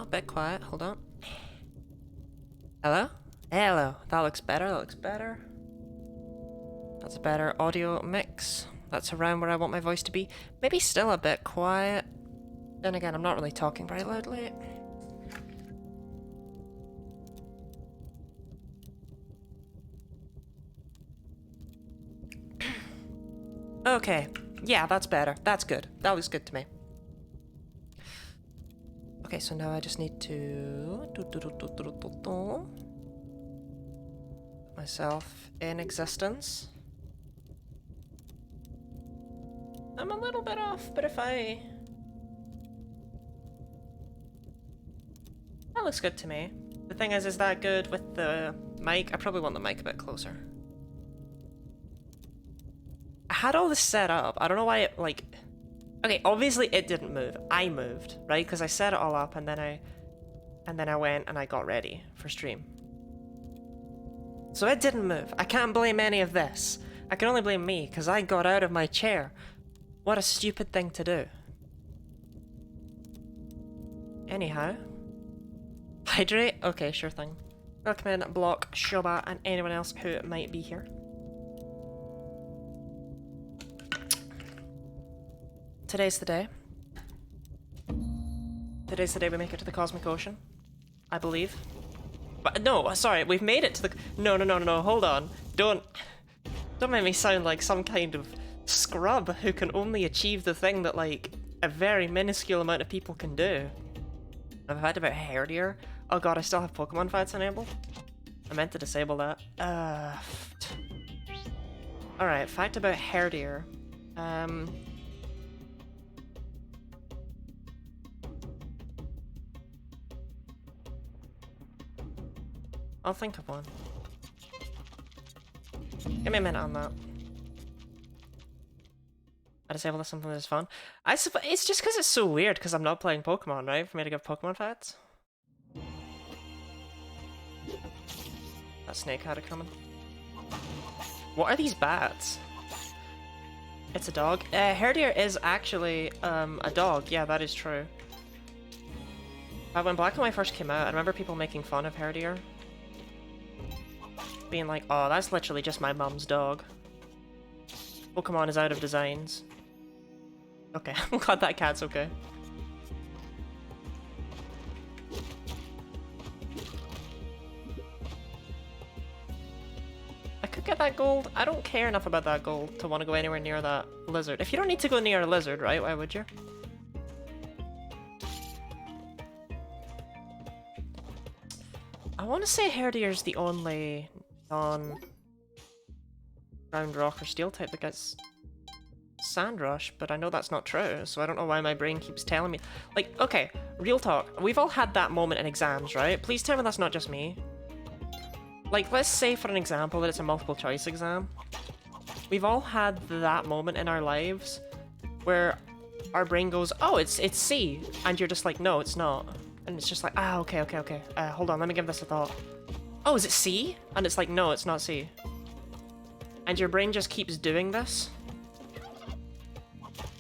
a bit quiet. Hold on. Hello? Hello. That looks better. That looks better. That's a better audio mix. That's around where I want my voice to be. Maybe still a bit quiet. Then again, I'm not really talking very loudly. Okay. Yeah, that's better. That's good. That looks good to me. Okay, so now I just need to put myself in existence. I'm a little bit off, but if I... That looks good to me. The thing is that good with the mic? I probably want the mic a bit closer. I had all this set up. I don't know why it, like... Okay, obviously it didn't move. I moved, right? Because I set it all up and then I went and I got ready for stream. So it didn't move. I can't blame any of this. I can only blame me, because I got out of my chair. What a stupid thing to do. Anyhow. Hydrate? Okay, sure thing. Welcome in, Block, Shoba, and anyone else who might be here. Today's the day. Today's the day we make it to the Cosmic Ocean. I believe. But no, sorry, we've made it to the... No, hold on. Don't make me sound like some kind of scrub who can only achieve the thing that, like, a very minuscule amount of people can do. I've had about Herdier. Oh god, I still have Pokemon fights enabled? I meant to disable that. Alright, fact about Herdier. I'll think of one. Give me a minute on that. I disable something that's fun. I suppose it's just because it's so weird because I'm not playing Pokemon, right? For me to give Pokemon fights. That snake had it coming. What are these bats? It's a dog. Herdier is actually a dog. Yeah, that is true. When Black and White first came out, I remember people making fun of Herdier. Being like, oh, that's literally just my mum's dog. Pokemon is out of designs. Okay, I'm glad that cat's okay. I could get that gold. I don't care enough about that gold to want to go anywhere near that lizard. If you don't need to go near a lizard, right? Why would you? I want to say Herdier's the only non-ground rock or steel type that gets Sand Rush, but I know that's not true, so I don't know why my brain keeps telling me. Like, okay, real talk. We've all had that moment in exams, right? Please tell me that's not just me. Like, let's say for an example that it's a multiple choice exam. We've all had that moment in our lives where our brain goes, oh, it's C, and you're just like, no, it's not. And it's just like, ah, okay. Hold on, let me give this a thought. Oh, is it C? And it's like, no, it's not C. And your brain just keeps doing this.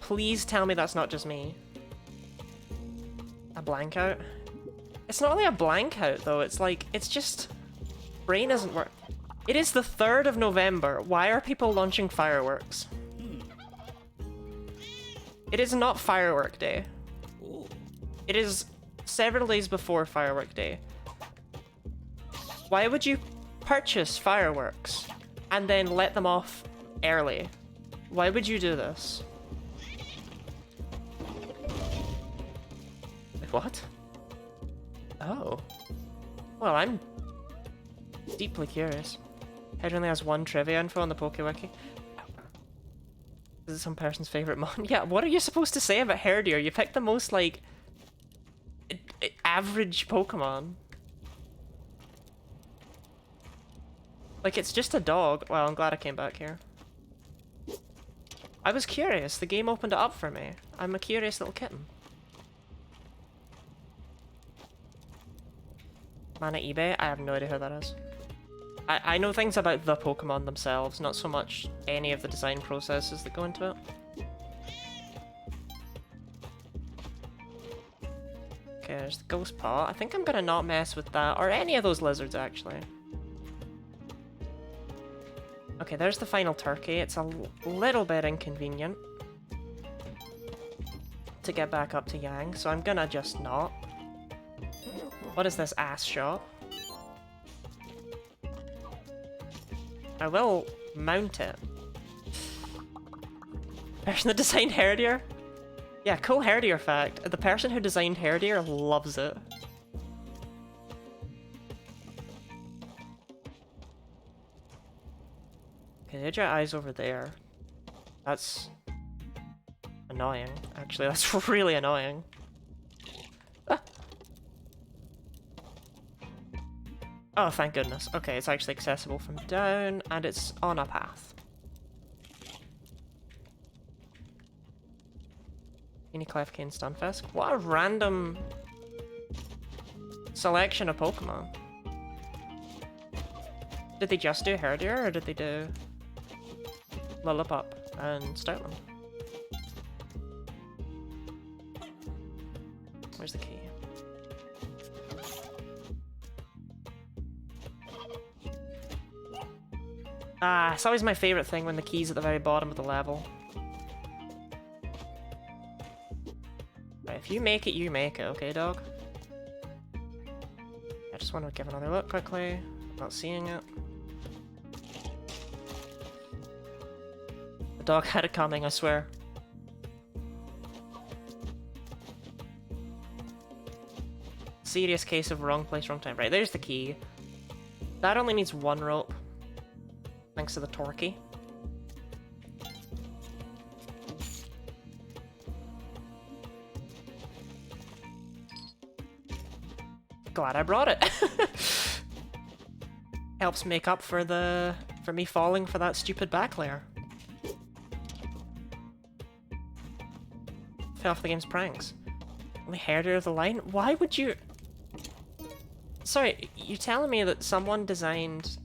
Please tell me that's not just me. A blank out? It's not really a blank out, though. It's like, it's just... Brain isn't work. It is the 3rd of November. Why are people launching fireworks? It is not firework day. It is several days before firework day. Why would you purchase fireworks and then let them off early? Why would you do this? Like, what? Oh. Well, I'm deeply curious. Hedge only has one trivia info on the PokeWiki. Is it some person's favorite mon? Yeah, what are you supposed to say about Herdier? You picked the most, like, average Pokemon. Like, it's just a dog. Well, I'm glad I came back here. I was curious. The game opened it up for me. I'm a curious little kitten. Man at eBay? I have no idea who that is. I know things about the Pokemon themselves, not so much any of the design processes that go into it. Okay, There's the ghost pot. I think I'm gonna not mess with that, or any of those lizards, actually. Okay, there's the final turkey. It's a little bit inconvenient to get back up to Yang, so I'm gonna just not. What is this ass shop? I will mount it. Person that designed hair deer? Yeah, cool hair deer fact. The person who designed hair deer loves it. Okay, did your eyes over there? That's annoying. Actually, that's really annoying. Ah. Oh, thank goodness. Okay, it's actually accessible from down, and it's on a path. Clefkane Stunfisk. What a random selection of Pokemon. Did they just do Herdier, or did they do Lillipup and Stoutland? Where's the key? Ah, it's always my favorite thing when the key's at the very bottom of the level. Right, if you make it, you make it, okay, dog? I just want to give another look quickly. Not seeing it. The dog had it coming, I swear. Serious case of wrong place, wrong time. Right, there's the key. That only needs one rope. Thanks to the Torquay. Glad I brought it. Helps make up for me falling for that stupid back layer. Fell off the game's pranks. Only hairdo of the line? Why would you... Sorry, you telling me that someone designed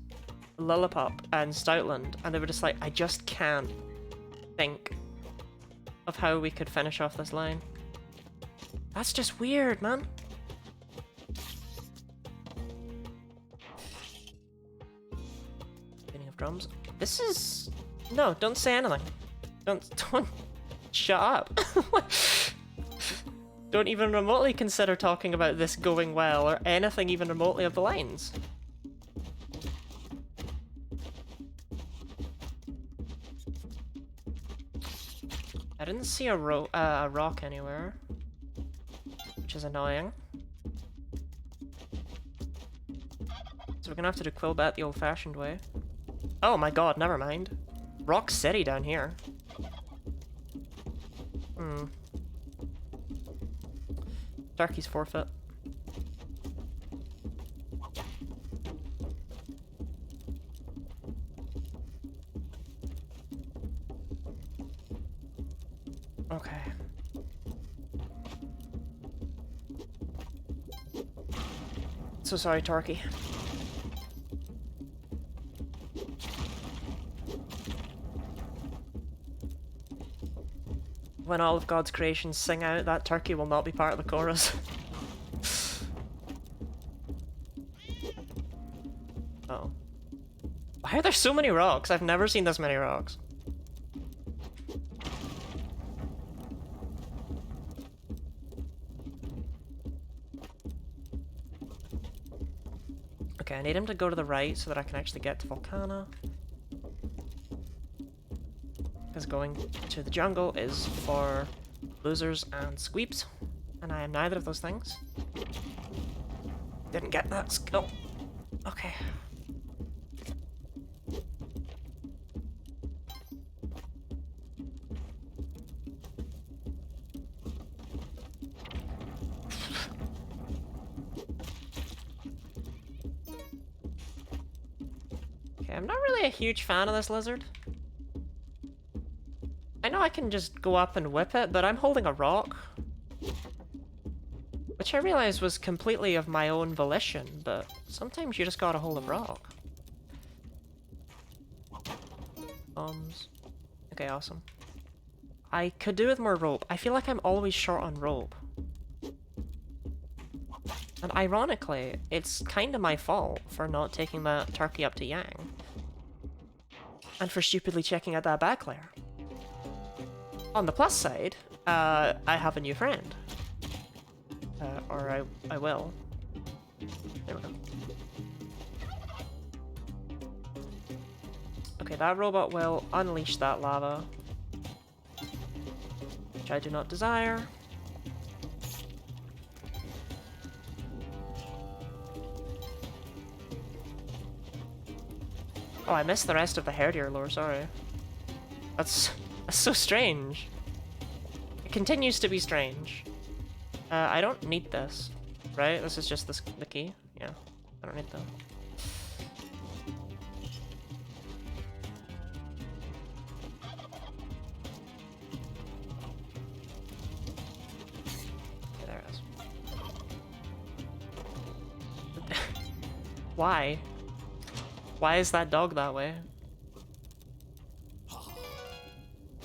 Lillipup and Stoutland and they were just like, I just can't think of how we could finish off this line. That's just weird, man. Drums. This is... No, don't say anything. Don't... Shut up. Don't even remotely consider talking about this going well or anything even remotely of the lines. I didn't see a rock anywhere, which is annoying. So we're gonna have to do Quillbat the old-fashioned way. Oh my god, never mind. Rock City down here. Turkey's forfeit. Okay. So sorry, Turkey. When all of God's creations sing out, that turkey will not be part of the chorus. Oh. Why are there so many rocks? I've never seen this many rocks. Okay, I need him to go to the right so that I can actually get to Volcana. Because going to the jungle is for losers and squeeps, and I am neither of those things. Didn't get that skill. Okay. Okay, I'm not really a huge fan of this lizard. I know I can just go up and whip it, but I'm holding a rock. Which I realized was completely of my own volition, but sometimes you just gotta hold a rock. Okay, awesome. I could do with more rope. I feel like I'm always short on rope. And ironically, it's kind of my fault for not taking that turkey up to Yang. And for stupidly checking out that back layer. On the plus side, I have a new friend. Or I will. There we go. Okay, that robot will unleash that lava. Which I do not desire. Oh, I missed the rest of the hairdeer lore, sorry. That's so strange. It continues to be strange. I don't need this, right? This is just the key? Yeah, I don't need that. Okay, there it is. Why? Why is that dog that way?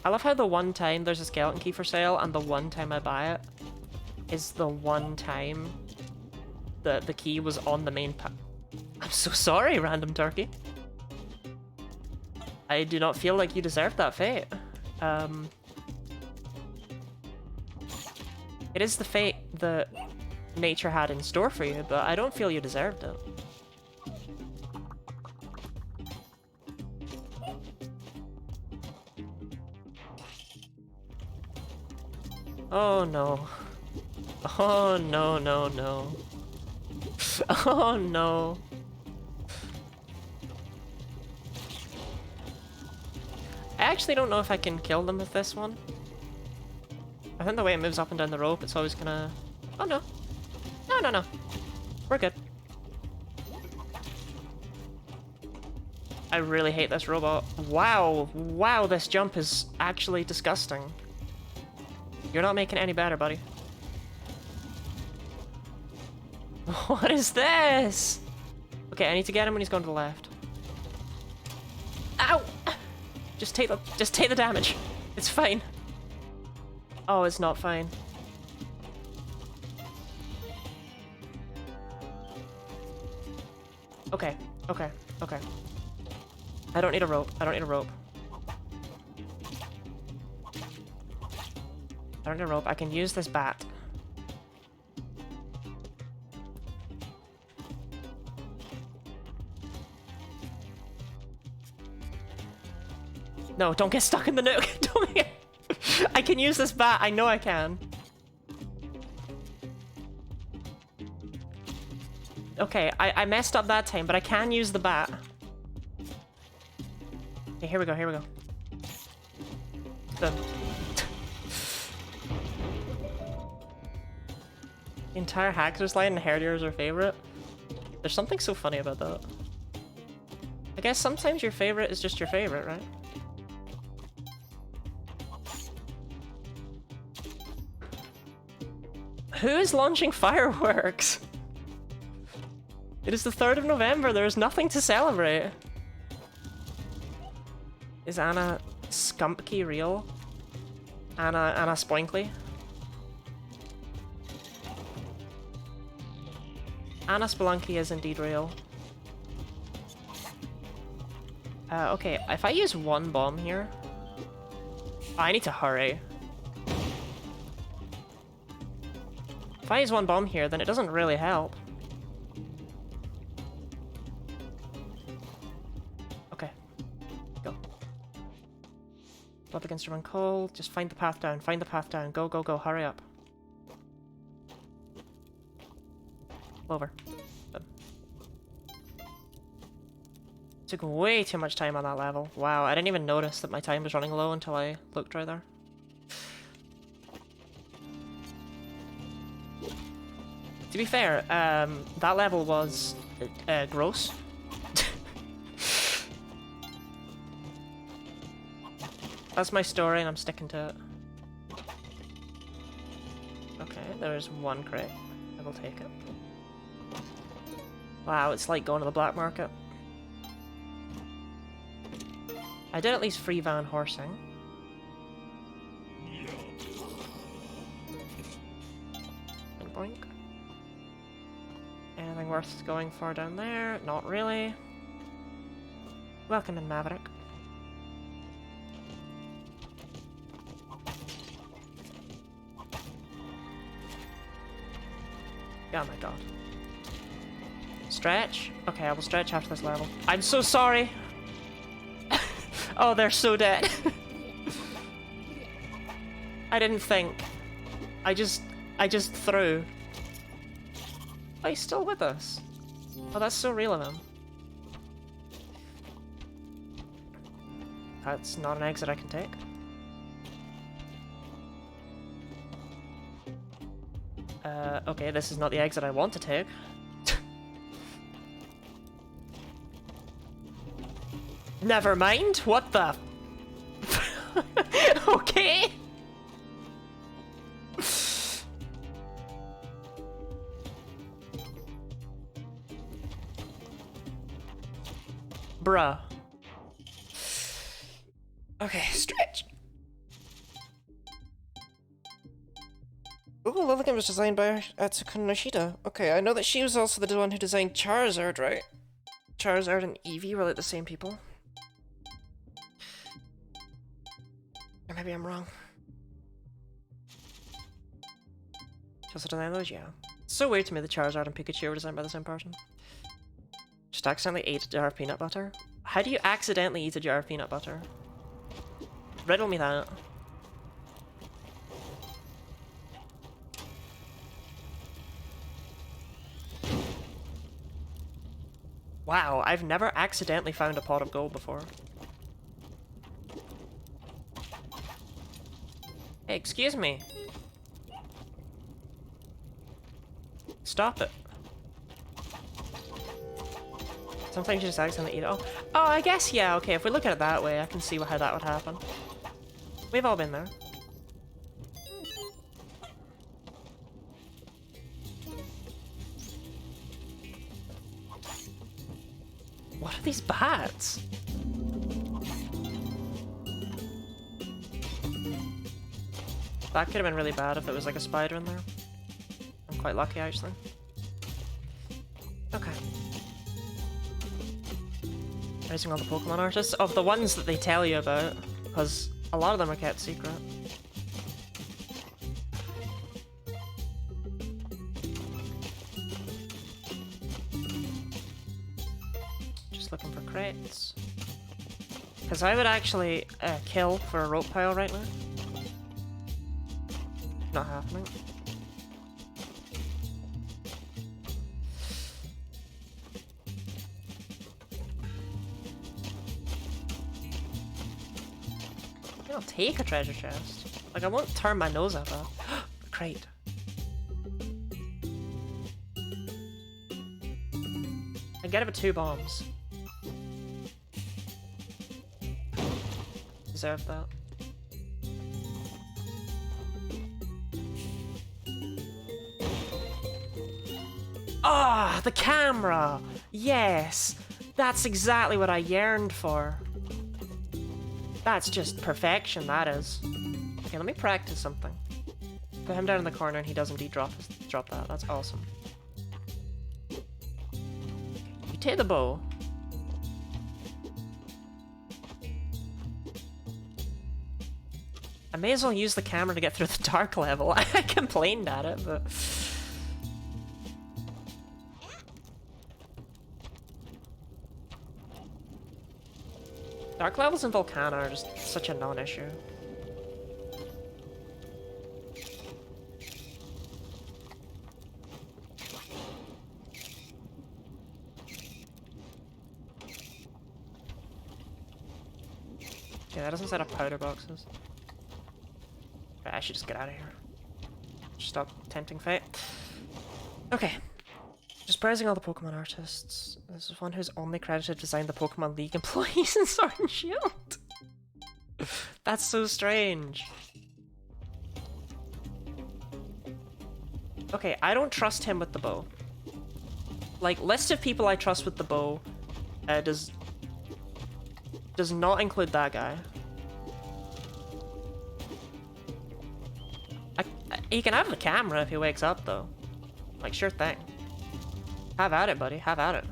I love how the one time there's a skeleton key for sale and the one time I buy it is the one time the key was on the main I'm so sorry, random turkey. I do not feel like you deserve that fate. It is the fate that nature had in store for you, but I don't feel you deserved it. Oh no. Oh no, no, no. Oh no. I actually don't know if I can kill them with this one. I think the way it moves up and down the rope, it's always gonna... Oh no. No, no, no. We're good. I really hate this robot. Wow. Wow, this jump is actually disgusting. You're not making it any better, buddy. What is this? Okay, I need to get him when he's going to the left. Ow! Just take the damage. It's fine. Oh, it's not fine. Okay, okay, okay. I don't need a rope. I don't need a rope. I don't need a rope. I can use this bat. No, don't get stuck in the nook. Don't get... I can use this bat. I know I can. Okay, I messed up that time, but I can use the bat. Okay, here we go, here we go. Boom. The entire Hackers line and hairdeer is our favorite. There's something so funny about that. I guess sometimes your favorite is just your favorite, right? Who is launching fireworks? It is the 3rd of November, there is nothing to celebrate. Is Anna Skumpky real? Anna Spoinkly? Anna Spelunky is indeed real. Okay, if I use one bomb here... Oh, I need to hurry. If I use one bomb here, then it doesn't really help. Okay. Go. Up against your one cold. Just find the path down. Find the path down. Go, go, go. Hurry up. Over. Boom. Took way too much time on that level. Wow, I didn't even notice that my time was running low until I looked right there. To be fair, that level was gross. That's my story and I'm sticking to it. Okay, there's one crate. I will take it. Wow, it's like going to the black market. I did at least free van horsing. Boink, boink. worth going for down there? Not really. Welcome in, Maverick. Oh my god. Stretch? Okay, I will stretch after this level. I'm so sorry! Oh, they're so dead. I didn't think. I just threw. Oh, he's still with us. Oh, that's so real of him. That's not an exit I can take. Okay, this is not the exit I want to take. Never mind, what the... Okay! Bruh. Okay, stretch. Ooh, Lilligan was designed by Atsuko Nishida. Okay, I know that she was also the one who designed Charizard, right? Charizard and Eevee were like the same people. Or maybe I'm wrong. She also designed those, yeah. It's so weird to me that Charizard and Pikachu were designed by the same person. Just accidentally ate a jar of peanut butter? How do you accidentally eat a jar of peanut butter? Riddle me that. Wow, I've never accidentally found a pot of gold before. Hey, excuse me. Stop it. Sometimes you just accidentally eat it. Oh, I guess, yeah, okay, if we look at it that way, I can see how that would happen. We've all been there. What are these bats? That could have been really bad if it was like a spider in there. I'm quite lucky, actually. Okay. Raising all the Pokemon artists. Of the ones that they tell you about, because a lot of them are kept secret. Just looking for crates. Because I would actually kill for a rope pile right now. Not happening. I'll take a treasure chest. Like, I won't turn my nose at that. Crate. I get it with 2 bombs. Deserve that. Ah, the camera! Yes! That's exactly what I yearned for. That's just perfection, that is. Okay, let me practice something. Put him down in the corner and he does indeed drop that. That's awesome. You take the bow. I may as well use the camera to get through the dark level. I complained at it, but... Dark levels in Volcana are just such a non-issue. Okay, that doesn't set up powder boxes. Right, I should just get out of here. Stop tempting fate. Okay. Just browsing all the Pokemon artists. This is one who's only credited to design the Pokemon League employees in Sword and Shield. That's so strange. Okay, I don't trust him with the bow. Like, list of people I trust with the bow does not include that guy. He can have the camera if he wakes up, though. Like, sure thing. Have at it, buddy. Have at it.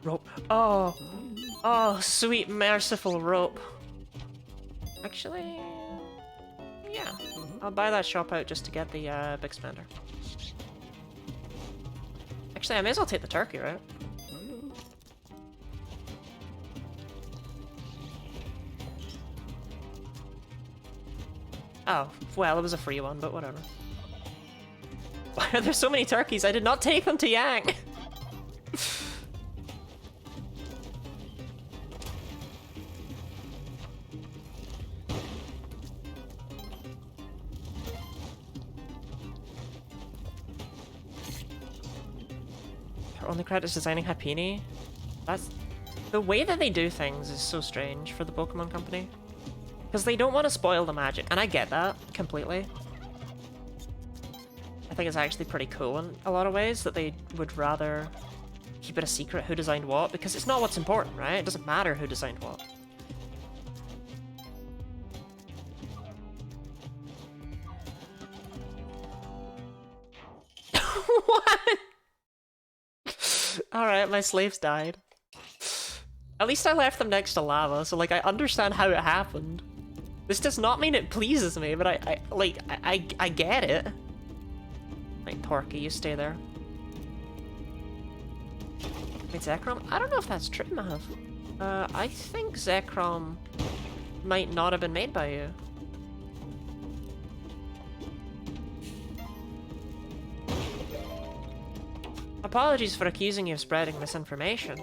Rope. Oh. Oh, sweet merciful rope. Actually, yeah. I'll buy that shop out just to get the big spender. Actually, I may as well take the turkey, right? Oh, well, it was a free one, but whatever. Why are there so many turkeys? I did not take them to Yang! Her only credit is designing Happini? That's... The way that they do things is so strange for the Pokemon Company. Because they don't want to spoil the magic, and I get that completely. I think it's actually pretty cool in a lot of ways that they would rather keep it a secret who designed what, because it's not what's important, right? It doesn't matter who designed what. What? Alright, my slaves died. At least I left them next to lava, so like I understand how it happened. This does not mean it pleases me, but I get it. Like, Porky, you stay there. Wait, Zekrom? I don't know if that's true, Mav. I think Zekrom might not have been made by you. Apologies for accusing you of spreading misinformation.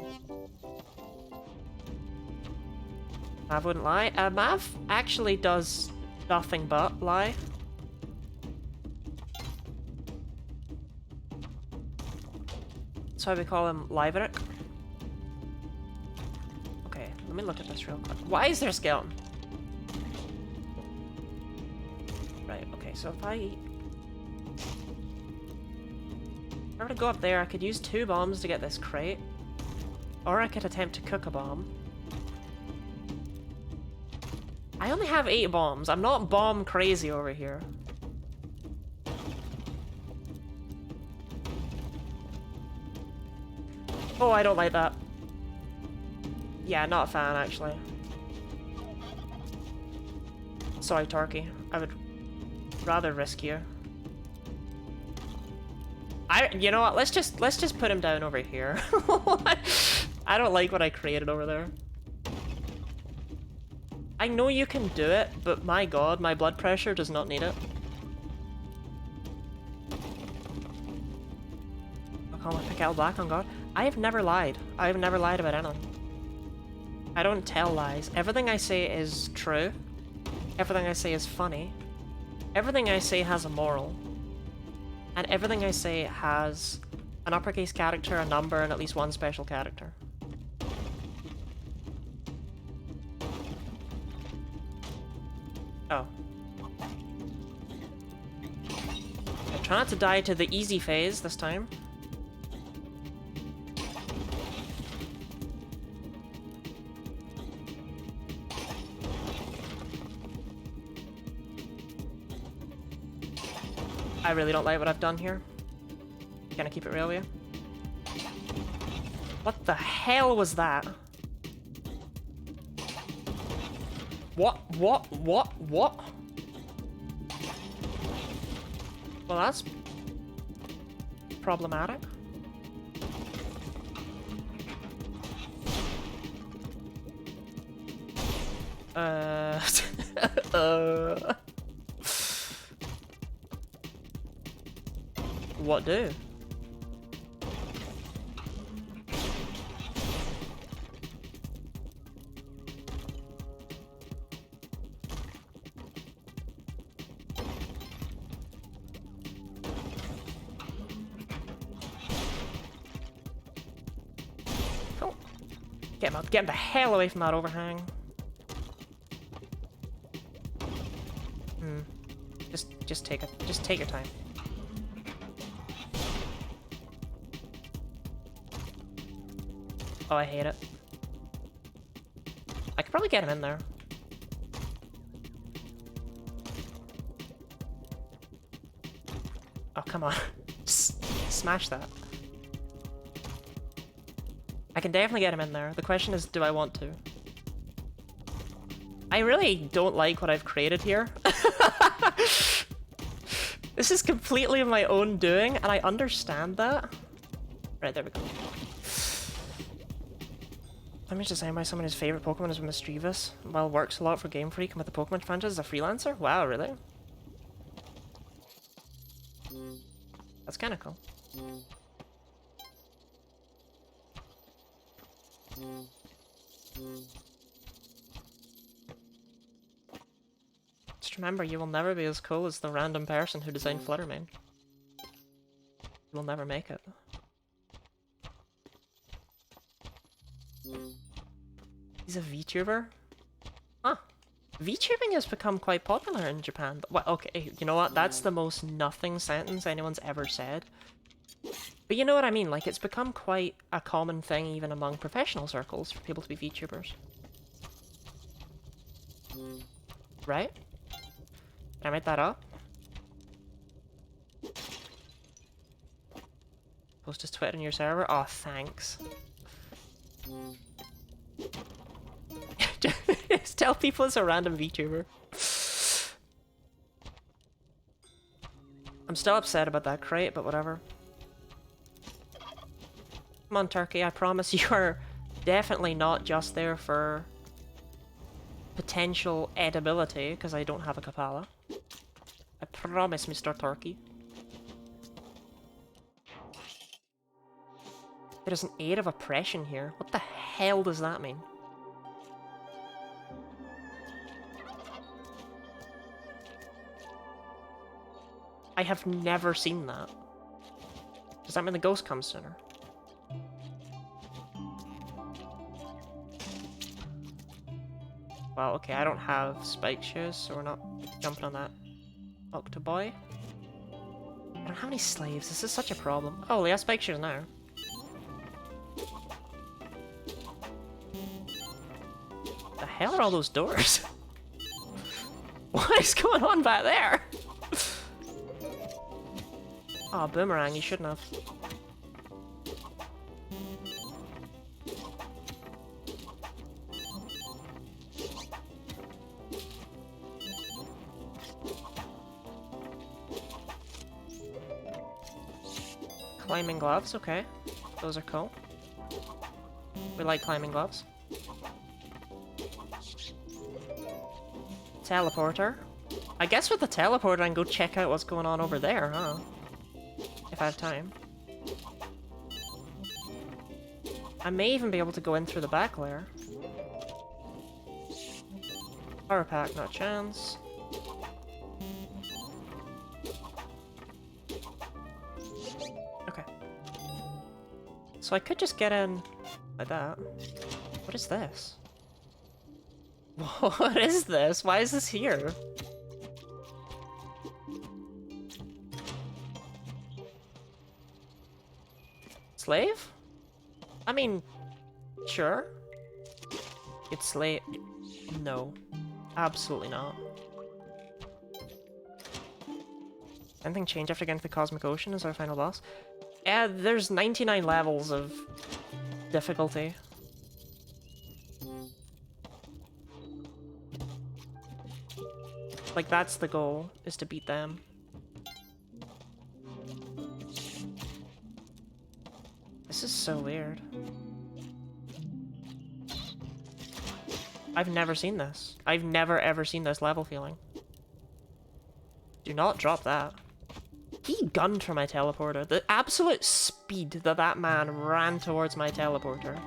Mav wouldn't lie. Mav actually does nothing but lie. That's why we call him Liverick. Okay, let me look at this real quick. Why is there a skeleton? Right, okay, so if I were to go up there, I could use 2 bombs to get this crate. Or I could attempt to cook a bomb. I only have 8 bombs. I'm not bomb crazy over here. Oh, I don't like that. Yeah, not a fan, actually. Sorry, Torky. I would rather risk you. You know what? Let's just put him down over here. I don't like what I created over there. I know you can do it, but my god, my blood pressure does not need it. I'll call my Pickel Black on God. I have never lied. I have never lied about anything. I don't tell lies. Everything I say is true. Everything I say is funny. Everything I say has a moral. And everything I say has an uppercase character, a number, and at least one special character. Oh. I try not to die to the easy phase this time. I really don't like what I've done here. Can I keep it real with you? What the hell was that? What? Well, that's problematic. What do? Cool. Get him the hell away from that overhang. Just take your time. Oh, I hate it. I could probably get him in there. Oh, come on. smash that. I can definitely get him in there. The question is, do I want to? I really don't like what I've created here. This is completely of my own doing, and I understand that. Right, there we go. Let me just say why some of his favorite Pokemon is Mischievous. While works a lot for Game Freak and with the Pokemon franchise as a freelancer? Wow, really? That's kind of cool. Just remember, you will never be as cool as the random person who designed Fluttermane. You will never make it. He's a VTuber? Huh. VTubing has become quite popular in Japan. Well, okay, you know what? That's the most nothing sentence anyone's ever said. But you know what I mean, like, it's become quite a common thing even among professional circles for people to be VTubers. Right? Did I make that up? Post his Twitter in your server? Oh, thanks. Just tell people it's a random VTuber. I'm still upset about that crate, but whatever. Come on, Turkey, I promise you are definitely not just there for potential edibility, because I don't have a Kapala. I promise, Mr. Turkey. There's an 8 of oppression here. What the hell does that mean? I have never seen that. Does that mean the ghost comes sooner? Well, okay, I don't have spike shoes, so we're not jumping on that. Octoboy? I don't have any slaves, this is such a problem. Oh, they have spike shoes now. The hell are all those doors? What is going on back there? Oh, Boomerang, you shouldn't have. Climbing gloves, okay. Those are cool. We like climbing gloves. Teleporter. I guess with the teleporter I can go check out what's going on over there, huh? If I have time. I may even be able to go in through the back layer. Power pack, not a chance. Okay. So I could just get in like that. What is this? What is this? Why is this here? Slave? I mean, sure. It's slave. No. Absolutely not. Anything change after getting to the Cosmic Ocean as our final boss? Yeah, there's 99 levels of difficulty. Like, that's the goal, is to beat them. This is so weird. I've never seen this. I've never ever seen this level feeling. Do not drop that. He gunned for my teleporter. The absolute speed that that man ran towards my teleporter.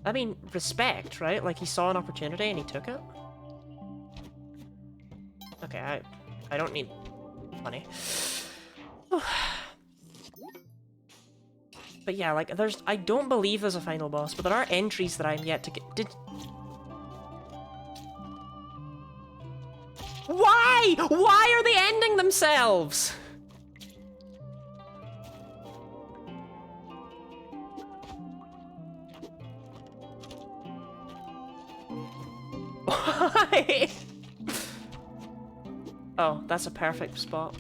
I mean, respect, right? Like, he saw an opportunity and he took it. Okay, I don't need money. But yeah, like, I don't believe there's a final boss, but there are entries that I'm yet to get. Why? Why are they ending themselves? Why? Oh, that's a perfect spot.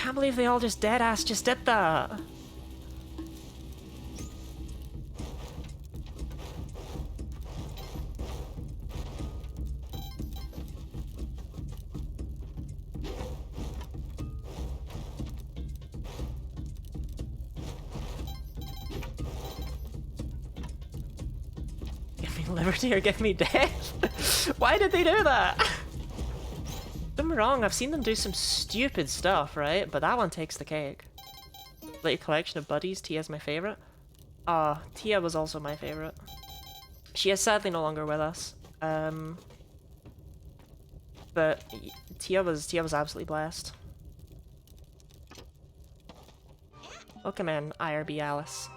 can't believe they all just deadass just did that. Give me liberty or give me death? Why did they do that? Don't get me wrong, I've seen them do some stupid stuff, right? But that one takes the cake. Little collection of buddies, Tia's my favourite. Tia was also my favourite. She is sadly no longer with us. But Tia was absolutely blessed. Welcome in, IRB Alice.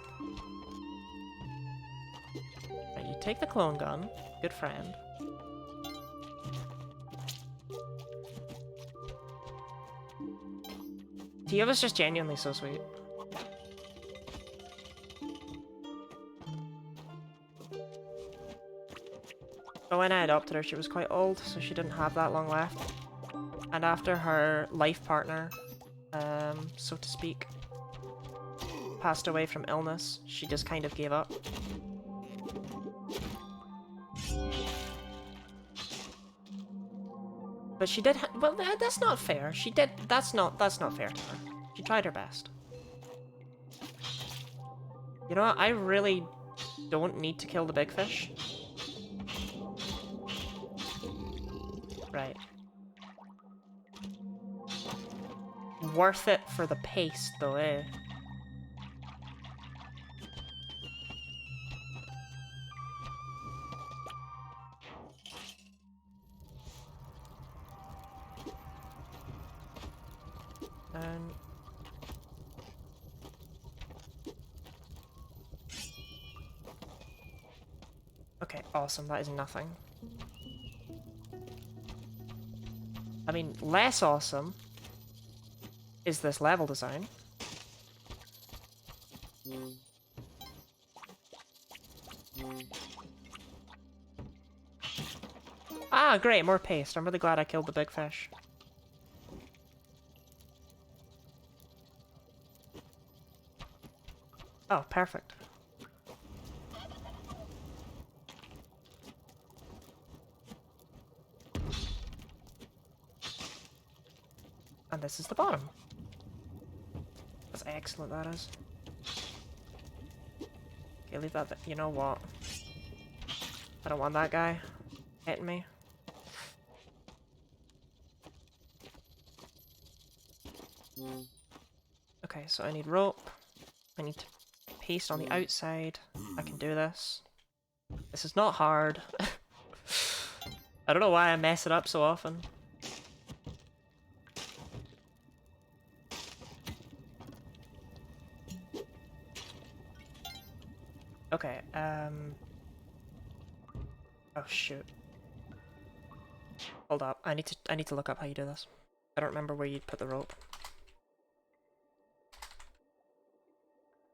Right, you take the clone gun, good friend. Tia was just genuinely so sweet. But when I adopted her, she was quite old, so she didn't have that long left. And after her life partner, so to speak, passed away from illness, she just kind of gave up. But she did well, that's not fair. She did- that's not fair to her. She tried her best. You know what? I really don't need to kill the big fish. Right. Worth it for the paste, though, eh? Okay, awesome. That is nothing. I mean, less awesome is this level design. Ah, great, more paste. I'm really glad I killed the big fish. Oh, perfect. And this is the bottom. That's excellent, that is. Okay, leave that there. You know what? I don't want that guy hitting me. Okay, so I need rope. I need to paste on the outside. I can do this. This is not hard. I don't know why I mess it up so often. Okay, oh shoot. Hold up, I need to look up how you do this. I don't remember where you'd put the rope.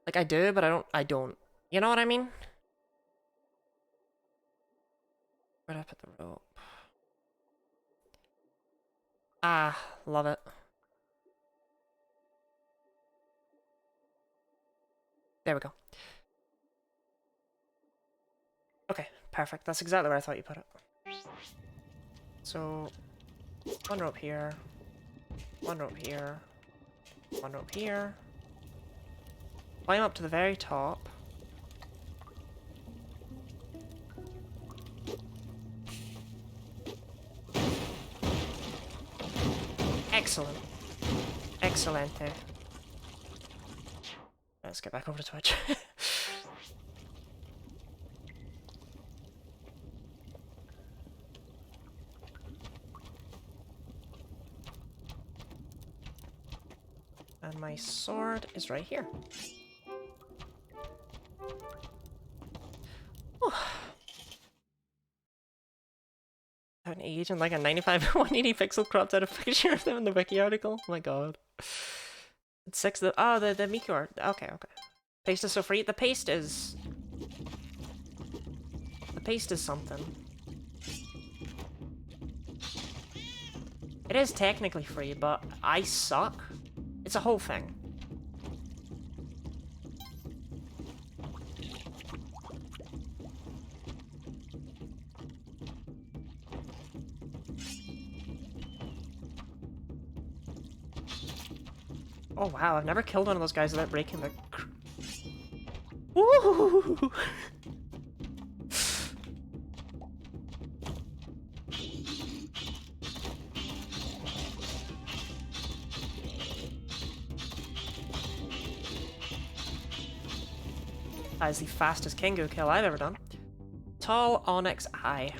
Like I do, but I don't. You know what I mean? Where'd I put the rope? Ah, love it. There we go. Okay, perfect. That's exactly where I thought you put it. So, one rope here, one rope here, one rope here. Climb up to the very top. Excellent. Excelente. Let's get back over to Twitch. And my sword is right here. Whew. An age and like a 95 180 pixel cropped out a picture of them in the wiki article. Oh my god. It's 6 the the Miku art. Okay, okay. Paste is so free. The paste is something. It is technically free, but I suck It's a whole thing. Oh wow, I've never killed one of those guys without breaking the... Ooh! That is the fastest Kingu kill I've ever done. Tall Onyx Eye.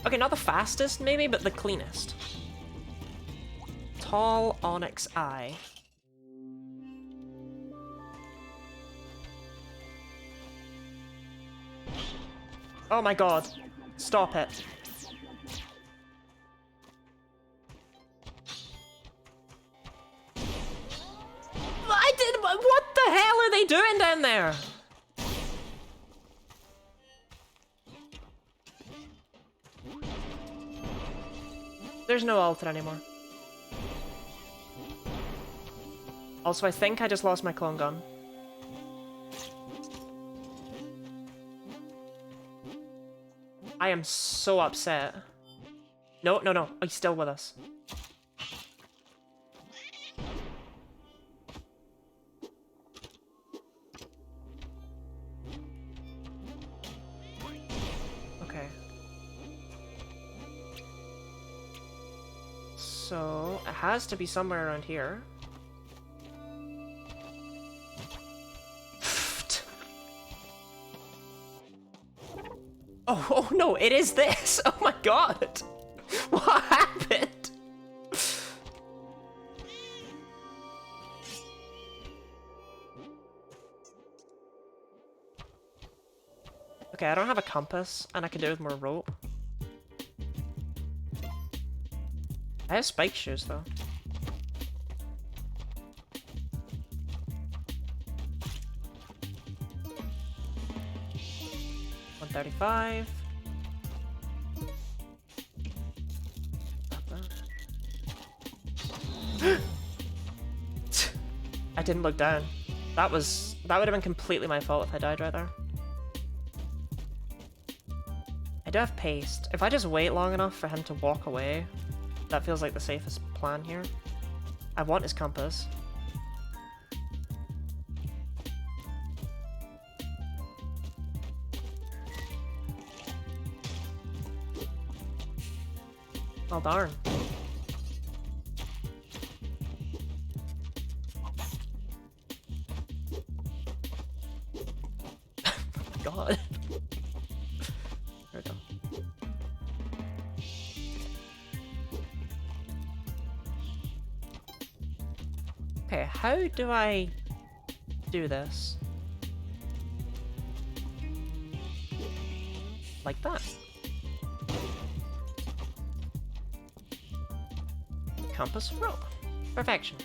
Okay, not the fastest maybe, but the cleanest. Tall Onyx Eye. Oh my god. Stop it. What the hell are they doing down there? There's no altar anymore. Also, I think I just lost my clone gun. I am so upset. No, no, no. He's still with us. Okay. So, it has to be somewhere around here. Oh no, it is this! Oh my god! What happened? Okay, I don't have a compass, and I can do it with more rope. I have spike shoes, though. $135. I didn't look down. That would have been completely my fault if I died right there. I do have paste. If I just wait long enough for him to walk away, that feels like the safest plan here. I want his compass. Oh darn. God. There we go. Okay, how do I do this? Like that. Compass rope. Perfection.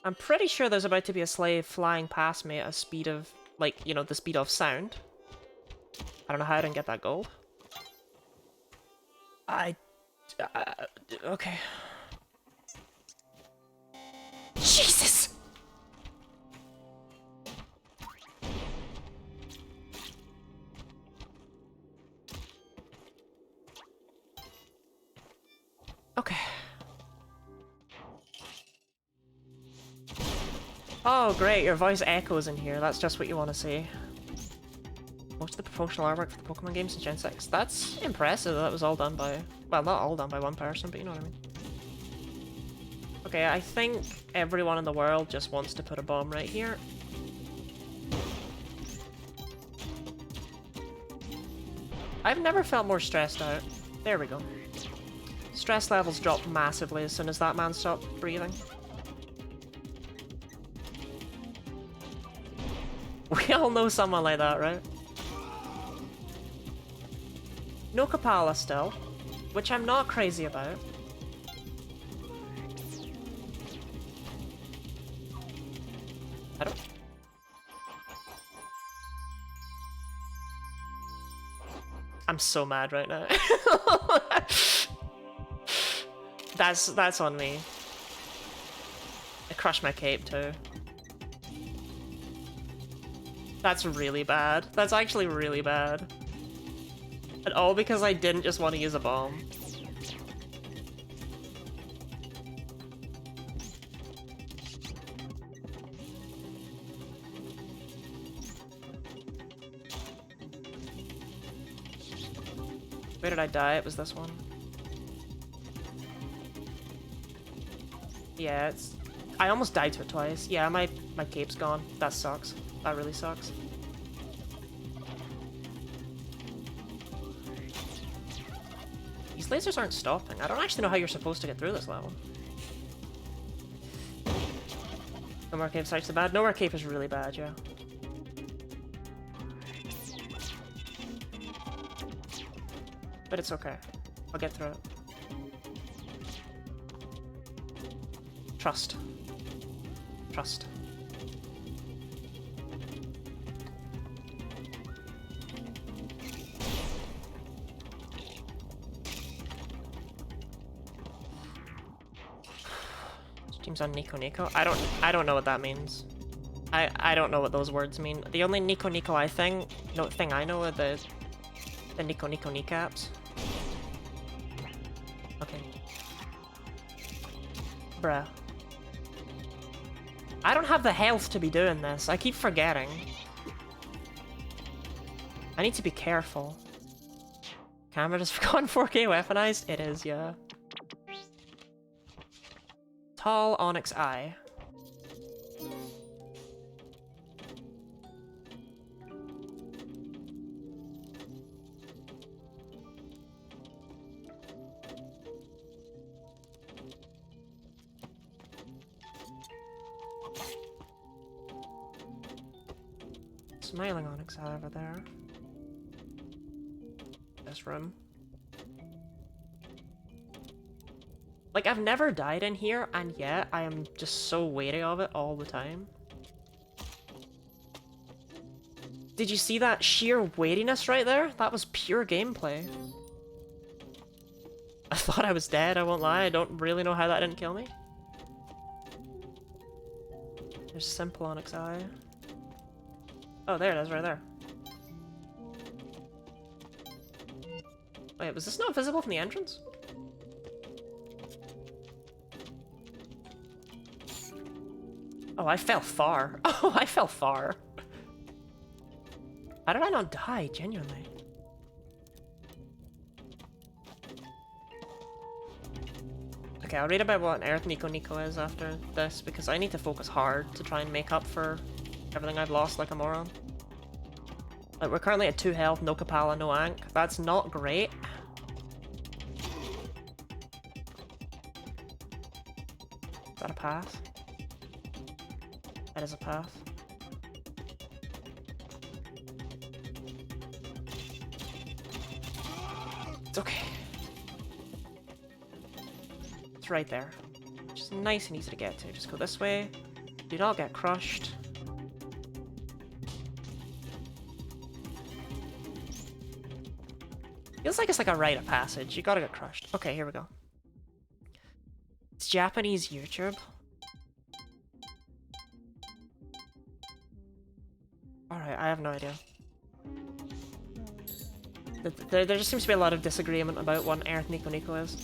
I'm pretty sure there's about to be a slave flying past me at a speed of, like, you know, the speed of sound. I don't know how I didn't get that gold. Okay. Jesus! Okay. Oh, great, your voice echoes in here. That's just what you want to see. Most of the promotional artwork for the Pokemon games in Gen 6. That's impressive. That was all done by... Well, not all done by one person, but you know what I mean. Okay, I think everyone in the world just wants to put a bomb right here. I've never felt more stressed out. There we go. Stress levels dropped massively as soon as that man stopped breathing. We all know someone like that, right? No Kapala still, which I'm not crazy about. I don't... I'm so mad right now. That's on me. I crushed my cape too. That's really bad. That's actually really bad. And all because I didn't just want to use a bomb. Where did I die? It was this one. Yeah, it's... I almost died to it twice. Yeah, my cape's gone. That sucks. That really sucks. These lasers aren't stopping. I don't actually know how you're supposed to get through this level. No more cape sites so bad. No more cape is really bad, yeah. But it's okay. I'll get through it. Trust. Trust. Team's on Nico Nico. I don't know what that means. I don't know what those words mean. The only Nico Nico thing I know are the Nico Nico kneecaps. Okay. Bruh. I don't have the health to be doing this. I keep forgetting. I need to be careful. Camera just gone 4K weaponized? It is, yeah. Tall Onyx Eye. Smiling Onyx Eye over there. This room. Like, I've never died in here, and yet I am just so wary of it all the time. Did you see that sheer wariness right there? That was pure gameplay. I thought I was dead, I won't lie. I don't really know how that didn't kill me. There's simple Onyx Eye. Oh, there it is, right there. Wait, was this not visible from the entrance? Oh, I fell far. Oh, I fell far. How did I not die, genuinely? Okay, I'll read about what on earth Nico Nico is after this, because I need to focus hard to try and make up for everything I've lost like a moron. Like, we're currently at 2 health, no Kapala, no Ankh. That's not great. Is that a path? That is a path. It's okay. It's right there. Just nice and easy to get to. Just go this way. Do not get crushed. Feels like it's like a rite of passage. You gotta get crushed. Okay, here we go. It's Japanese YouTube. Alright, I have no idea. There just seems to be a lot of disagreement about what on earth Nico Nico is.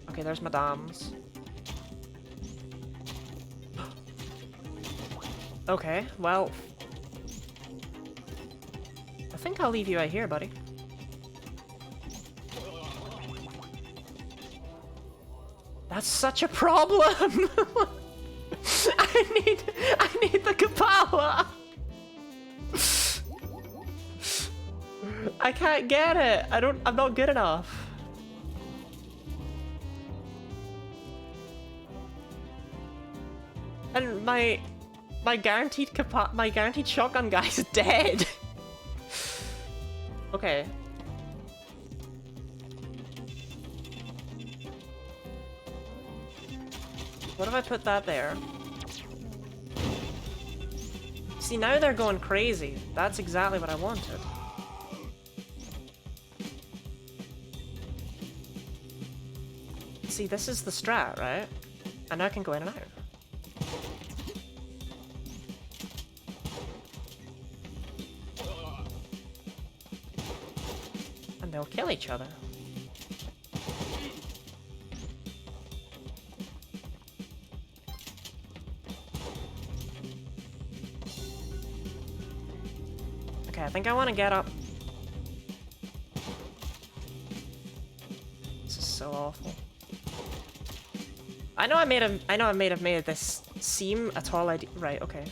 Okay, there's Madame's. Okay, well... I think I'll leave you out here, buddy. That's such a problem! I need the Kapala! I can't get it! I'm not good enough. And my guaranteed shotgun guy's dead. Okay. What if I put that there? See, now they're going crazy. That's exactly what I wanted. See, this is the strat, right? And I can go in and out. And they'll kill each other. Okay, I think I want to get up. This is so awful. I know I may have made this seem a tall idea. Right, okay.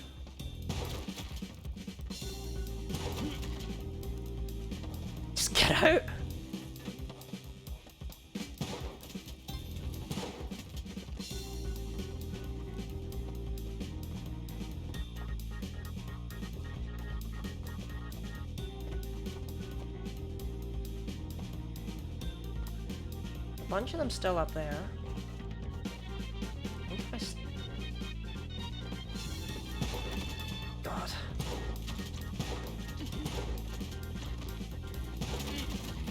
Just get out. A bunch of them still up there. God.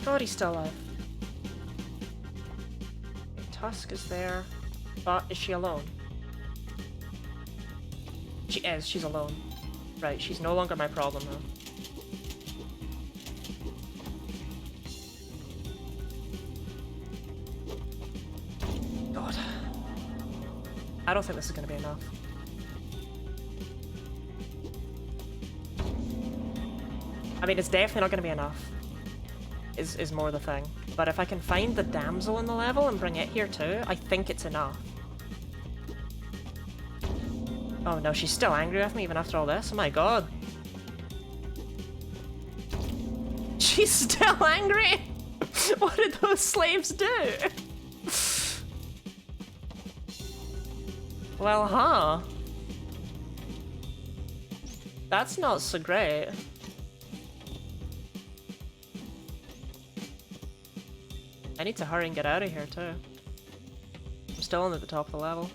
God, he's still alive. Okay, Tusk is there. But is she alone? She is, she's alone. Right, she's no longer my problem now. God. I don't think this is gonna be enough. I mean, it's definitely not gonna be enough. Is more the thing. But if I can find the damsel in the level and bring it here too, I think it's enough. Oh no, she's still angry with me even after all this? Oh my god. She's still angry? What did those slaves do? Well, huh? That's not so great. I need to hurry and get out of here too. I'm still only at the top of the level.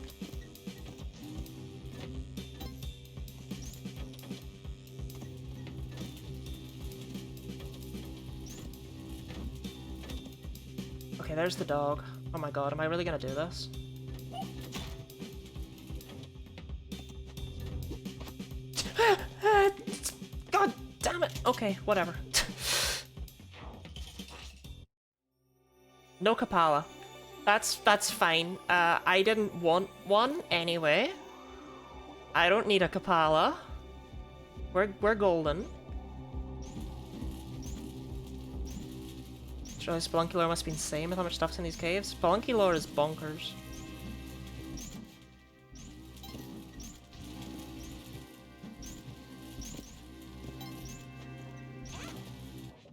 Okay, there's the dog. Oh my god, am I really gonna do this? God damn it! Okay, whatever. No Kapala. That's fine. I didn't want one anyway. I don't need a Kapala. We're golden. Surely Spelunky lore must be insane with how much stuff's in these caves. Spelunky lore is bonkers.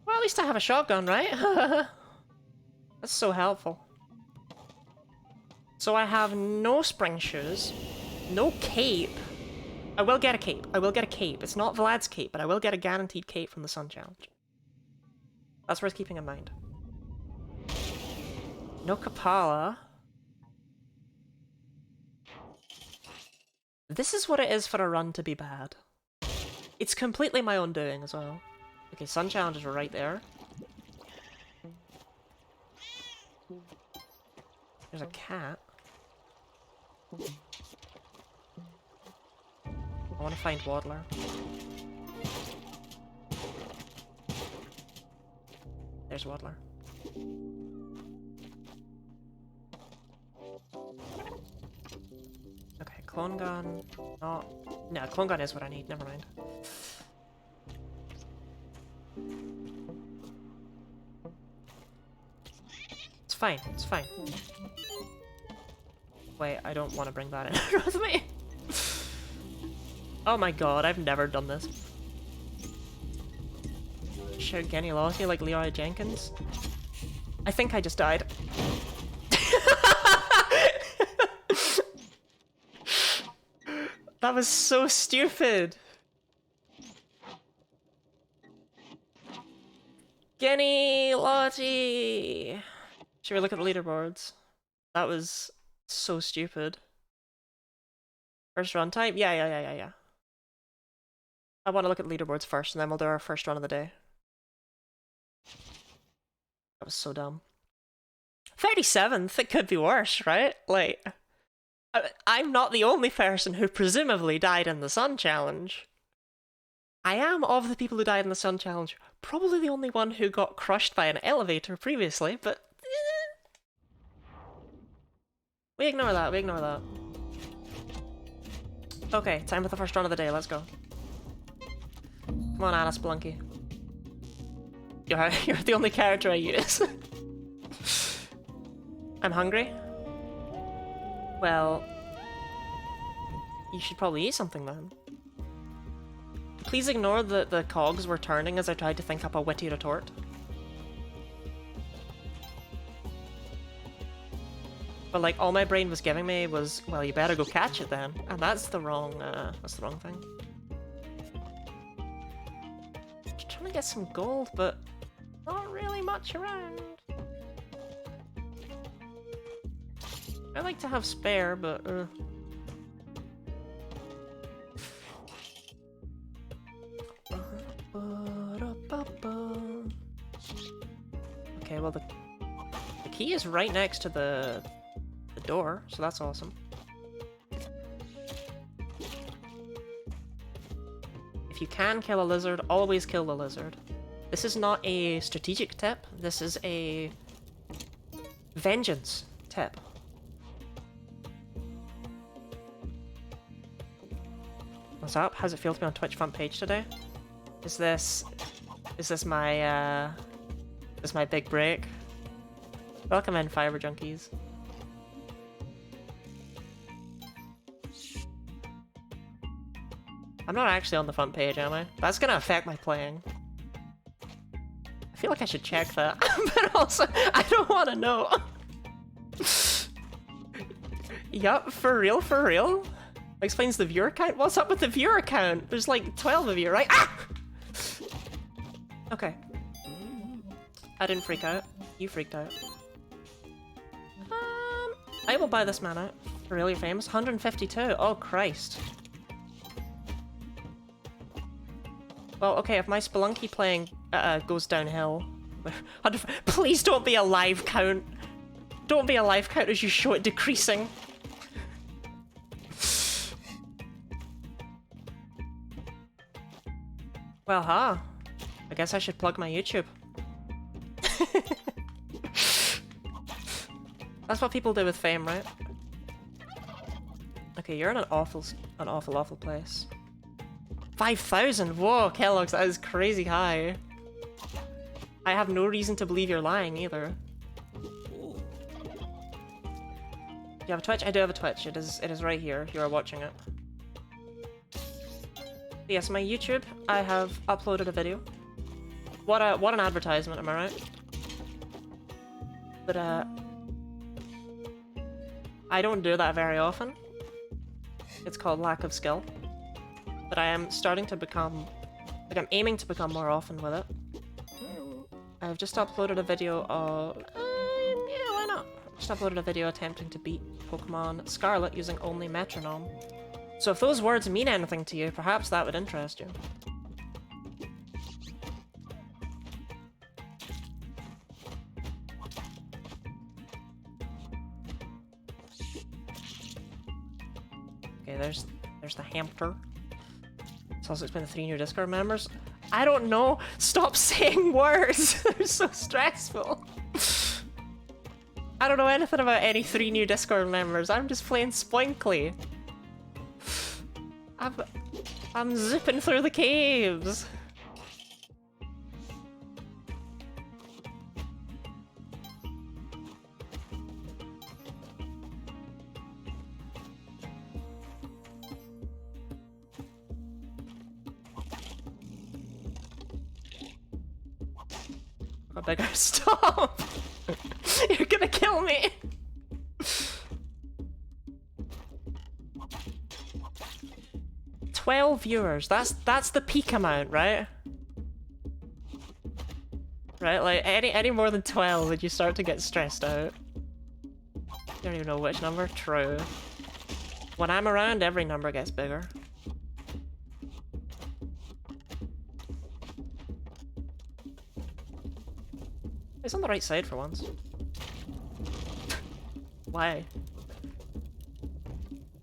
Well, at least I have a shotgun, right? That's so helpful. So I have no spring shoes, no cape. I will get a cape. I will get a cape. It's not Vlad's cape, but I will get a guaranteed cape from the Sun Challenge. That's worth keeping in mind. No Kapala. This is what it is for a run to be bad. It's completely my own doing as well. Okay, Sun Challenge is right there. There's a cat. I want to find Waddler. There's Waddler. Okay, clone gun. Oh, no, clone gun is what I need. Never mind. It's fine. It's fine. Wait, I don't want to bring that in with me. Oh my god, I've never done this. Shout Genny Lottie like Leroy Jenkins? I think I just died. That was so stupid. Genny Lottie! Should we look at the leaderboards? That was so stupid. First run type? Yeah. I want to look at leaderboards first, and then we'll do our first run of the day. That was so dumb. 37th? It could be worse, right? Like, I'm not the only person who presumably died in the Sun Challenge. I am, of the people who died in the Sun Challenge, probably the only one who got crushed by an elevator previously, but... We ignore that. Okay, time for the first run of the day, let's go. Come on, Anna Spelunky. You're the only character I use. I'm hungry? Well... You should probably eat something then. Please ignore that the cogs were turning as I tried to think up a witty retort. But like, all my brain was giving me was, well, you better go catch it then. And that's the wrong thing. Just trying to get some gold, but not really much around. I like to have spare, but Okay, well the key is right next to the door, so that's awesome. If you can kill a lizard, always kill the lizard. This is not a strategic tip, this is a vengeance tip. What's up? How's it feel to be on Twitch front page today? Is this my big break? Welcome in, Fiber Junkies. I'm not actually on the front page, am I? That's gonna affect my playing. I feel like I should check that, but also, I don't want to know. Yup, for real? Explains the viewer count? What's up with the viewer count? There's like 12 of you, right? Ah! Okay. I didn't freak out. You freaked out. I will buy this man out. For real, you're famous? 152. Oh, Christ. Well, okay, if my Spelunky playing goes downhill... Please don't be a live count. Don't be a live count as you show it decreasing. Well, I guess I should plug my YouTube. That's what people do with fame, right? Okay, you're in an awful place. 5,000? Whoa, Kellogg's, that is crazy high. I have no reason to believe you're lying either. Do you have a Twitch? I do have a Twitch. It is right here. You are watching it. Yes, my YouTube, I have uploaded a video. What an advertisement, am I right? But I don't do that very often. It's called lack of skill. But I am starting to become, like I'm aiming to become more often with it. I've just uploaded a video of, yeah, why not? Just uploaded a video attempting to beat Pokemon Scarlet using only Metronome. So if those words mean anything to you, perhaps that would interest you. Okay, there's the hamster. It's also explained the 3 new Discord members. I don't know! Stop saying words! They're so stressful. I don't know anything about any 3 new Discord members. I'm just playing Spelunky. I'm zipping through the caves. A bigger stop! You're gonna kill me! $12 viewers. That's the peak amount, right? Right, like any more than 12 and you start to get stressed out. You don't even know which number. True. When I'm around, every number gets bigger. It's on the right side for once. Why?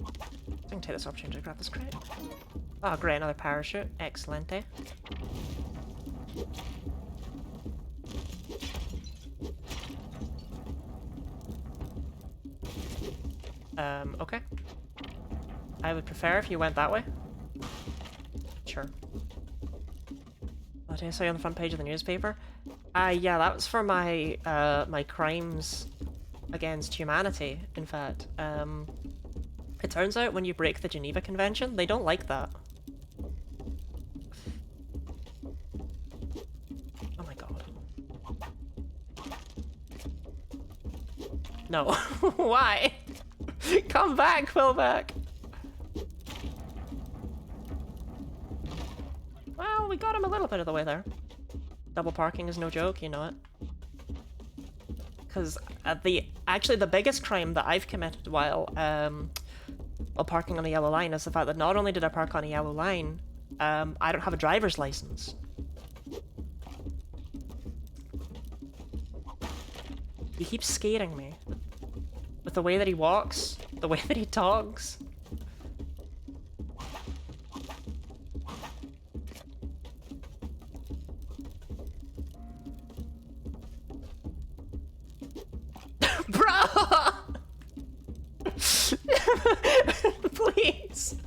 I can take this opportunity to grab this crate. Oh, great, another parachute. Excelente. Okay. I would prefer if you went that way. Sure. What did I say on the front page of the newspaper? Yeah, that was for my, my crimes against humanity, in fact. It turns out when you break the Geneva Convention, they don't like that. Oh my god. No. Why? Come back, Quillback! Well, we got him a little bit of the way there. Double parking is no joke, you know it. Because actually the biggest crime that I've committed while parking on a yellow line is the fact that not only did I park on a yellow line, I don't have a driver's license. He keeps scaring me. With the way that he walks, the way that he talks. Bro! Please!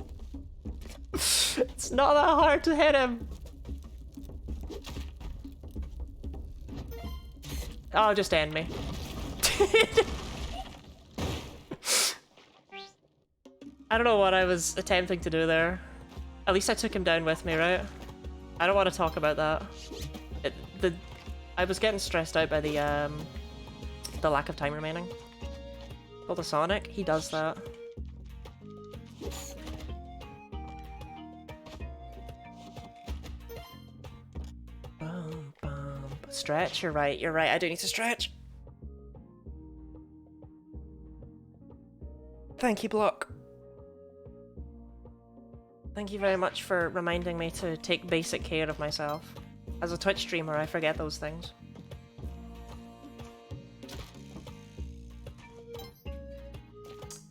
It's not that hard to hit him. Oh, just end me. I don't know what I was attempting to do there. At least I took him down with me, right? I don't want to talk about that. I was getting stressed out by the lack of time remaining. Well, the Sonic, he does that. Boom, boom. Stretch, you're right, I do need to stretch. Thank you, Block. Thank you very much for reminding me to take basic care of myself. As a Twitch streamer, I forget those things.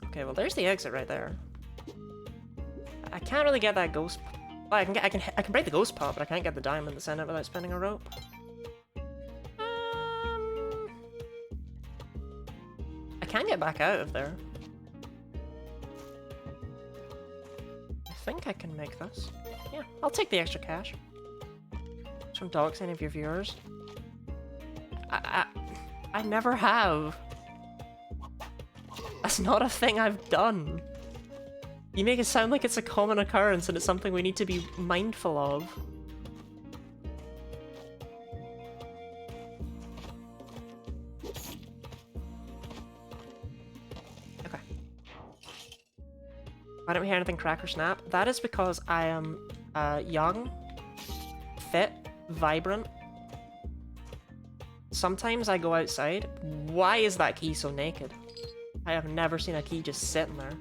Okay, well there's the exit right there. I can't really get that ghost. Well, I can break the ghost pot, but I can't get the diamond that's in it without spinning a rope. I can get back out of there. I think I can make this. Yeah, I'll take the extra cash. Don't dox any of your viewers. I never have. That's not a thing I've done. You make it sound like it's a common occurrence and it's something we need to be mindful of. Okay. Why don't we hear anything crack or snap? That is because I am young, fit, vibrant. Sometimes I go outside. Why is that key so naked? I have never seen a key just sitting there.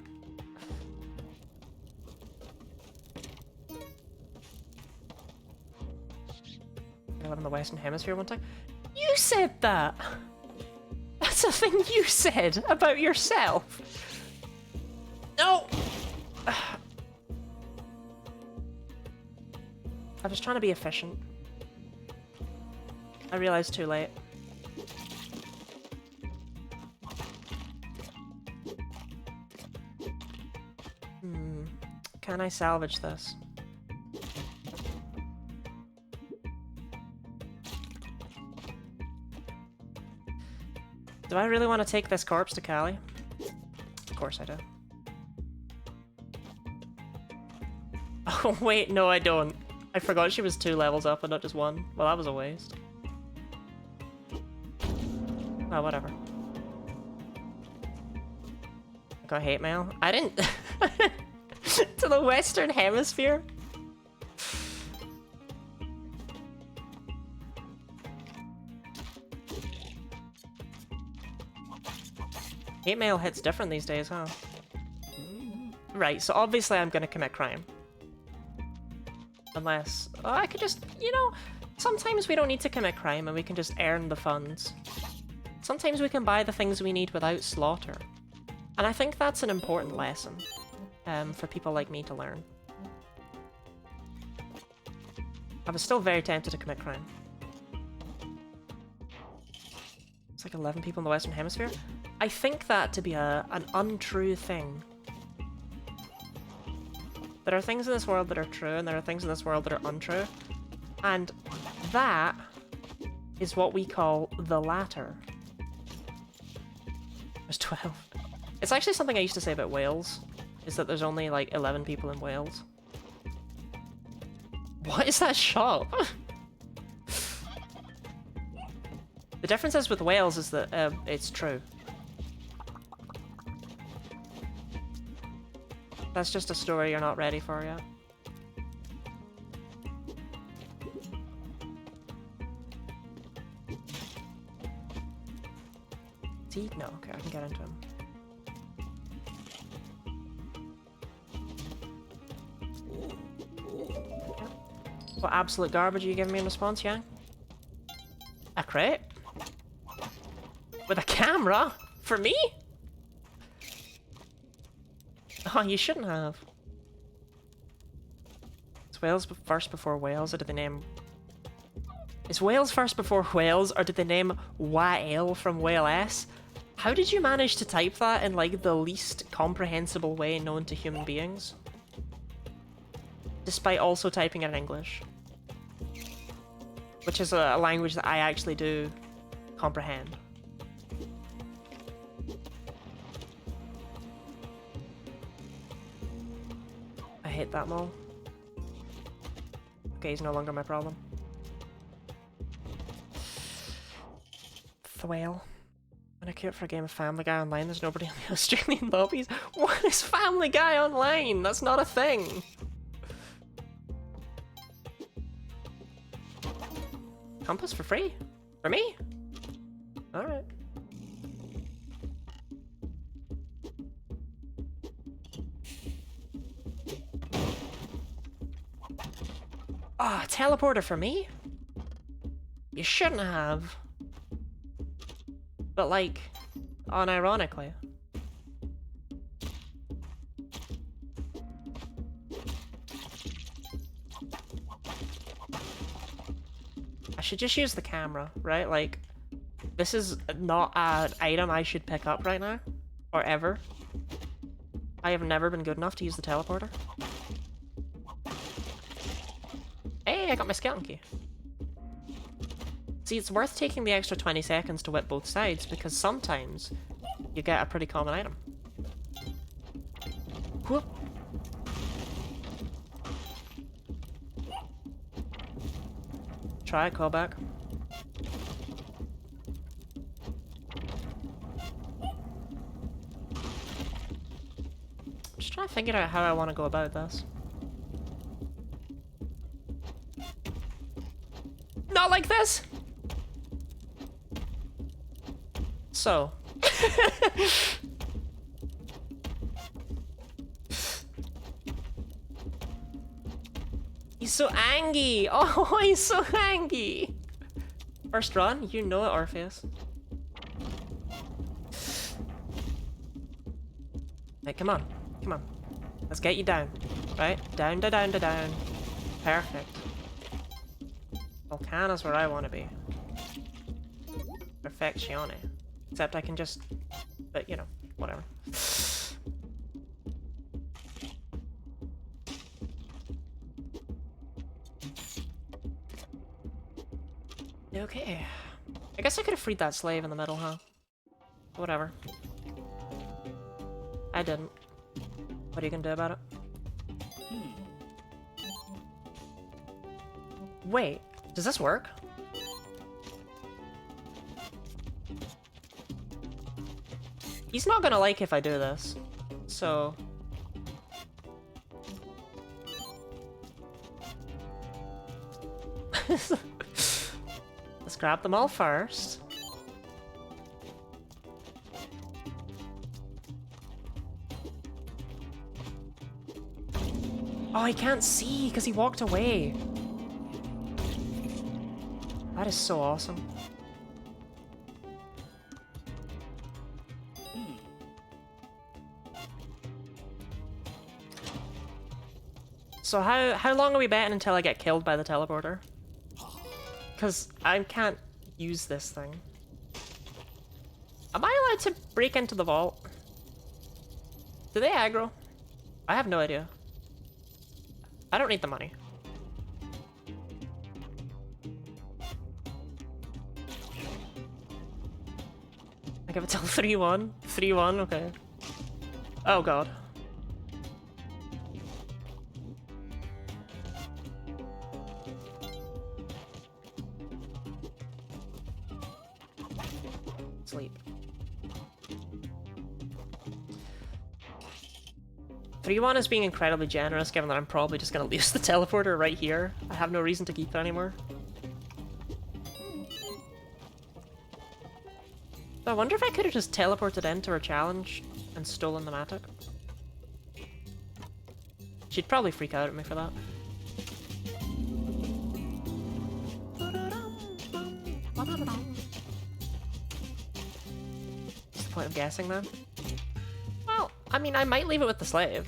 I live in the Western Hemisphere one time. You said that! That's a thing you said about yourself! No! I was trying to be efficient. I realized too late. Can I salvage this? Do I really want to take this corpse to Cali? Of course I do. Oh wait, no I don't. I forgot she was 2 levels up and not just 1. Well, that was a waste. Oh, whatever. I got hate mail. I didn't... to the Western Hemisphere? Hate mail hits different these days, huh? Right, so obviously I'm gonna commit crime. Unless... Oh, I could just, you know, sometimes we don't need to commit crime and we can just earn the funds. Sometimes we can buy the things we need without slaughter. And I think that's an important lesson for people like me to learn. I was still very tempted to commit crime. It's like 11 people in the Western Hemisphere. I think that to be an untrue thing. There are things in this world that are true, and there are things in this world that are untrue. And that is what we call the latter. There's 12. It's actually something I used to say about Wales, is that there's only like 11 people in Wales. What is that shot? The difference is with Wales is that it's true. That's just a story you're not ready for yet. See? No, okay, I can get into him. Yeah. What absolute garbage are you giving me in response, Yang? A crate? With a camera? For me? Oh, you shouldn't have. Is Wales first before Wales, or did they name... Is Wales first before Wales, or did they name Wael from Wales? How did you manage to type that in, like, the least comprehensible way known to human beings? Despite also typing it in English. Which is a language that I actually do comprehend. I hate that mole. Okay, he's no longer my problem. Thwale. When I queue up for a game of Family Guy online, there's nobody in the Australian lobbies. What is Family Guy online? That's not a thing. Compass for free? For me? Alright. Ah, teleporter for me? You shouldn't have. But like, unironically. I should just use the camera, right? Like, this is not an item I should pick up right now. Or ever. I have never been good enough to use the teleporter. Hey, I got my Spelunky. See, it's worth taking the extra 20 seconds to whip both sides, because sometimes you get a pretty common item. Whoop. Try it, callback. Just trying to figure out how I want to go about this. Not like this! So. He's so angry! Oh, he's so angry! First run, you know it, Orpheus. Hey, come on. Come on. Let's get you down. Right? Down, da, down, da, down. Perfect. Volcano's where I want to be. Perfectione. Except I can just... But, you know, whatever. Okay. I guess I could have freed that slave in the middle, huh? Whatever. I didn't. What are you gonna do about it? Wait, does this work? He's not gonna like if I do this, so... Let's grab them all first. Oh, I can't see because he walked away. That is so awesome. So how long are we betting until I get killed by the teleporter? Because I can't use this thing. Am I allowed to break into the vault? Do they aggro? I have no idea. I don't need the money. I give it till 3-1? 3-1, okay. Oh god. Sleep. 3-1 is being incredibly generous, given that I'm probably just gonna lose the teleporter right here. I have no reason to keep it anymore. I wonder if I could have just teleported into her challenge and stolen the Matic. She'd probably freak out at me for that. What's the point of guessing then? Well, I mean, I might leave it with the slave.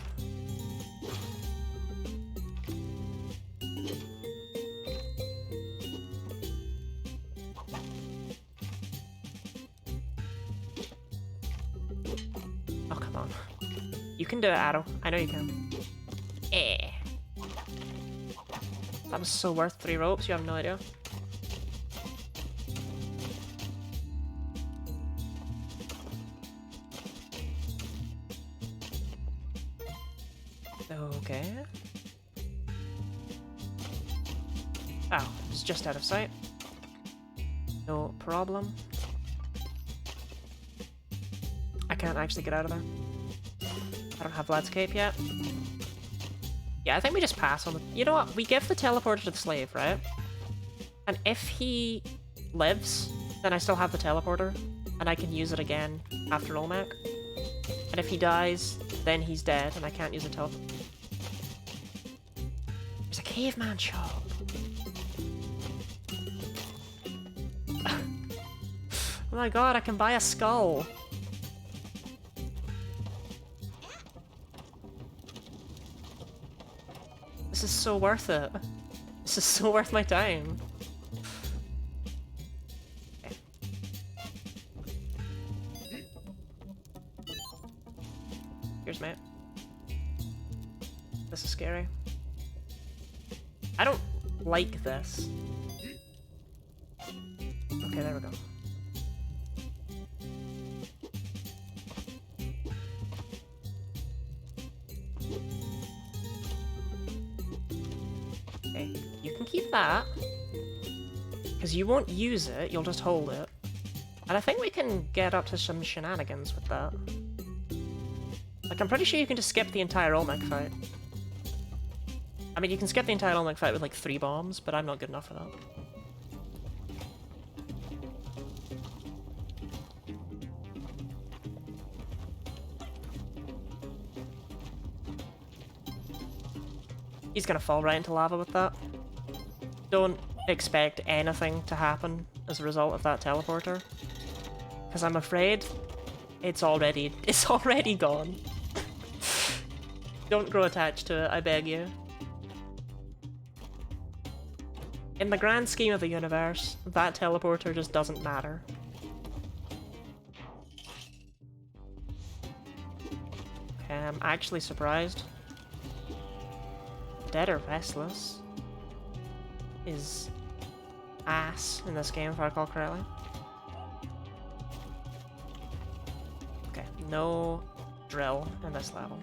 Oh, come on. You can do it, Arrow. I know you can. Eh. That was so worth 3 ropes, you have no idea. Okay. Oh, it's just out of sight. No problem. I can't actually get out of there. I don't have Vlad's cape yet. Yeah, I think we just pass on the... You know what? We give the teleporter to the slave, right? And if he lives, then I still have the teleporter, and I can use it again after Olmec. And if he dies, then he's dead, and I can't use the teleporter. There's a caveman shop. Oh my god, I can buy a skull. This is so worth it. This is so worth my time. Okay. Here's mate. This is scary. I don't like this. Okay, there we go. Okay, you can keep that. Because you won't use it, you'll just hold it. And I think we can get up to some shenanigans with that. Like, I'm pretty sure you can just skip the entire Olmec fight. I mean, you can skip the entire Olmec fight with like 3 bombs, but I'm not good enough for that. He's gonna fall right into lava with that. Don't expect anything to happen as a result of that teleporter. Because I'm afraid it's already gone. Don't grow attached to it, I beg you. In the grand scheme of the universe, that teleporter just doesn't matter. Okay, I'm actually surprised. Dead or Restless is ass in this game, if I recall correctly. Okay, no drill in this level.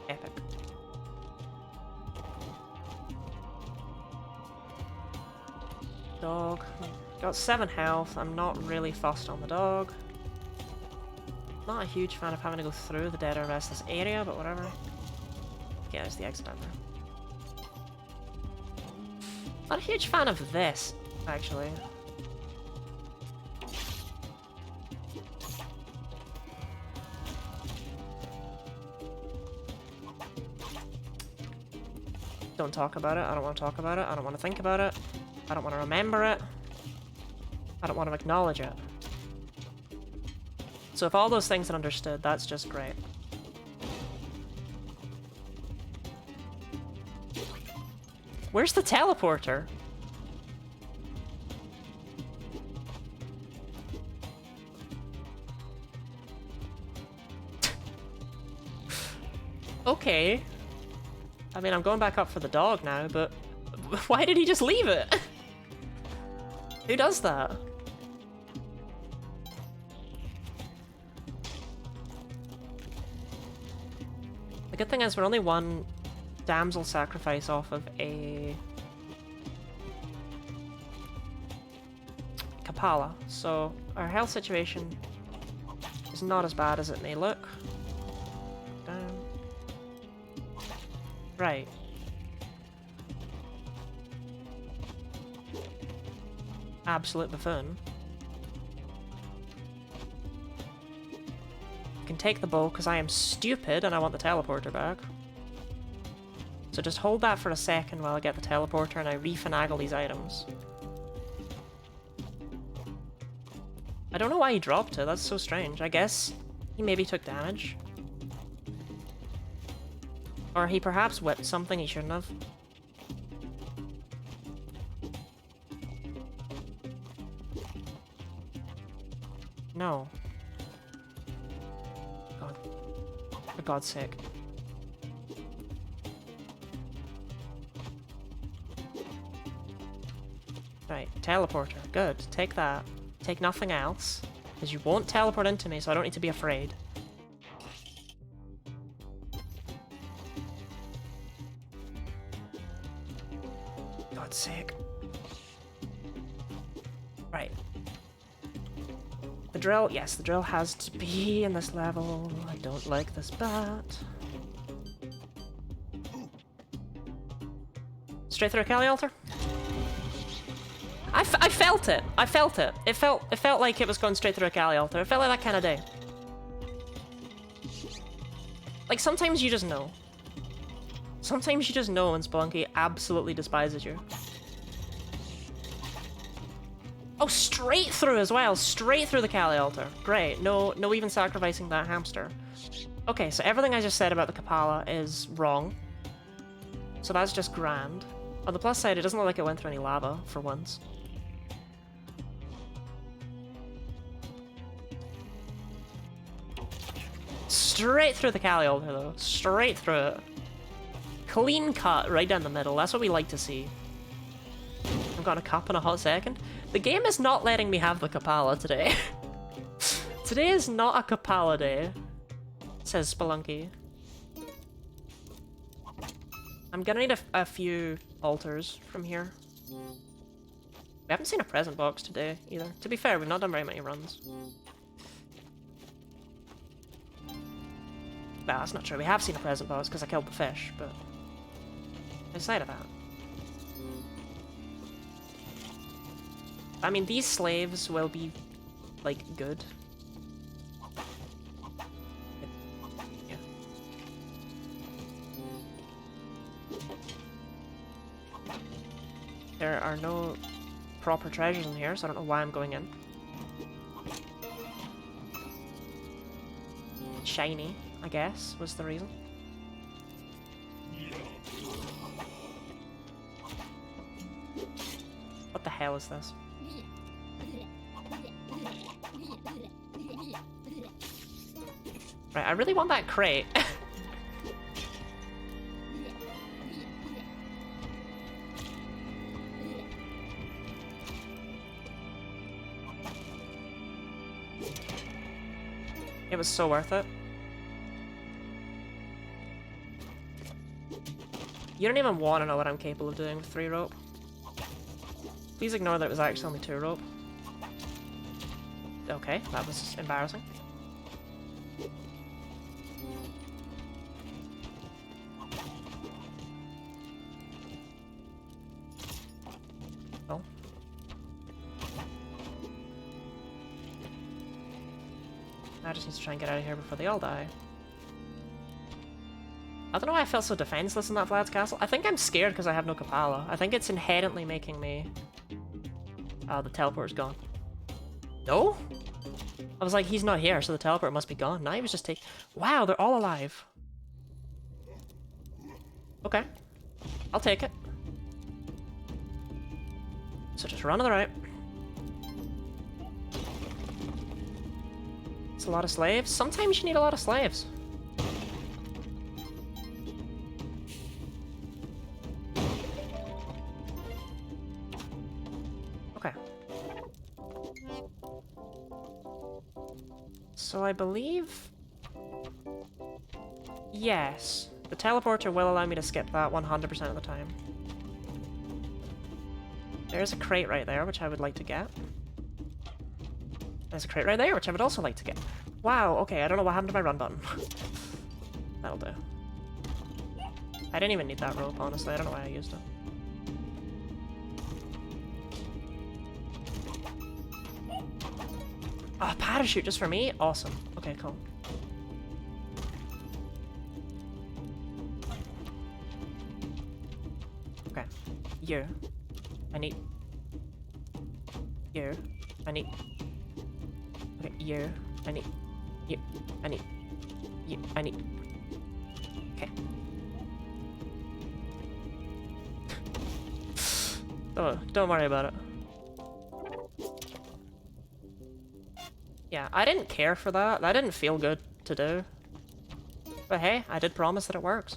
Epic. Dog. Got 7 health. I'm not really fussed on the dog. Not a huge fan of having to go through the Dead or Restless area, but whatever. Yeah, there's the exit down there. Not a huge fan of this, actually. Don't talk about it. I don't want to talk about it. I don't want to think about it. I don't want to remember it. I don't want to acknowledge it. So if all those things are understood, that's just great. Where's the teleporter? Okay. I mean, I'm going back up for the dog now, but why did he just leave it? Who does that? The good thing is we're only one damsel sacrifice off of a Kapala, so our health situation is not as bad as it may look. Down. Right. Absolute buffoon. Can take the bow because I am stupid and I want the teleporter back. So just hold that for a second while I get the teleporter and I refinagle these items. I don't know why he dropped it, that's so strange. I guess he maybe took damage. Or he perhaps whipped something he shouldn't have. No. God. For God's sake. Right, teleporter. Good. Take that. Take nothing else. Because you won't teleport into me, so I don't need to be afraid. God's sake. Right. The drill, yes, the drill has to be in this level. I don't like this bat. Straight through a Kali altar? I felt it. I felt it. It felt like it was going straight through a Kali altar. It felt like that kind of day. Like, sometimes you just know. Sometimes you just know when Spelunky absolutely despises you. Oh, straight through as well. Straight through the Kali altar. Great. No even sacrificing that hamster. Okay, so everything I just said about the Kapala is wrong. So that's just grand. On the plus side, it doesn't look like it went through any lava, for once. Straight through the Kali altar, though. Straight through it. Clean cut right down the middle. That's what we like to see. I've got a cup in a hot second. The game is not letting me have the Kapala today. Today is not a Kapala day, says Spelunky. I'm gonna need a few altars from here. We haven't seen a present box today, either. To be fair, we've not done very many runs. Well, that's not true. We have seen a present box because I killed the fish, but outside of that. I mean, these slaves will be, like, good. Yeah. There are no proper treasures in here, so I don't know why I'm going in. Shiny, I guess, was the reason. What the hell is this? Right, I really want that crate. It was so worth it. You don't even want to know what I'm capable of doing with 3 rope. Please ignore that it was actually only 2 rope. Okay, that was embarrassing. Well. I just need to try and get out of here before they all die. I don't know why I felt so defenseless in that Vlad's castle. I think I'm scared because I have no Kapala. I think it's inherently making me... Oh, the teleport's gone. No? I was like, he's not here, so the teleport must be gone. Now he was just taking... Wow, they're all alive. Okay. I'll take it. So just run to the right. It's a lot of slaves. Sometimes you need a lot of slaves. Okay. So I believe... Yes. The teleporter will allow me to skip that 100% of the time. There's a crate right there, which I would like to get. There's a crate right there, which I would also like to get. Wow, okay, I don't know what happened to my run button. That'll do. I didn't even need that rope, honestly. I don't know why I used it. Oh, parachute just for me? Awesome. Okay, cool. Okay. You. I need... You. I need... Okay, you. I need... You. I need... You. I need... Okay. Don't worry about it. Yeah, I didn't care for that. That didn't feel good to do. But hey, I did promise that it works.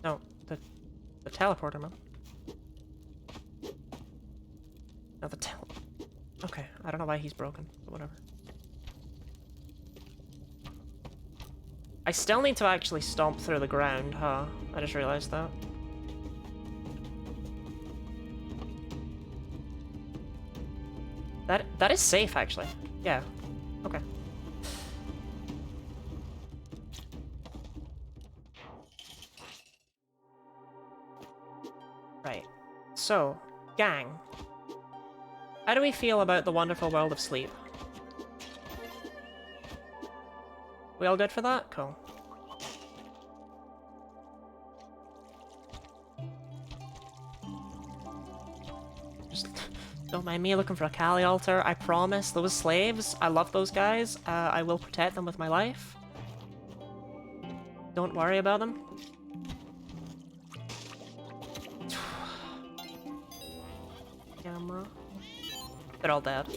No, the teleporter, man. No, Okay, I don't know why he's broken, but whatever. I still need to actually stomp through the ground, huh? I just realized that. That is safe, actually. Yeah. Okay. Right. So, gang. How do we feel about the wonderful world of sleep? We all good for that? Cool. Just don't mind me looking for a Kali altar. I promise. Those slaves, I love those guys. I will protect them with my life. Don't worry about them. Camera. They're all dead.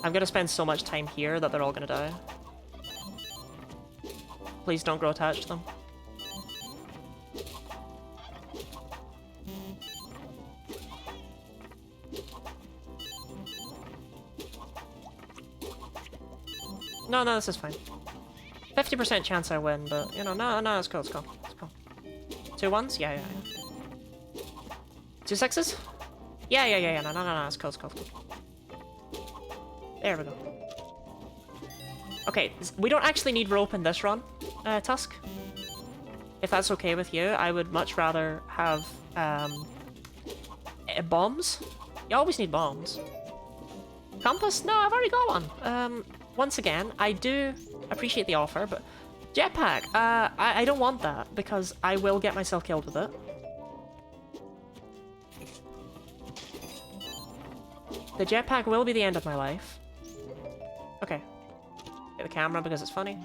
I'm gonna spend so much time here that they're all gonna die. Please don't grow attached to them. No, this is fine. 50% chance I win, but, you know, no, it's cool, it's cool. It's cool. 2 1s? Yeah. 2 6s? Yeah, no, it's cool, it's cool. There we go. Okay, we don't actually need rope in this run, Tusk. If that's okay with you, I would much rather have, bombs. You always need bombs. Compass? No, I've already got one. Once again, I do appreciate the offer, but jetpack, I don't want that, because I will get myself killed with it. The jetpack will be the end of my life. Okay. Get the camera because it's funny.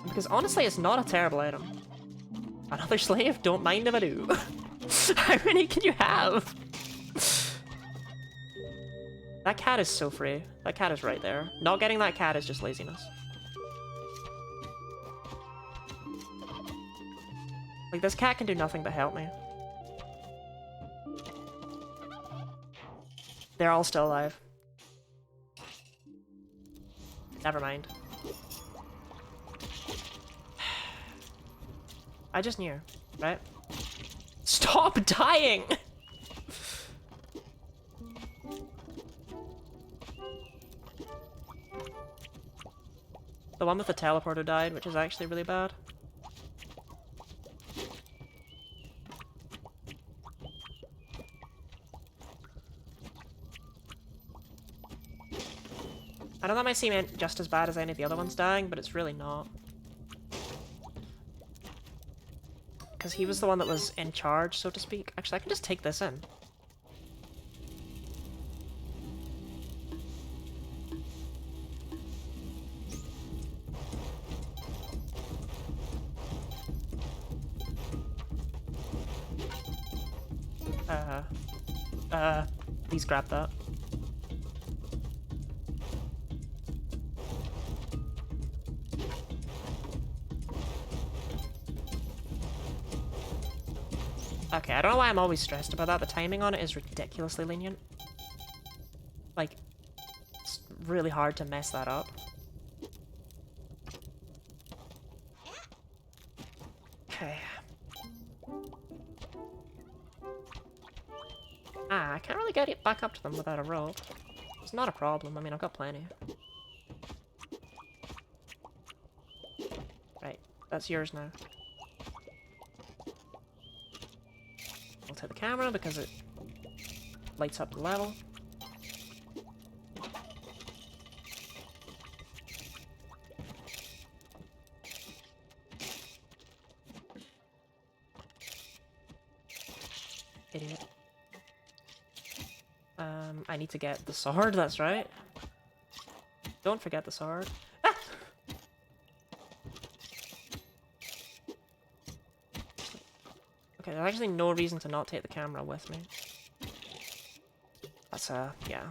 Because honestly, it's not a terrible item. Another slave? Don't mind if I do. How many can you have? That cat is so free. That cat is right there. Not getting that cat is just laziness. Like, this cat can do nothing but help me. They're all still alive. Never mind. I just knew, right? Stop dying! The one with the teleporter died, which is actually really bad. I know that might seem just as bad as any of the other ones dying, but it's really not. Because he was the one that was in charge, so to speak. Actually, I can just take this in. Please grab that. Okay, I don't know why I'm always stressed about that. The timing on it is ridiculously lenient. Like, it's really hard to mess that up. Okay. I can't really get it back up to them without a rope. It's not a problem. I mean, I've got plenty. Right, that's yours now. I'll take the camera because it lights up the level. Idiot. I need to get the sword, that's right. Don't forget the sword. Ah! Okay, there's actually no reason to not take the camera with me. That's, yeah.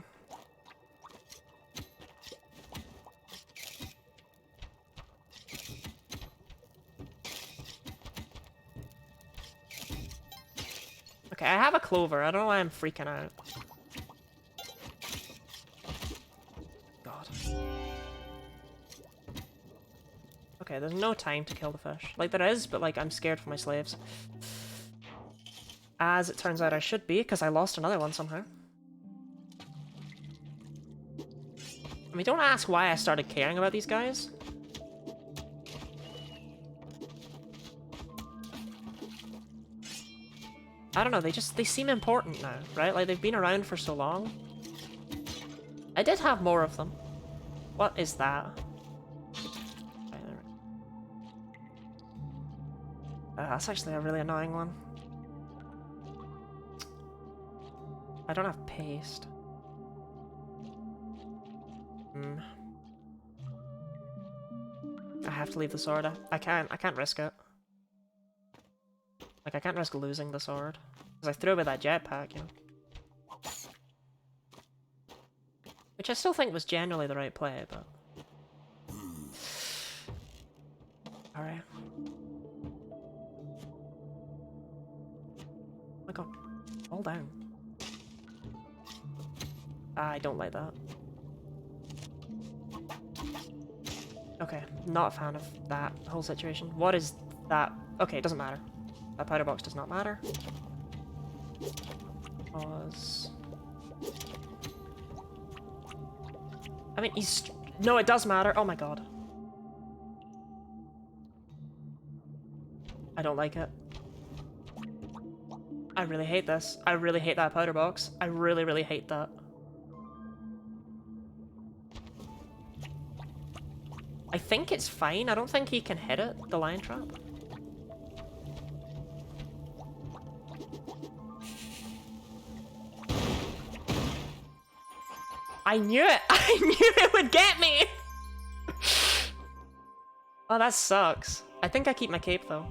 Okay, I have a clover. I don't know why I'm freaking out. God. Okay, there's no time to kill the fish. Like, there is, but, like, I'm scared for my slaves. As it turns out I should be, because I lost another one somehow. I mean, don't ask why I started caring about these guys. I don't know, they seem important now, right? Like, they've been around for so long. I did have more of them. What is that? That's actually a really annoying one. I don't have paste. I have to leave the sword. I can't risk it. Like, I can't risk losing the sword. Because I threw away that jetpack, you know. Which I still think was generally the right play, but... Alright. Oh my god. Fall down. I don't like that. Okay, not a fan of that whole situation. What is that? Okay, it doesn't matter. That powder box does not matter. Pause. I mean, he's... No, it does matter. Oh my god. I don't like it. I really hate this. I really hate that powder box. I really, really hate that. I think it's fine. I don't think he can hit it, the lion trap. I knew it! I knew it would get me! Oh, that sucks. I think I keep my cape, though.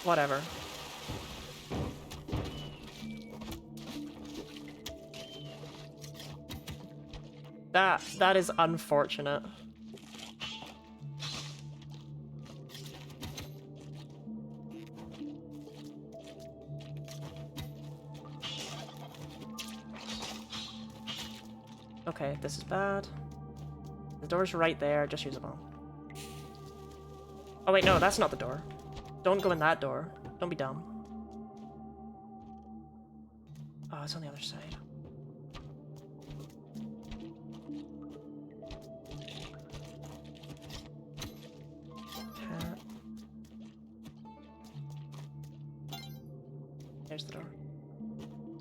Whatever. That is unfortunate. Okay, this is bad. The door's right there, just use a bomb. Oh wait, no, that's not the door. Don't go in that door. Don't be dumb. Oh, it's on the other side. Cat. There's the door.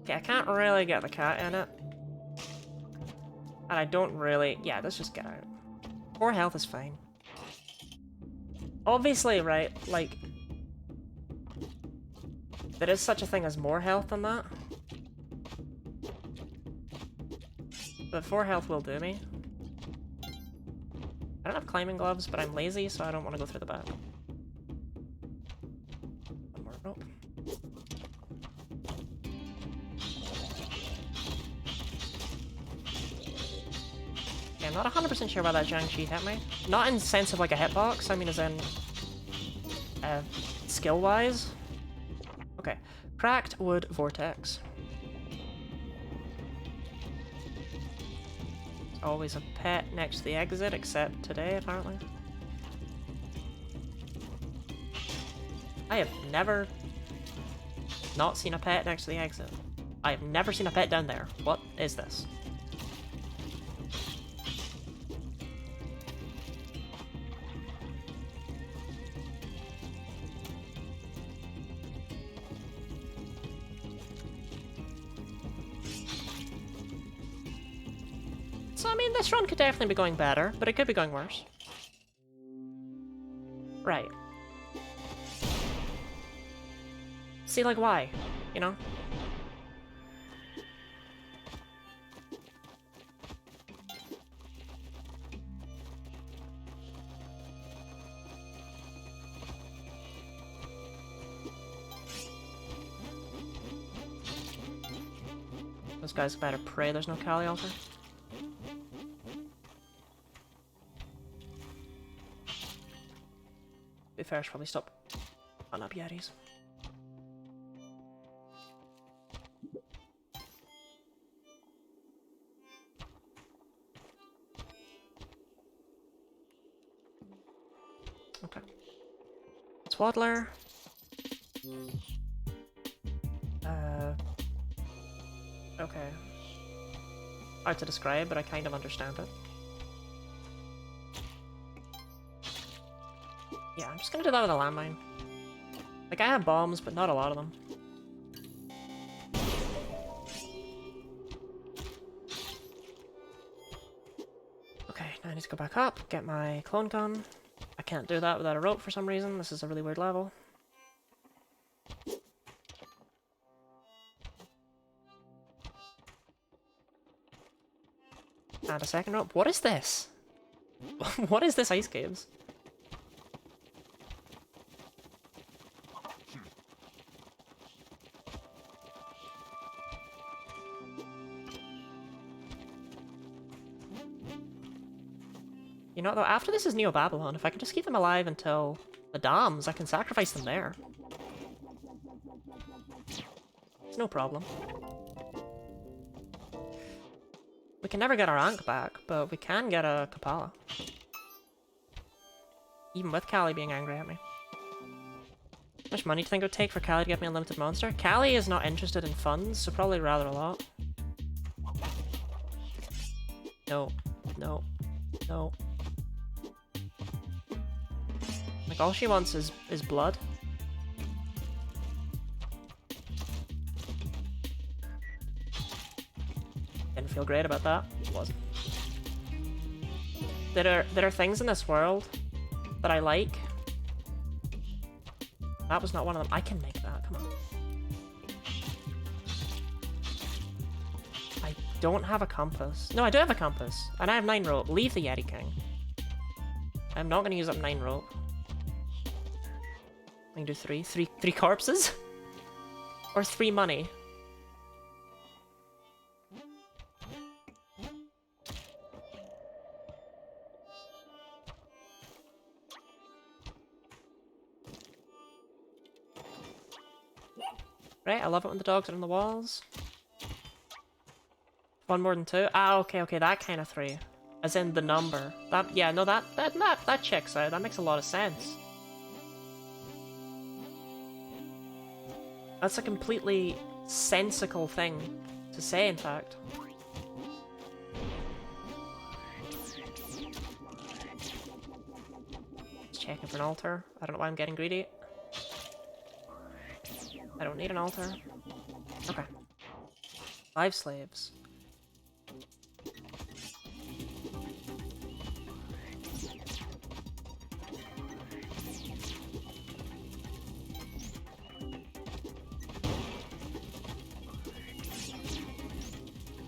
Okay, I can't really get the cat in it. And I don't really... Yeah, let's just get out. 4 health is fine. Obviously, right, like... there is such a thing as more health than that. But 4 health will do me. I don't have climbing gloves, but I'm lazy, so I don't want to go through the back. One more rope. Yeah, I'm not 100% sure why that Jiangxi hit me. Not in the sense of like a hitbox, I mean as in... skill-wise. Okay. Cracked wood vortex. There's always a pet next to the exit, except today, apparently. I have never not seen a pet next to the exit. I have never seen a pet down there. What is this? So, I mean, this run could definitely be going better, but it could be going worse. Right. See, like, why? You know? Those guys better pray there's no Kali altar. To be fair, I should probably stop on up Yetis. Okay. Swaddler. Okay. Hard to describe, but I kind of understand it. Yeah, I'm just gonna do that with a landmine. Like, I have bombs, but not a lot of them. Okay, now I need to go back up, get my clone gun. I can't do that without a rope for some reason. This is a really weird level. And a second rope. What is this? What is this ice caves? You know, though, after this is Neo Babylon, if I can just keep them alive until the dams, I can sacrifice them there. It's no problem. We can never get our Ankh back, but we can get a Kapala. Even with Kali being angry at me. How much money do you think it would take for Kali to get me unlimited monster? Kali is not interested in funds, so probably rather a lot. No. No. No. Like, all she wants is blood. Didn't feel great about that. It wasn't. There are things in this world that I like. That was not one of them. I can make that, come on. I don't have a compass. No, I do have a compass. And I have 9 rope. Leave the Yeti King. I'm not going to use up 9 rope. I can do 3. 3 corpses? Or 3 money. Right, I love it when the dogs are on the walls. 1 more than 2? Ah, okay, that kind of 3. As in the number. That, yeah, no, that checks out. That makes a lot of sense. That's a completely sensical thing to say, in fact. Just checking for an altar. I don't know why I'm getting greedy. I don't need an altar. Okay. 5 slaves.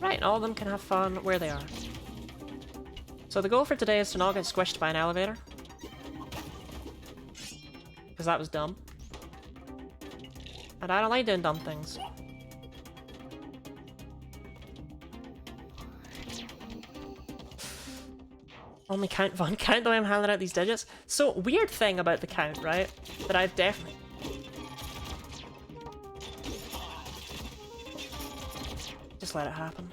Right, all of them can have fun where they are. So the goal for today is to not get squished by an elevator. Because that was dumb. And I don't like doing dumb things. Only count one count the way I'm handing out these digits. So, weird thing about the count, right? That I've definitely... Just let it happen.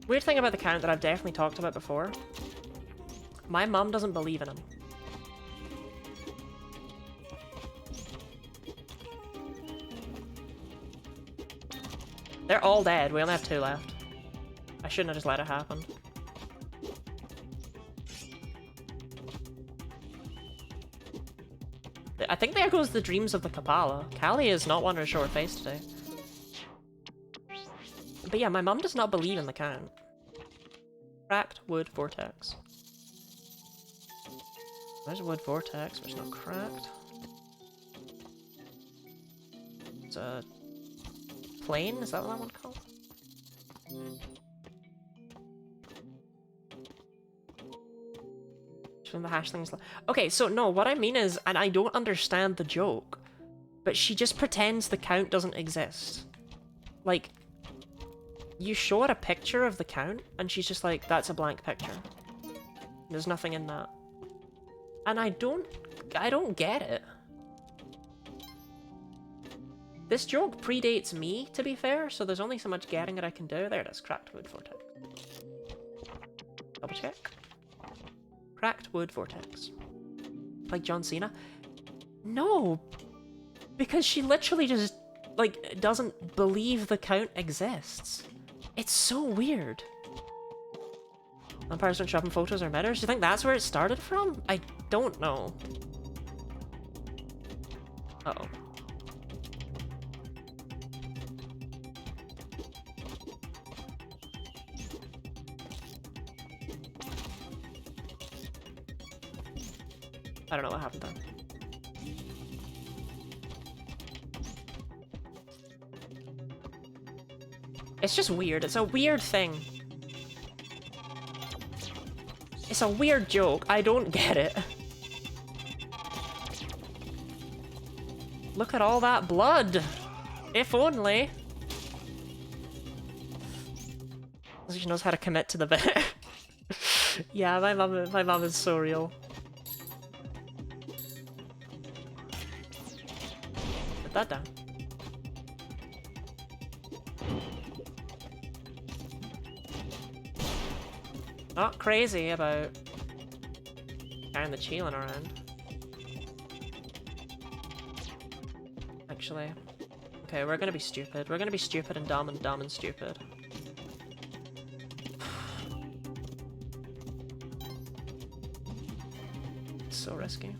Weird thing about the count that I've definitely talked about before. My mum doesn't believe in him. They're all dead. We only have 2 left. I shouldn't have just let it happen. I think there goes the dreams of the Kapala. Callie is not one to show her face today. But yeah, my mum does not believe in the count. Cracked wood vortex. There's a wood vortex, but it's not cracked. It's a plane? Is that what that one's called? From the hash things. Okay, so no, what I mean is, and I don't understand the joke, but she just pretends the count doesn't exist. Like, you show her a picture of the count, and she's just like, that's a blank picture. There's nothing in that. And I don't get it. This joke predates me, to be fair, so there's only so much getting it I can do. There it is, cracked wood vortex. Double check. Cracked wood vortex. Like John Cena? No! Because she literally just, like, doesn't believe the count exists. It's so weird. Vampires don't shopping photos or mirrors? Do you think that's where it started from? I don't know. Uh-oh. I don't know what happened there. It's just weird. It's a weird thing. It's a weird joke. I don't get it. Look at all that blood. If only. She knows how to commit to the bit. Yeah, my mum is so real. Put that down. Not crazy about carrying the Cheelin around. Actually. Okay, we're gonna be stupid. We're gonna be stupid and dumb and stupid. It's so risky.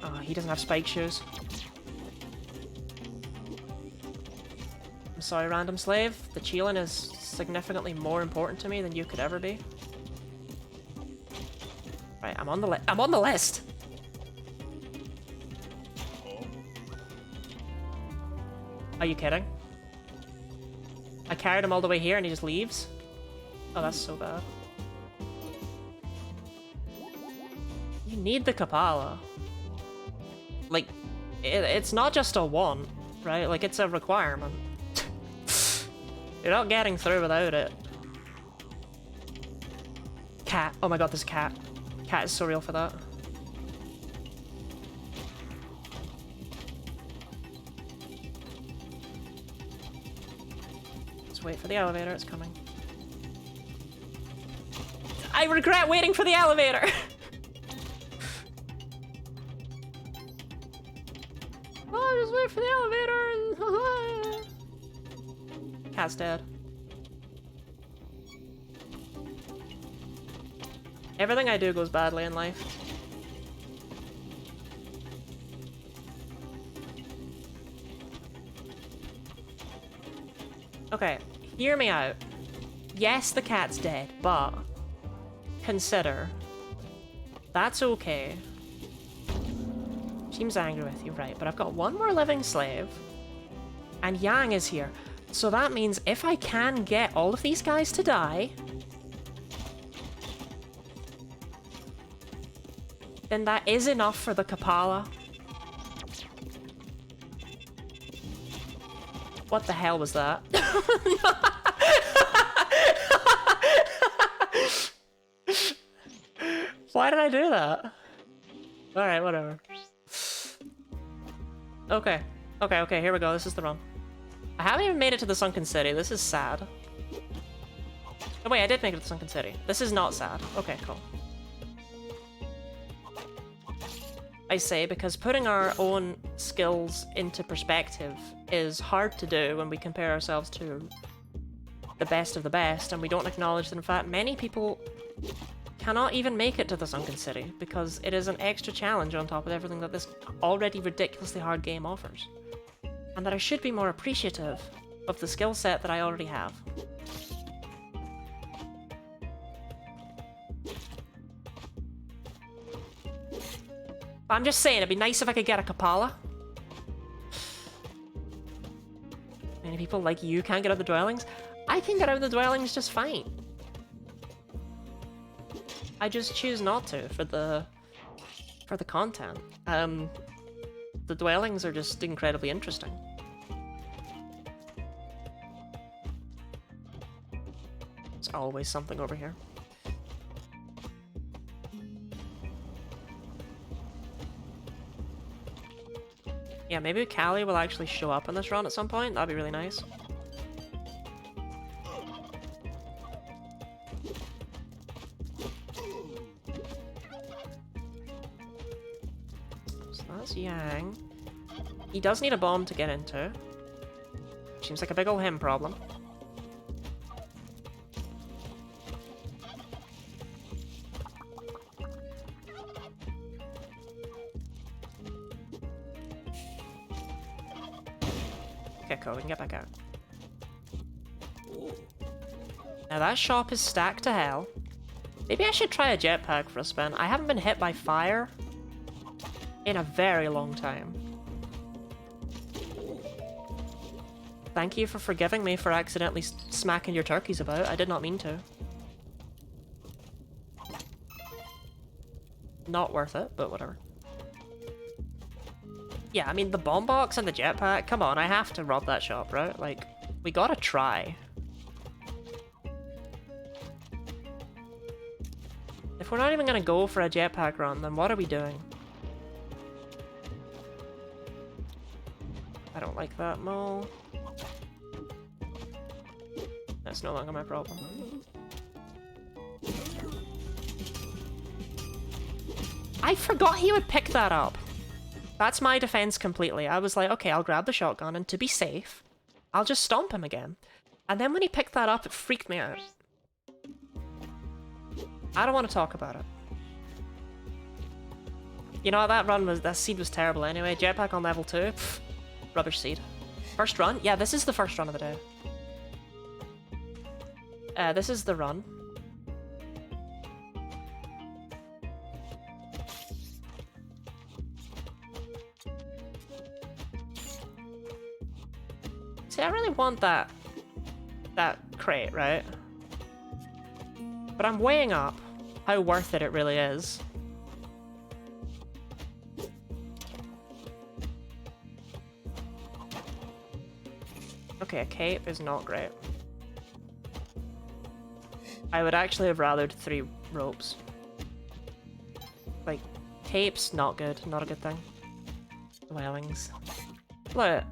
Oh, he doesn't have spike shoes. I'm sorry, random slave. The Cheelin is significantly more important to me than you could ever be. Right, I'm on the list. I'm on the list! Are you kidding? I carried him all the way here and he just leaves? Oh, that's so bad. You need the Kapala. Like, it's not just a want, right? Like, it's a requirement. You're not getting through without it. Cat. Oh my god, there's a cat. Cat is so real for that. Let's wait for the elevator, it's coming. I regret waiting for the elevator! Oh, just wait for the elevator! Cat's dead. Everything I do goes badly in life. Okay, hear me out. Yes, the cat's dead, but consider that's okay. Seems angry with you, right? But I've got one more living slave. And Yang is here. So that means if I can get all of these guys to die, then that is enough for the Kapala. What the hell was that? Why did I do that? Alright, whatever. Okay. Okay, here we go. This is the run. I haven't even made it to the Sunken City. This is sad. Oh wait, I did make it to the Sunken City. This is not sad. Okay, cool. I say because putting our own skills into perspective is hard to do when we compare ourselves to the best of the best, and we don't acknowledge that in fact many people cannot even make it to the Sunken City because it is an extra challenge on top of everything that this already ridiculously hard game offers. And that I should be more appreciative of the skill set that I already have. I'm just saying, it'd be nice if I could get a Kapala. Many people like you can't get out of the dwellings. I can get out of the dwellings just fine. I just choose not to for the content. The dwellings are just incredibly interesting. There's always something over here. Yeah, maybe Callie will actually show up in this run at some point. That'd be really nice. So that's Yang. He does need a bomb to get into. Seems like a big ol' him problem. Okay, cool, we can get back out. Now that shop is stacked to hell. Maybe I should try a jetpack for a spin. I haven't been hit by fire in a very long time. Thank you for forgiving me for accidentally smacking your turkeys about. I did not mean to. Not worth it, but whatever. Yeah, I mean, the bomb box and the jetpack, come on, I have to rob that shop, right? Like, we gotta try. If we're not even gonna go for a jetpack run, then what are we doing? I don't like that mole. That's no longer my problem. I forgot he would pick that up. That's my defense completely. I was like, okay, I'll grab the shotgun, and to be safe, I'll just stomp him again. And then when he picked that up, it freaked me out. I don't want to talk about it. You know, that seed was terrible anyway. Jetpack on level 2? Pfft, rubbish seed. First run? Yeah, this is the first run of the day. This is the run. See, I really want that crate, right? But I'm weighing up how worth it really is. Okay, a cape is not great. I would actually have rathered 3 ropes. Like, cape's not good, not a good thing. Dwellings. Look.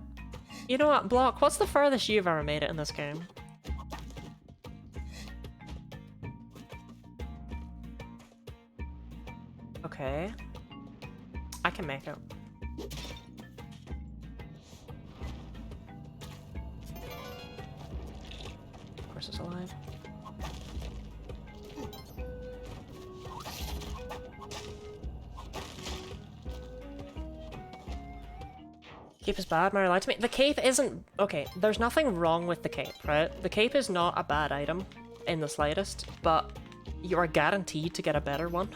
You know what, Block, what's the furthest you've ever made it in this game? Okay. I can make it. Of course it's alive. Cape is bad, am I allowed to make— the cape isn't— okay, there's nothing wrong with the cape, right? The cape is not a bad item in the slightest, but you are guaranteed to get a better one.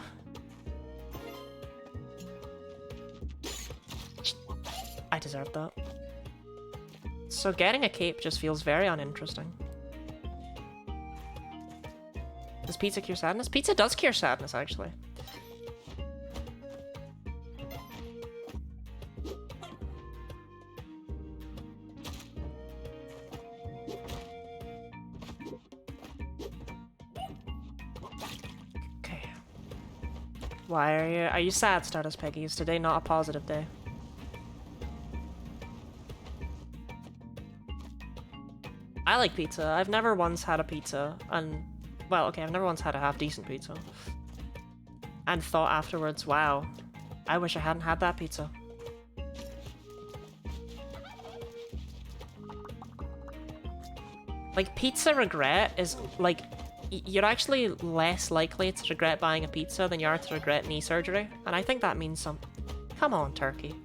deserved that. So getting a cape just feels very uninteresting. Does pizza cure sadness? Pizza does cure sadness, actually. Okay. Why are you sad, Stardust Peggy? Is today not a positive day? I like pizza. I've never once had a pizza and... Well, okay, I've never once had a half-decent pizza. And thought afterwards, wow, I wish I hadn't had that pizza. Like, pizza regret is, like, you're actually less likely to regret buying a pizza than you are to regret knee surgery. And I think that means something. Come on, Turkey.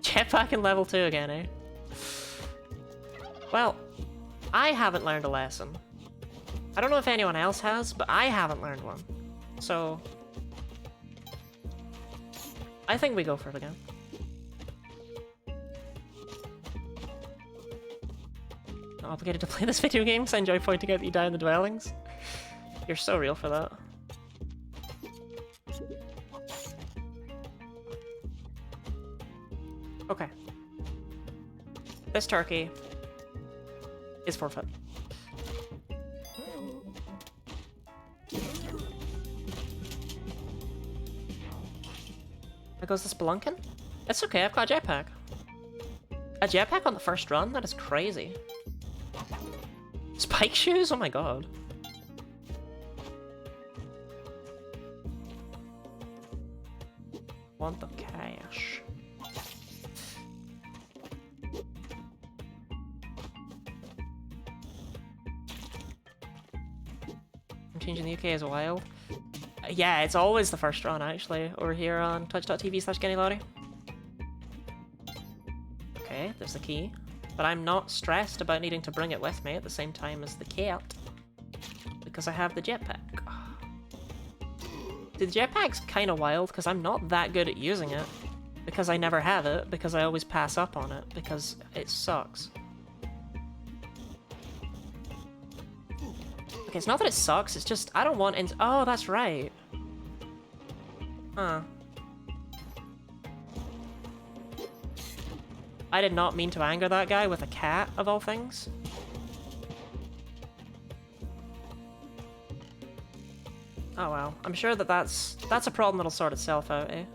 Jetpack in level 2 again, eh? Well, I haven't learned a lesson. I don't know if anyone else has, but I haven't learned one. So... I think we go for it again. Not obligated to play this video game because I enjoy pointing out that you die in the dwellings. You're so real for that. Okay. This turkey is forfeit. There goes the Spelunkin. It's okay, I've got a jetpack. A jetpack on the first run? That is crazy. Spike shoes? Oh my god. Want the cash. I'm changing the UK as wild. Yeah, it's always the first run, actually, over here on twitch.tv/GennyLottie. Okay, there's the key. But I'm not stressed about needing to bring it with me at the same time as the cat, because I have the jetpack. The jetpack's kind of wild, because I'm not that good at using it, because I never have it, because I always pass up on it, because it sucks. Okay, it's not that it sucks, it's just, I don't want in- Oh, that's right. Huh. I did not mean to anger that guy with a cat, of all things. Oh well, I'm sure that that's a problem that'll sort itself out, eh?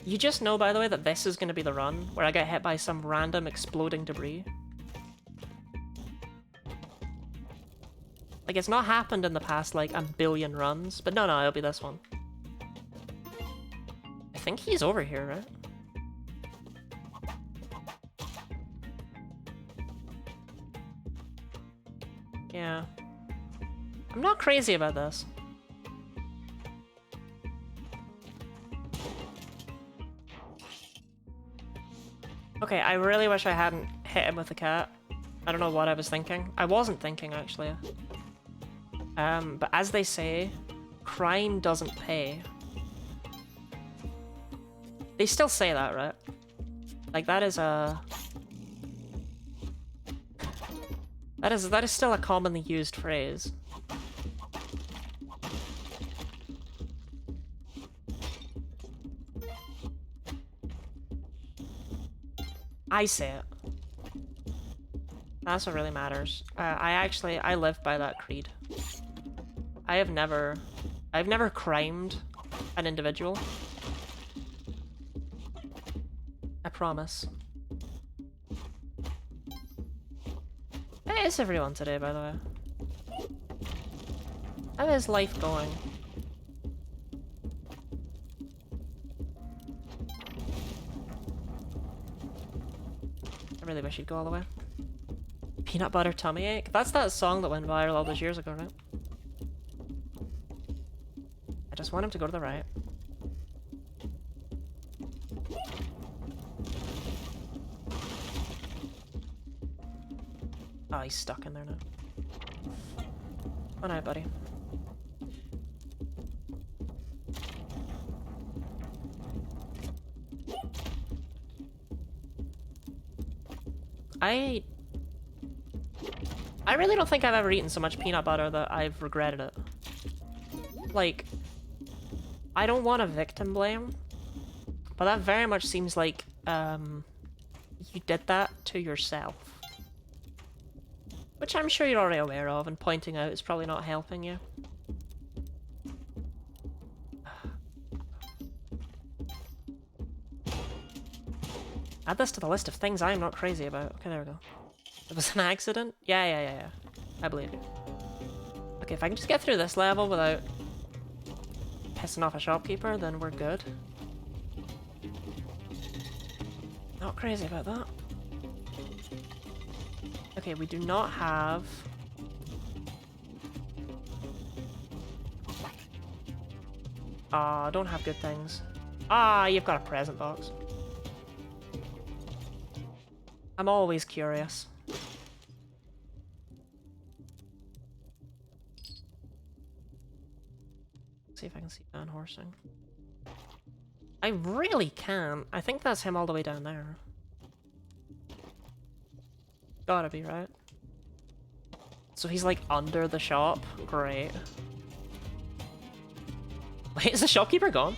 You just know, by the way, that this is going to be the run where I get hit by some random exploding debris. Like, it's not happened in the past, like, a billion runs, but no, it'll be this one. I think he's over here, right? Yeah. I'm not crazy about this. Okay, I really wish I hadn't hit him with the cat. I don't know what I was thinking. I wasn't thinking, actually. But as they say, crime doesn't pay. They still say that, right? Like, that is a... That is still a commonly used phrase. I say it. That's what really matters. I live by that creed. I've never crimed an individual. I promise. How is everyone today, by the way? How is life going? I really wish you'd go all the way. Peanut butter tummy ache? That's that song that went viral all those years ago, right? I just want him to go to the right. Oh, he's stuck in there now. Oh no, buddy. I really don't think I've ever eaten so much peanut butter that I've regretted it. Like, I don't want to victim blame, but that very much seems like, you did that to yourself. Which I'm sure you're already aware of, and pointing out is probably not helping you. Add this to the list of things I'm not crazy about. Okay, there we go. It was an accident? Yeah. I believe you. Okay, if I can just get through this level without pissing off a shopkeeper, then we're good. Not crazy about that. Okay, we do not have... don't have good things. You've got a present box. I'm always curious. See if I can see Van Horsing. I really can't. I think that's him all the way down there. Gotta be, right? So he's like under the shop? Great. Wait, is the shopkeeper gone?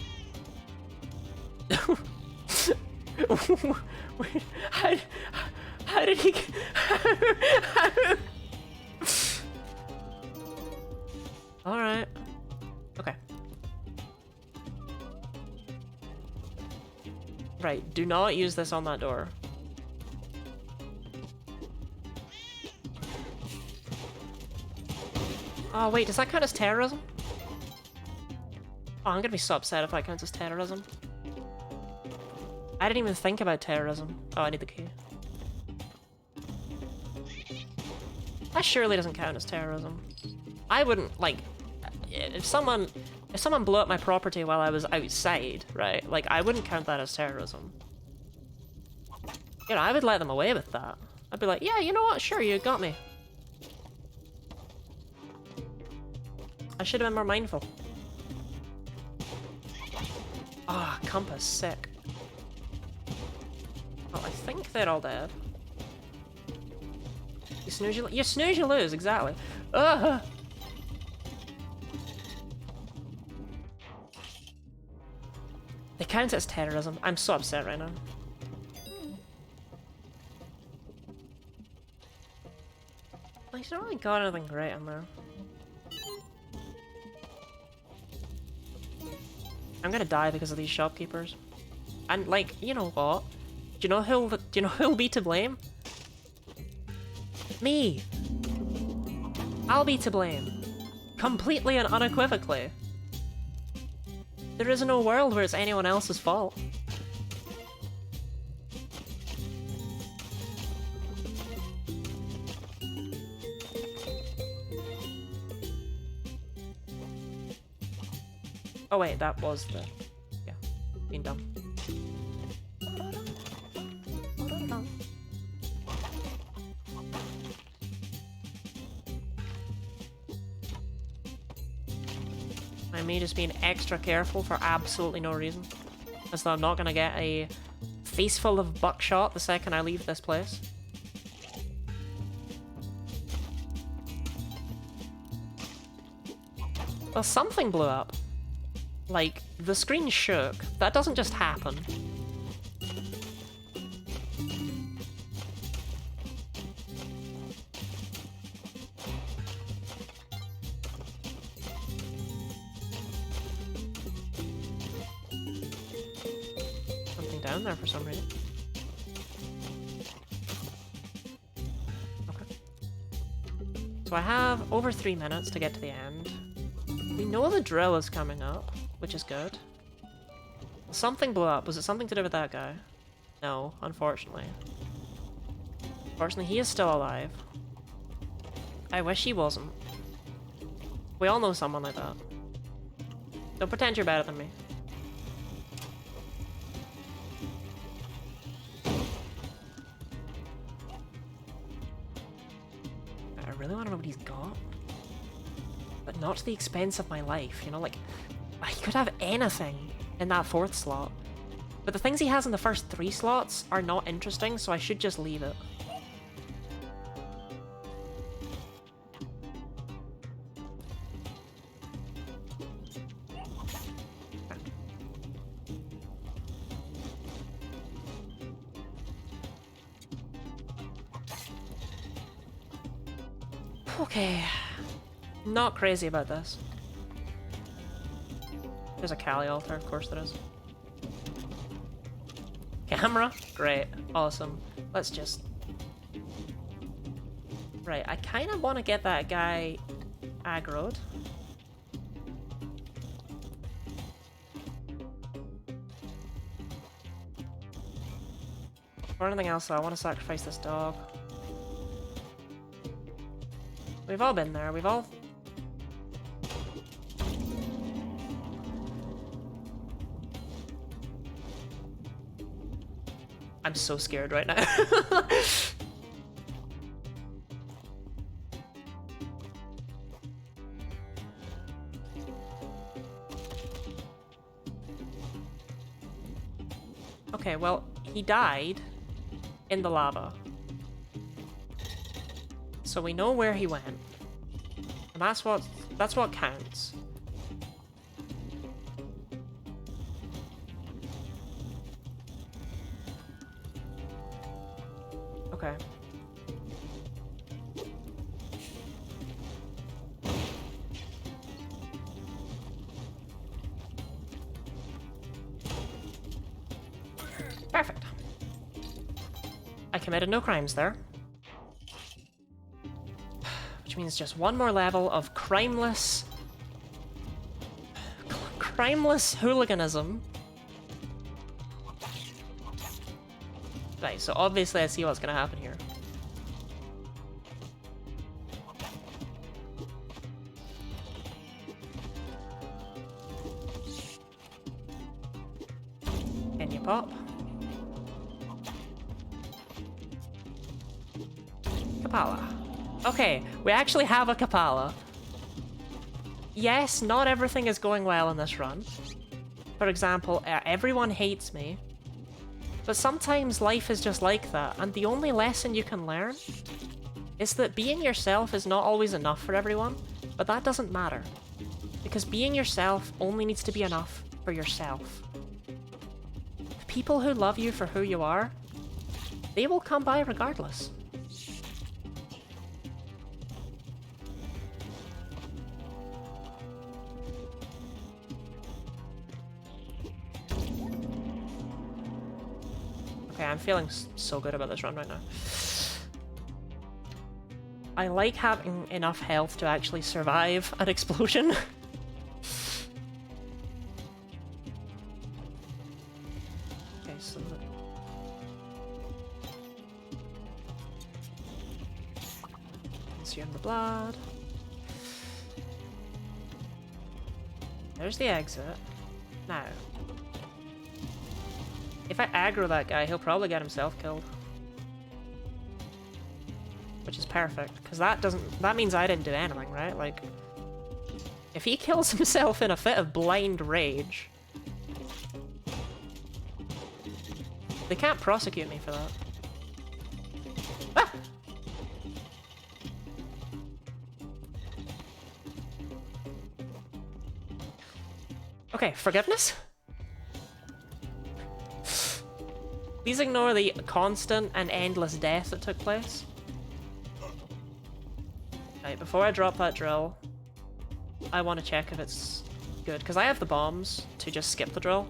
Wait, how did he... Alright. Okay. Right, do not use this on that door. Oh wait, does that count as terrorism? Oh, I'm gonna be so upset if that counts as terrorism. I didn't even think about terrorism. Oh, I need the key. That surely doesn't count as terrorism. I wouldn't, like, if someone blew up my property while I was outside, right? Like, I wouldn't count that as terrorism. You know, I would let them away with that. I'd be like, yeah, you know what? Sure, you got me. I should have been more mindful. Ah, compass, sick. Well, I think they're all dead. You snooze, you lose, exactly. Ugh! They count as terrorism. I'm so upset right now. Like, you don't really got anything great in there. I'm gonna die because of these shopkeepers. And like, you know what? Do you know who'll be to blame? Me! I'll be to blame. Completely and unequivocally. There is no world where it's anyone else's fault. Oh wait, that was the... yeah, being dumb. Me just being extra careful for absolutely no reason. As though I'm not gonna get a face full of buckshot the second I leave this place. Well, something blew up. Like, the screen shook. That doesn't just happen. Down there for some reason. Okay. So I have over 3 minutes to get to the end. We know the drill is coming up, which is good. Something blew up. Was it something to do with that guy? No, unfortunately. Unfortunately, he is still alive. I wish he wasn't. We all know someone like that. Don't pretend you're better than me. I really want to know what he's got. But not to the expense of my life, you know, like, he could have anything in that 4th slot. But the things he has in the first 3 slots are not interesting, so I should just leave it. Okay. Not crazy about this. There's a Kali altar, of course there is. Camera? Great. Awesome. Let's just... Right, I kind of want to get that guy aggroed. For anything else, though, I want to sacrifice this dog. We've all been there. We've all... I'm so scared right now. Okay, well, he died in the lava. So we know where he went. And that's what counts. Okay. Perfect. I committed no crimes there. Which means just one more level of crimeless hooliganism. Right, so obviously I see what's gonna happen here. Can you pop? Kapala. Okay, we actually have a Kapala. Yes, not everything is going well in this run. For example, everyone hates me. But sometimes life is just like that, and the only lesson you can learn is that being yourself is not always enough for everyone, but that doesn't matter. Because being yourself only needs to be enough for yourself. The people who love you for who you are, they will come by regardless. Okay, I'm feeling so good about this run right now. I like having enough health to actually survive an explosion. Okay, so... Consume the blood. There's the exit. Now... If I aggro that guy, he'll probably get himself killed. Which is perfect, because that means I didn't do anything, right? Like, if he kills himself in a fit of blind rage, they can't prosecute me for that. Ah! Okay, forgiveness? Please ignore the constant and endless death that took place. Right, before I drop that drill, I want to check if it's good, because I have the bombs to just skip the drill.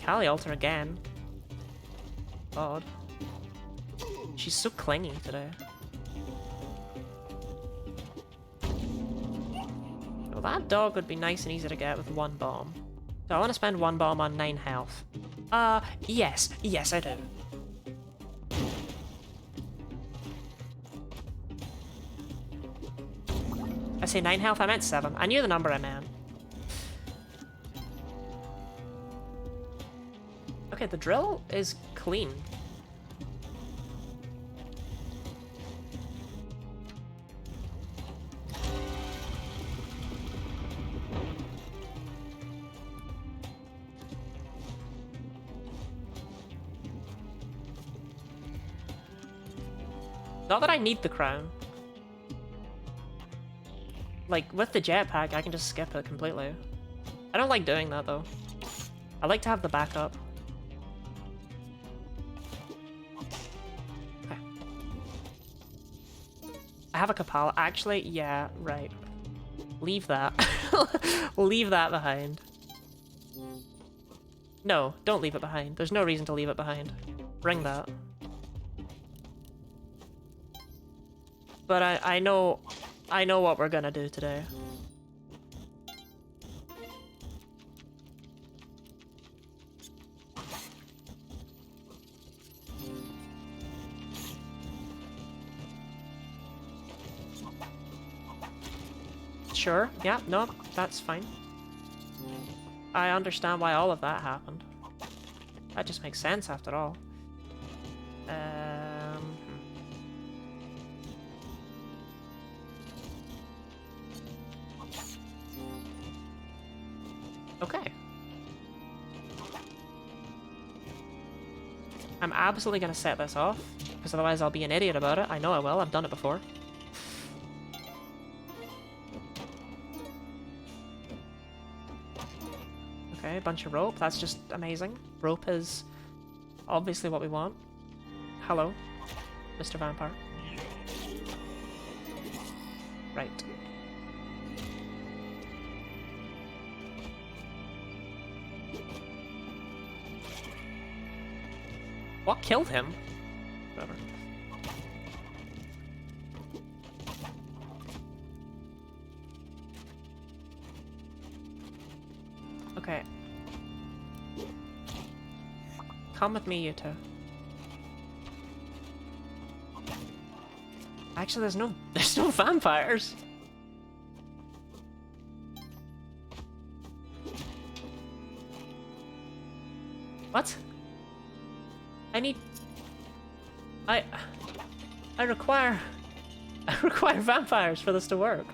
Kali altar again. God. She's so clingy today. Well, that dog would be nice and easy to get with one bomb. So I want to spend one bomb on 9 health. Yes. Yes, I do. I say 9 health, I meant 7. I knew the number I meant. Okay, the drill is clean. Not that I need the crown. Like, with the jetpack, I can just skip it completely. I don't like doing that, though. I like to have the backup. Okay. I have a Kapala. Actually, yeah, right. Leave that. Leave that behind. No, don't leave it behind. There's no reason to leave it behind. Bring that. But I know what we're gonna do today. Sure, yeah, no, that's fine. I understand why all of that happened. That just makes sense after all. Okay. I'm absolutely gonna set this off, because otherwise I'll be an idiot about it. I know I will, I've done it before. Okay, a bunch of rope, that's just amazing. Rope is obviously what we want. Hello, Mr. Vampire. Right. What killed him? Whatever. Okay. Come with me, you two. Actually, there's no vampires. What? I require vampires for this to work.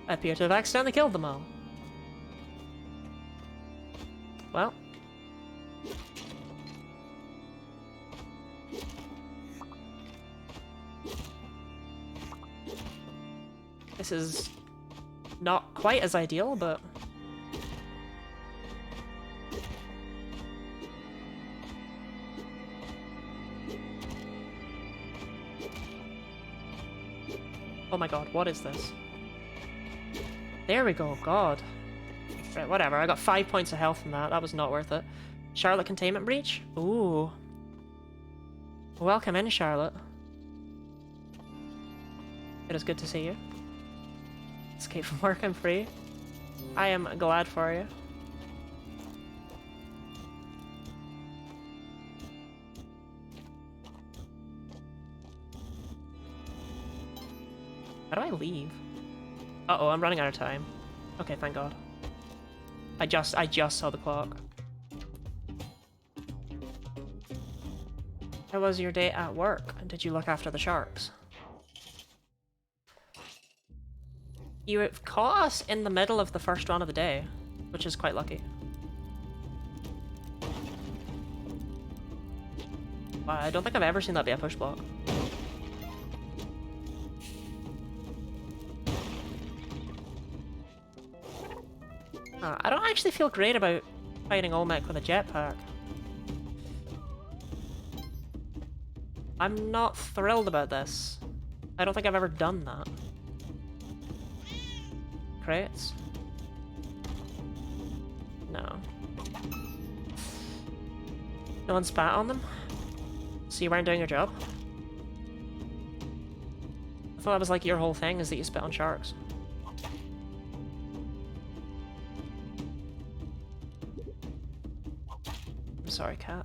I appear to have accidentally killed them all. Well. This is not quite as ideal, but... Oh my god, what is this? There we go, god. Right, whatever, I got 5 points of health from that. That was not worth it. Charlotte Containment Breach? Ooh. Welcome in, Charlotte. It is good to see you. Escape from work, I'm free. I am glad for you. How do I leave? Uh-oh, I'm running out of time. Okay, thank god. I just saw the clock. How was your day at work? Did you look after the sharks? You have caught us in the middle of the first run of the day, which is quite lucky. Wow, I don't think I've ever seen that be a push block. I don't actually feel great about fighting Olmec with a jetpack. I'm not thrilled about this. I don't think I've ever done that. Crates? No. No one spat on them? So you weren't doing your job? I thought that was like your whole thing, is that you spit on sharks. I'm sorry, cat.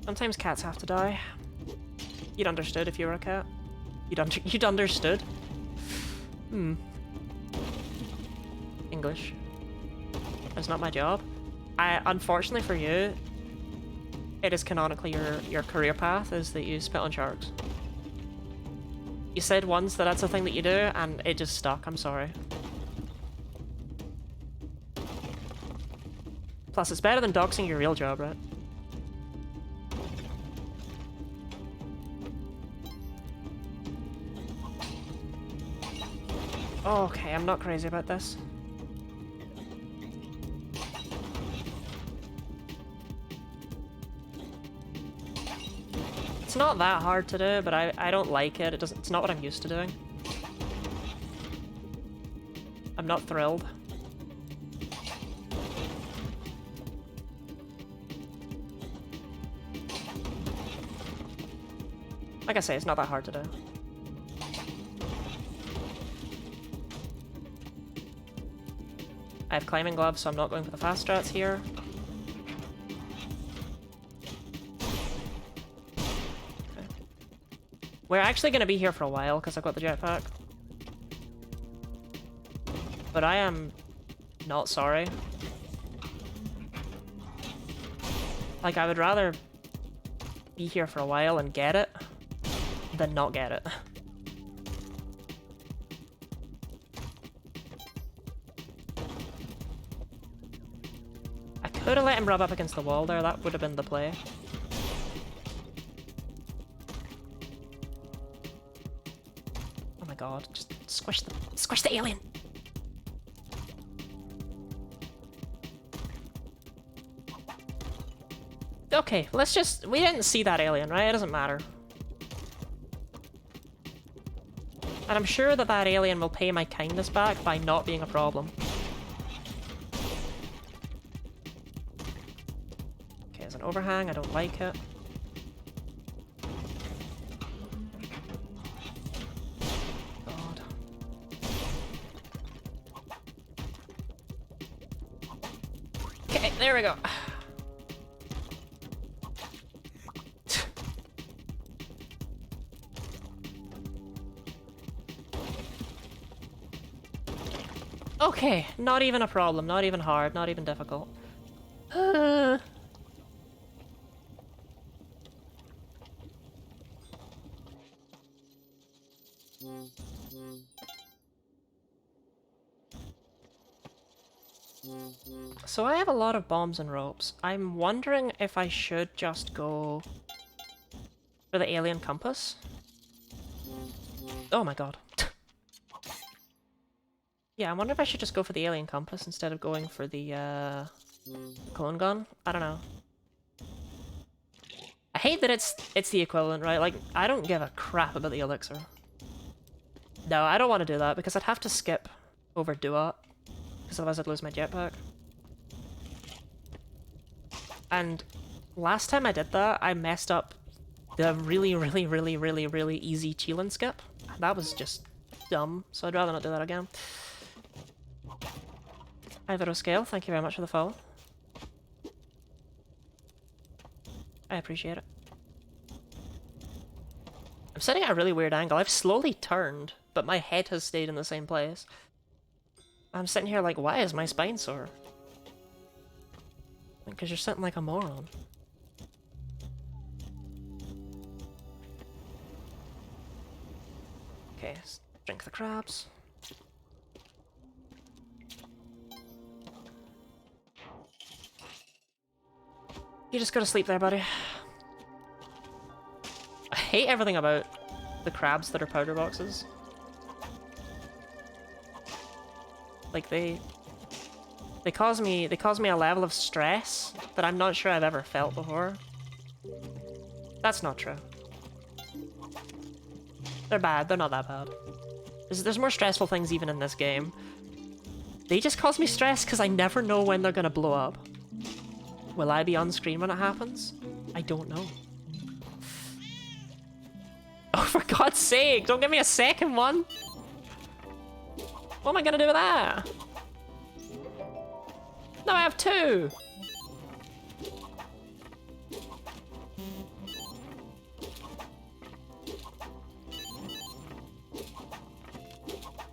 Sometimes cats have to die. You'd understood if you were a cat. You'd understood. Hmm. English. That's not my job. Unfortunately for you, it is canonically your career path is that you spit on sharks. You said once that that's a thing that you do, and it just stuck. I'm sorry. Plus, it's better than doxing your real job, right? Okay, I'm not crazy about this. It's not that hard to do, but I don't like it. It's not what I'm used to doing. I'm not thrilled. Like I say, it's not that hard to do. I have climbing gloves, so I'm not going for the fast strats here. Okay. We're actually going to be here for a while because I've got the jetpack. But I am not sorry. Like, I would rather be here for a while and get it than not get it. I could have let him rub up against the wall there, that would have been the play. Oh my god, just squish the alien! Okay, let's just... we didn't see that alien, right? It doesn't matter. And I'm sure that that alien will pay my kindness back by not being a problem. Okay, there's an overhang, I don't like it. God. Okay, there we go. Okay, not even a problem, not even hard, not even difficult. So I have a lot of bombs and ropes. I'm wondering if I should just go for the alien compass. Oh my god. Yeah, I wonder if I should just go for the alien compass instead of going for the clone gun. I don't know. I hate that it's the equivalent, right? Like, I don't give a crap about the elixir. No, I don't want to do that because I'd have to skip over Duat, because otherwise I'd lose my jetpack. And last time I did that, I messed up the really easy Cheelin skip. That was just dumb, so I'd rather not do that again. Ivero Scale, thank you very much for the follow. I appreciate it. I'm sitting at a really weird angle. I've slowly turned, but my head has stayed in the same place. I'm sitting here like, why is my spine sore? Because you're sitting like a moron. Okay, drink the crabs. You just go to sleep there, buddy. I hate everything about the crabs that are powder boxes. Like, they cause me a level of stress that I'm not sure I've ever felt before. That's not true. They're bad, they're not that bad. There's more stressful things even in this game. They just cause me stress because I never know when they're gonna blow up. Will I be on screen when it happens? I don't know. Oh, for God's sake, don't give me a second one! What am I gonna do with that? No, I have two!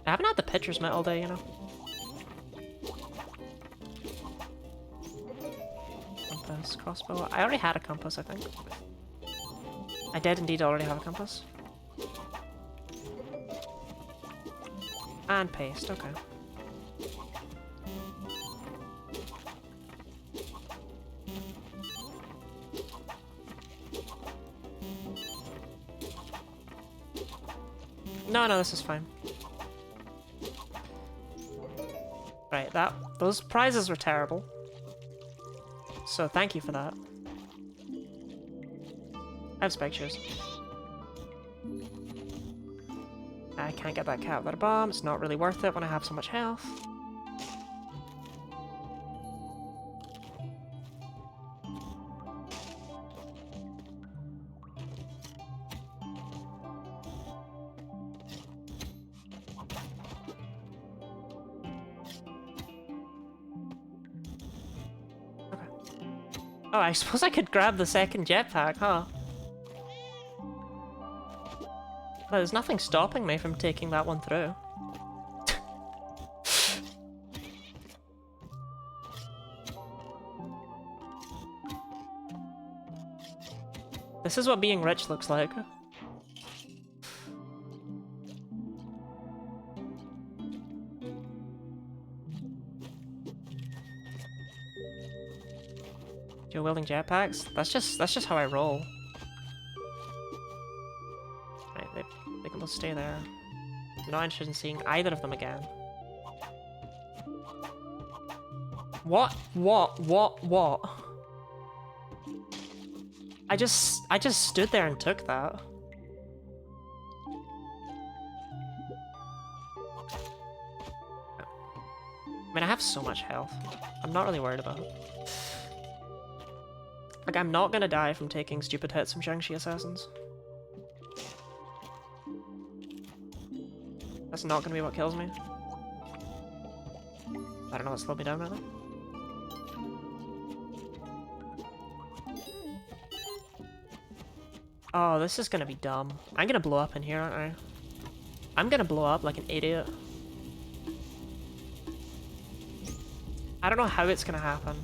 I haven't had the pitcher's mitt all day, you know? Compass, crossbow. I already had a compass, I think. I did indeed already have a compass. And paste, okay. No, this is fine. Right, those prizes were terrible. So thank you for that. I have spike shoes. I can't get that cat without a bomb. It's not really worth it when I have so much health. Oh, I suppose I could grab the second jetpack, huh? There's nothing stopping me from taking that one through. This is what being rich looks like. Dual wielding jetpacks? That's just how I roll. Right, they can both stay there. I'm not interested in seeing either of them again. What? I just stood there and took that. I mean, I have so much health. I'm not really worried about it. Like, I'm not gonna die from taking stupid hits from Shang-Chi assassins. That's not gonna be what kills me. I don't know what slowed me down right now. Oh, this is gonna be dumb. I'm gonna blow up in here, aren't I? I'm gonna blow up like an idiot. I don't know how it's gonna happen.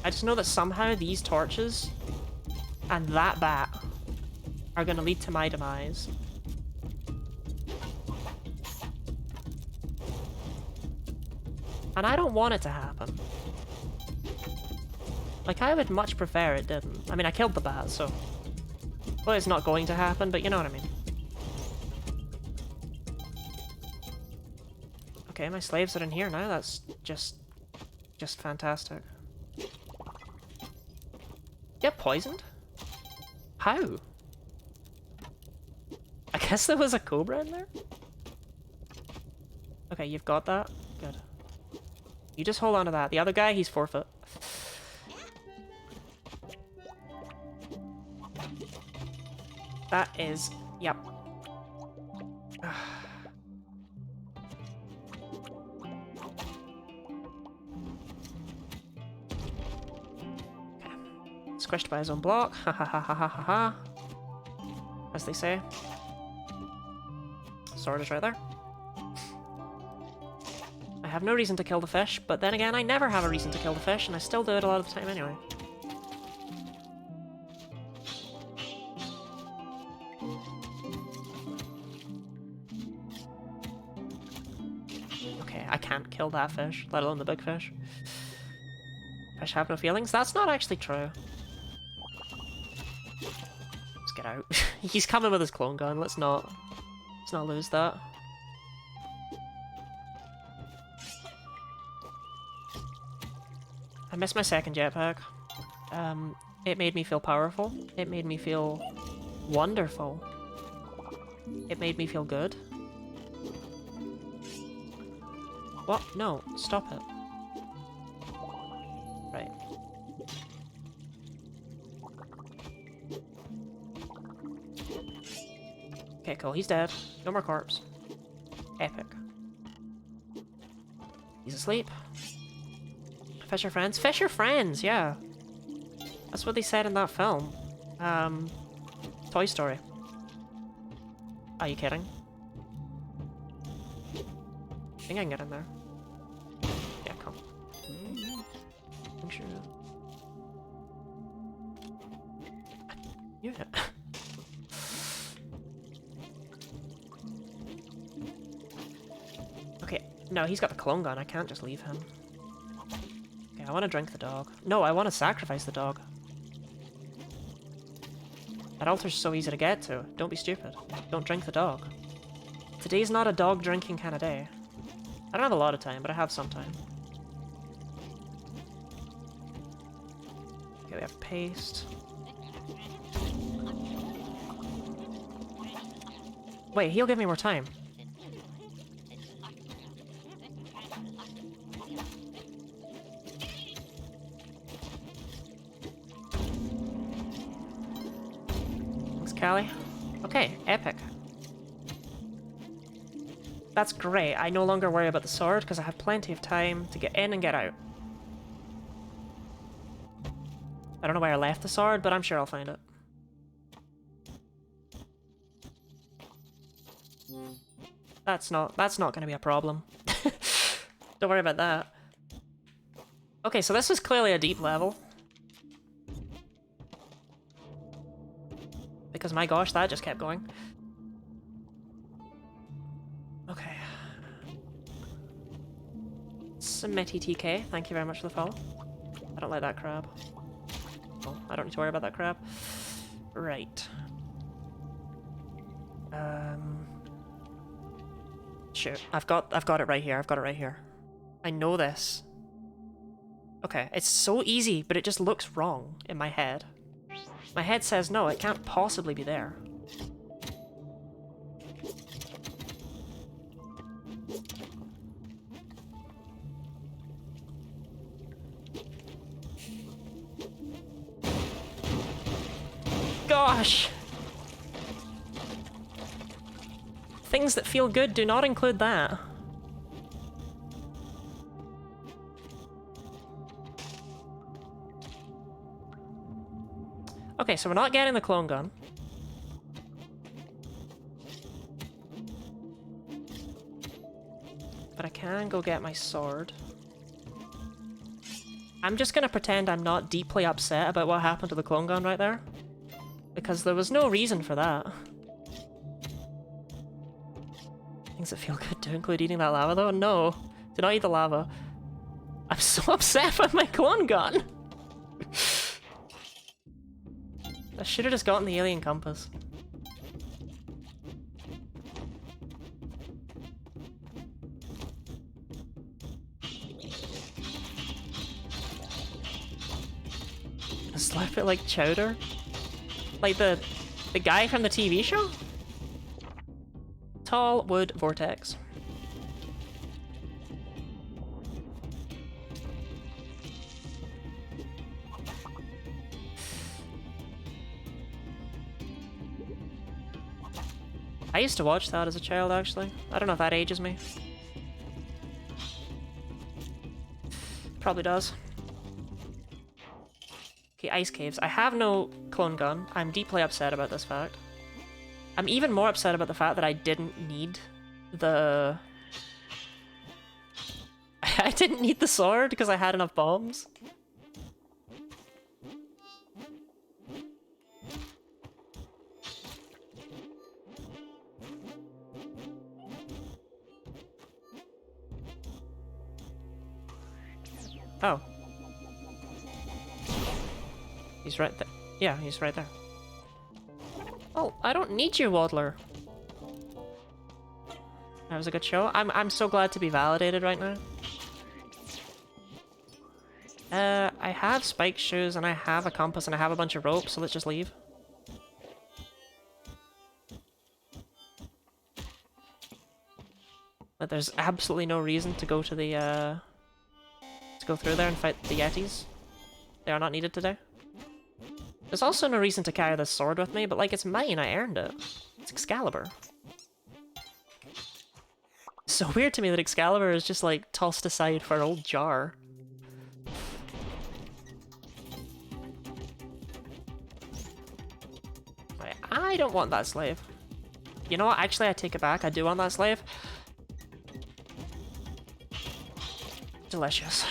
I just know that somehow these torches and that bat are gonna lead to my demise. And I don't want it to happen. Like, I would much prefer it didn't. I mean, I killed the bat, so... Well, it's not going to happen, but you know what I mean. Okay, my slaves are in here now. That's just fantastic. Get poisoned? How? I guess there was a cobra in there? Okay, you've got that. Good. You just hold on to that. The other guy, he's forfeit. That is... Yep. Squished by his own block. Ha ha ha ha ha ha ha. As they say. Sword is right there. I have no reason to kill the fish, but then again, I never have a reason to kill the fish, and I still do it a lot of the time anyway. Okay, I can't kill that fish, let alone the big fish. Fish have no feelings? That's not actually true. Let's get out. He's coming with his clone gun. Let's not lose that. I missed my second jetpack. It made me feel powerful. It made me feel wonderful. It made me feel good. What? No, stop it. Right. Okay, cool. He's dead. No more corpse. Epic. He's asleep. Fisher friends? Fisher friends, yeah. That's what they said in that film. Toy Story. Are you kidding? I think I can get in there. Yeah, come. I'm sure. Yeah. Okay, no, he's got the clone gun. I can't just leave him. Okay, I want to drink the dog. No, I want to sacrifice the dog. That altar's so easy to get to. Don't be stupid. Don't drink the dog. Today's not a dog drinking kind of day. I don't have a lot of time, but I have some time. Okay, we have paste. Wait, he'll give me more time. Thanks, Callie. Okay, epic. That's great. I no longer worry about the sword because I have plenty of time to get in and get out. I don't know where I left the sword, but I'm sure I'll find it. That's not going to be a problem. Don't worry about that. Okay, so this was clearly a deep level. Because my gosh, that just kept going. Okay. Smitty TK, thank you very much for the follow. I don't like that crab. Oh, I don't need to worry about that crab. Right. Shoot, I've got it right here. I've got it right here. I know this. Okay, it's so easy, but it just looks wrong in my head. My head says no, it can't possibly be there. Gosh! Things that feel good do not include that. Okay, so we're not getting the clone gun. But I can go get my sword. I'm just gonna pretend I'm not deeply upset about what happened to the clone gun right there. Because there was no reason for that. Things that feel good do include eating that lava though? No. Do not eat the lava. I'm so upset with my clone gun! I should have just gotten the alien compass. Slap it like chowder? Like the guy from the TV show? Tall wood vortex. I used to watch that as a child, actually. I don't know if that ages me. Probably does. Okay, ice caves. I have no clone gun. I'm deeply upset about this fact. I'm even more upset about the fact that I didn't need the... I didn't need the sword because I had enough bombs. Oh. He's right there. Yeah, he's right there. Oh, I don't need you, Waddler. That was a good show. I'm so glad to be validated right now. I have spike shoes and I have a compass and I have a bunch of rope, so let's just leave. But there's absolutely no reason to go to the to go through there and fight the Yetis. They are not needed today. There's also no reason to carry this sword with me, but like, it's mine, I earned it. It's Excalibur. It's so weird to me that Excalibur is just like tossed aside for old Jar. Right, I don't want that slave. You know what, actually I take it back, I do want that slave. Delicious.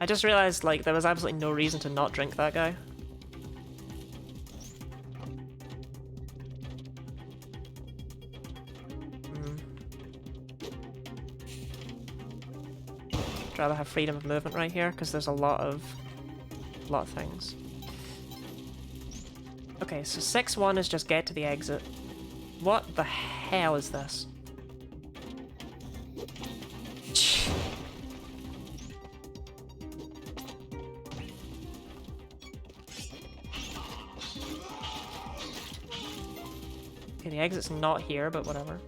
I just realized, like, there was absolutely no reason to not drink that guy. I'd rather have freedom of movement right here, because there's a lot of things. Okay, so 6-1 is just get to the exit. What the hell is this? Okay, the exit's not here, but whatever.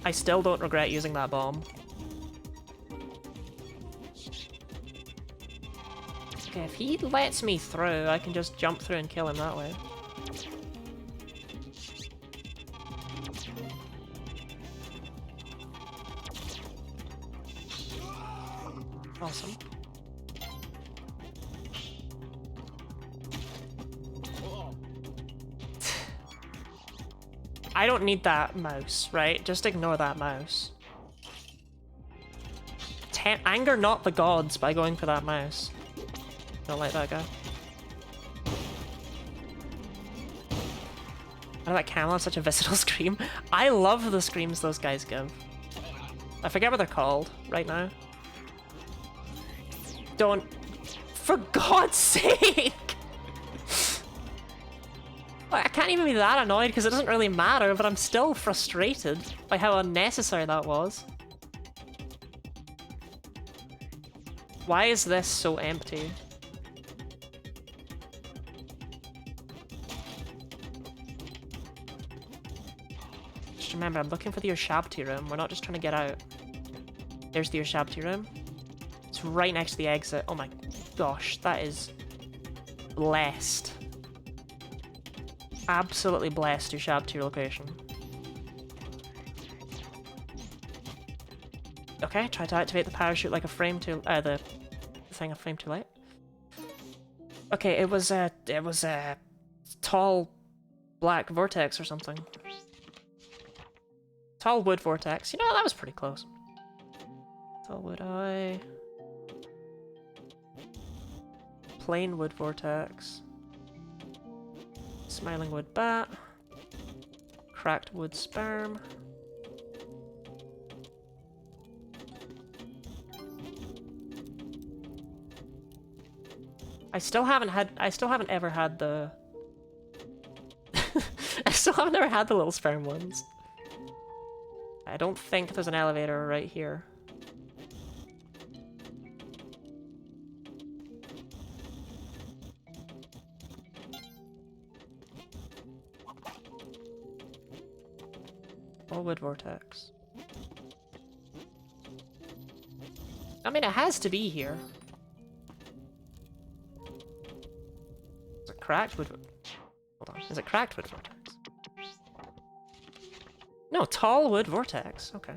I still don't regret using that bomb. Okay, if he lets me through, I can just jump through and kill him that way. Awesome. I don't need that mouse, right? Just ignore that mouse. Anger not the gods by going for that mouse. Don't like that guy. I know that camel has such a visceral scream. I love the screams those guys give. I forget what they're called right now. Don't... For God's sake! I can't even be that annoyed because it doesn't really matter, but I'm still frustrated by how unnecessary that was. Why is this so empty? Just remember, I'm looking for the Ushabti room. We're not just trying to get out. There's the Ushabti room. It's right next to the exit. Oh my gosh, that is blessed. Absolutely blessed Ushabti location. Okay, try to activate the parachute like a frame too, the thing a frame too late. Okay, it was a tall black vortex or something. Tall wood vortex. You know, that was pretty close. Tall wood eye. Plain wood vortex. Smiling wood bat. Cracked wood sperm. I still haven't ever had the I still haven't ever had the little sperm ones. I don't think there's an elevator right here. All wood vortex. I mean, it has to be here. Is it cracked wood? Hold on. Is it cracked wood vortex? No, tall wood vortex. Okay.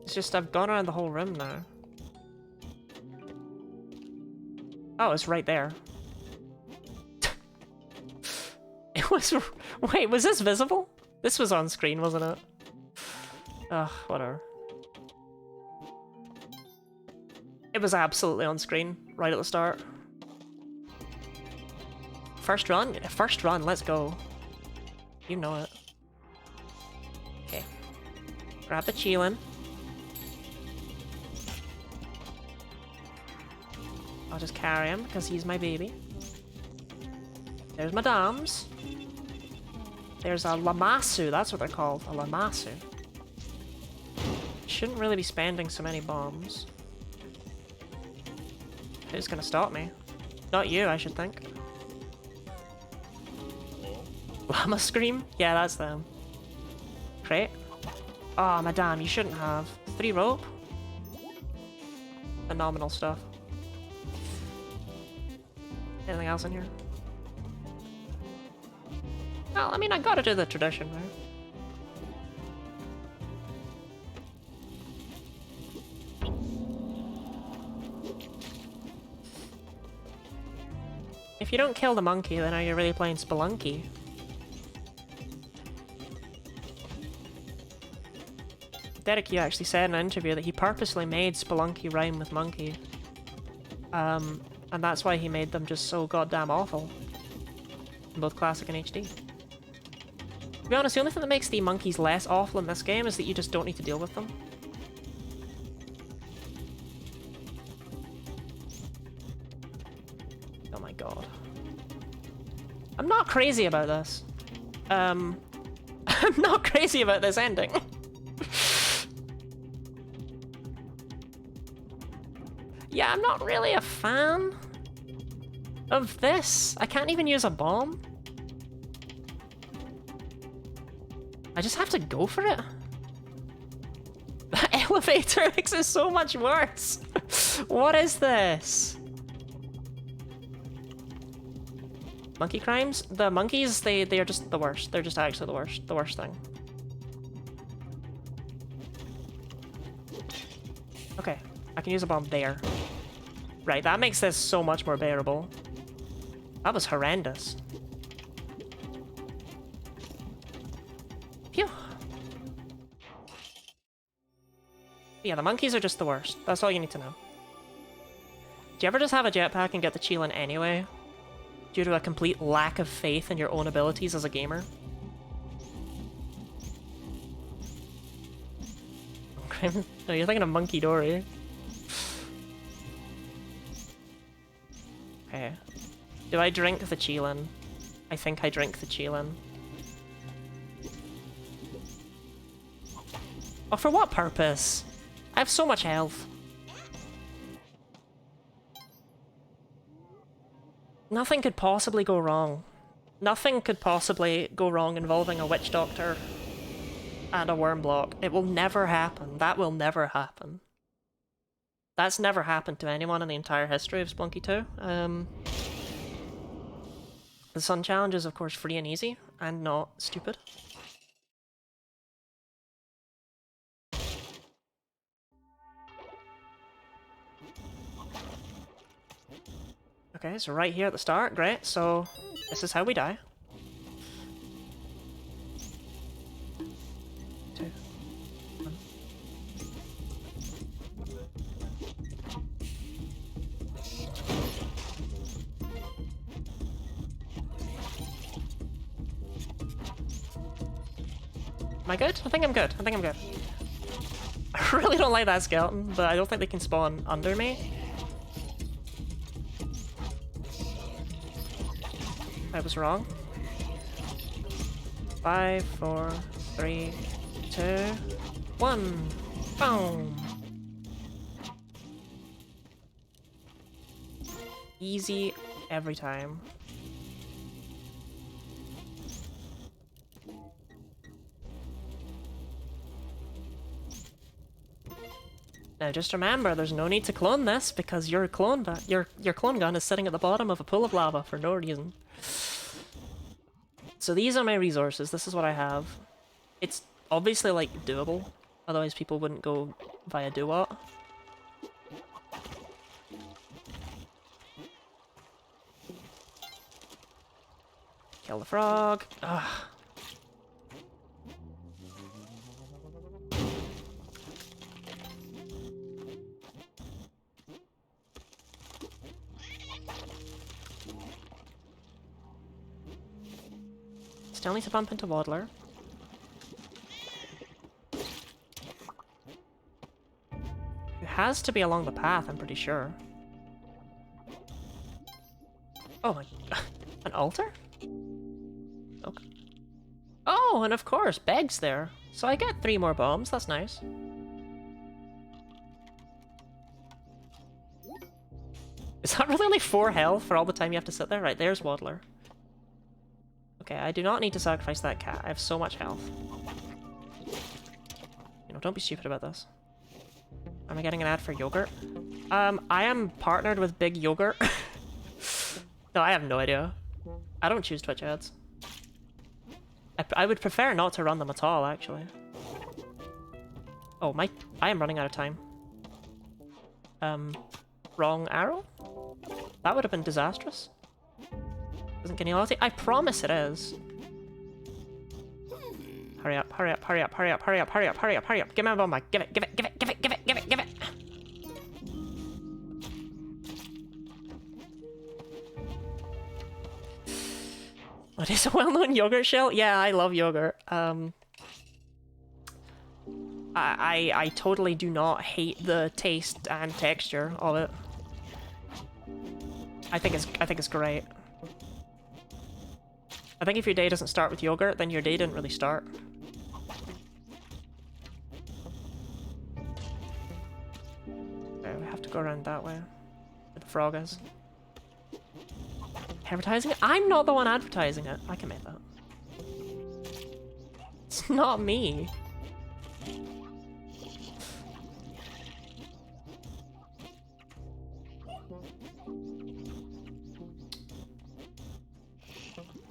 It's just I've gone around the whole room now. Oh, it's right there. It was... Wait, was this visible? This was on screen, wasn't it? Ugh, whatever. It was absolutely on screen, right at the start. First run? First run, let's go. You know it. Okay. Grab the Cheelin. I'll just carry him, because he's my baby. There's Madame's. There's a Lamasu, that's what they're called, a Lamasu. Shouldn't really be spending so many bombs. Who's gonna stop me? Not you, I should think. Llama Scream? Yeah, that's them. Crate? Oh, Madame, you shouldn't have. 3 rope? Phenomenal stuff. Anything else in here? Well, I mean, I gotta do the tradition, right? If you don't kill the monkey, then are you really playing Spelunky? Derek, you actually said in an interview that he purposely made Spelunky rhyme with monkey. And that's why he made them just so goddamn awful. In both classic and HD. To be honest, the only thing that makes the monkeys less awful in this game is that you just don't need to deal with them. Oh my god. I'm not crazy about this. I'm not crazy about this ending. Yeah, I'm not really a fan of this. I can't even use a bomb. I just have to go for it. The elevator makes it so much worse. What is this? Monkey crimes? The monkeys, they are just the worst. They're just actually the worst thing. Okay, I can use a bomb there. Right, that makes this so much more bearable. That was horrendous. Phew. Yeah, the monkeys are just the worst. That's all you need to know. Do you ever just have a jetpack and get the Cheelin anyway? Due to a complete lack of faith in your own abilities as a gamer? No, you're thinking of Monkey Dory. Okay. Do I drink the Cheelin? I think I drink the Cheelin. Oh, for what purpose? I have so much health. Nothing could possibly go wrong. Nothing could possibly go wrong involving a witch doctor and a worm block. It will never happen. That will never happen. That's never happened to anyone in the entire history of Spelunky 2. The Sun Challenge is, of course, free and easy, and not stupid. Okay, so right here at the start, great, so this is how we die. 2, 1. Am I good? I think I'm good. I think I'm good. I really don't like that skeleton, but I don't think they can spawn under me. I was wrong. 5, 4, 3, 2, 1. Boom! Easy every time. Now just remember, there's no need to clone this because your clone gun is sitting at the bottom of a pool of lava for no reason. So these are my resources. This is what I have. It's obviously like doable, otherwise people wouldn't go via do-what. Kill the frog. Ugh. Still need to bump into Waddler. It has to be along the path, I'm pretty sure. Oh my... an altar? Okay. Oh, and of course, Beg's there. So I get 3 more bombs, that's nice. Is that really only 4 health for all the time you have to sit there? Right, there's Waddler. Okay, I do not need to sacrifice that cat. I have so much health. You know, don't be stupid about this. Am I getting an ad for yogurt? I am partnered with Big Yogurt. No, I have no idea. I don't choose Twitch ads. I would prefer not to run them at all, actually. Oh, I am running out of time. Wrong arrow? That would have been disastrous. Doesn't get any loyalty? I promise it is. Hurry up, hurry up, hurry up, hurry up, hurry up, hurry up, hurry up, hurry up. Give me a bomb back. Give it, give it, give it, give it, give it, give it, give it. What is a well-known yogurt shell? Yeah, I love yogurt. I totally do not hate the taste and texture of it. I think it's great. I think if your day doesn't start with yogurt, then your day didn't really start. Okay, we have to go around that way. Where the frog is. Advertising it? I'm not the one advertising it. I can make that. It's not me.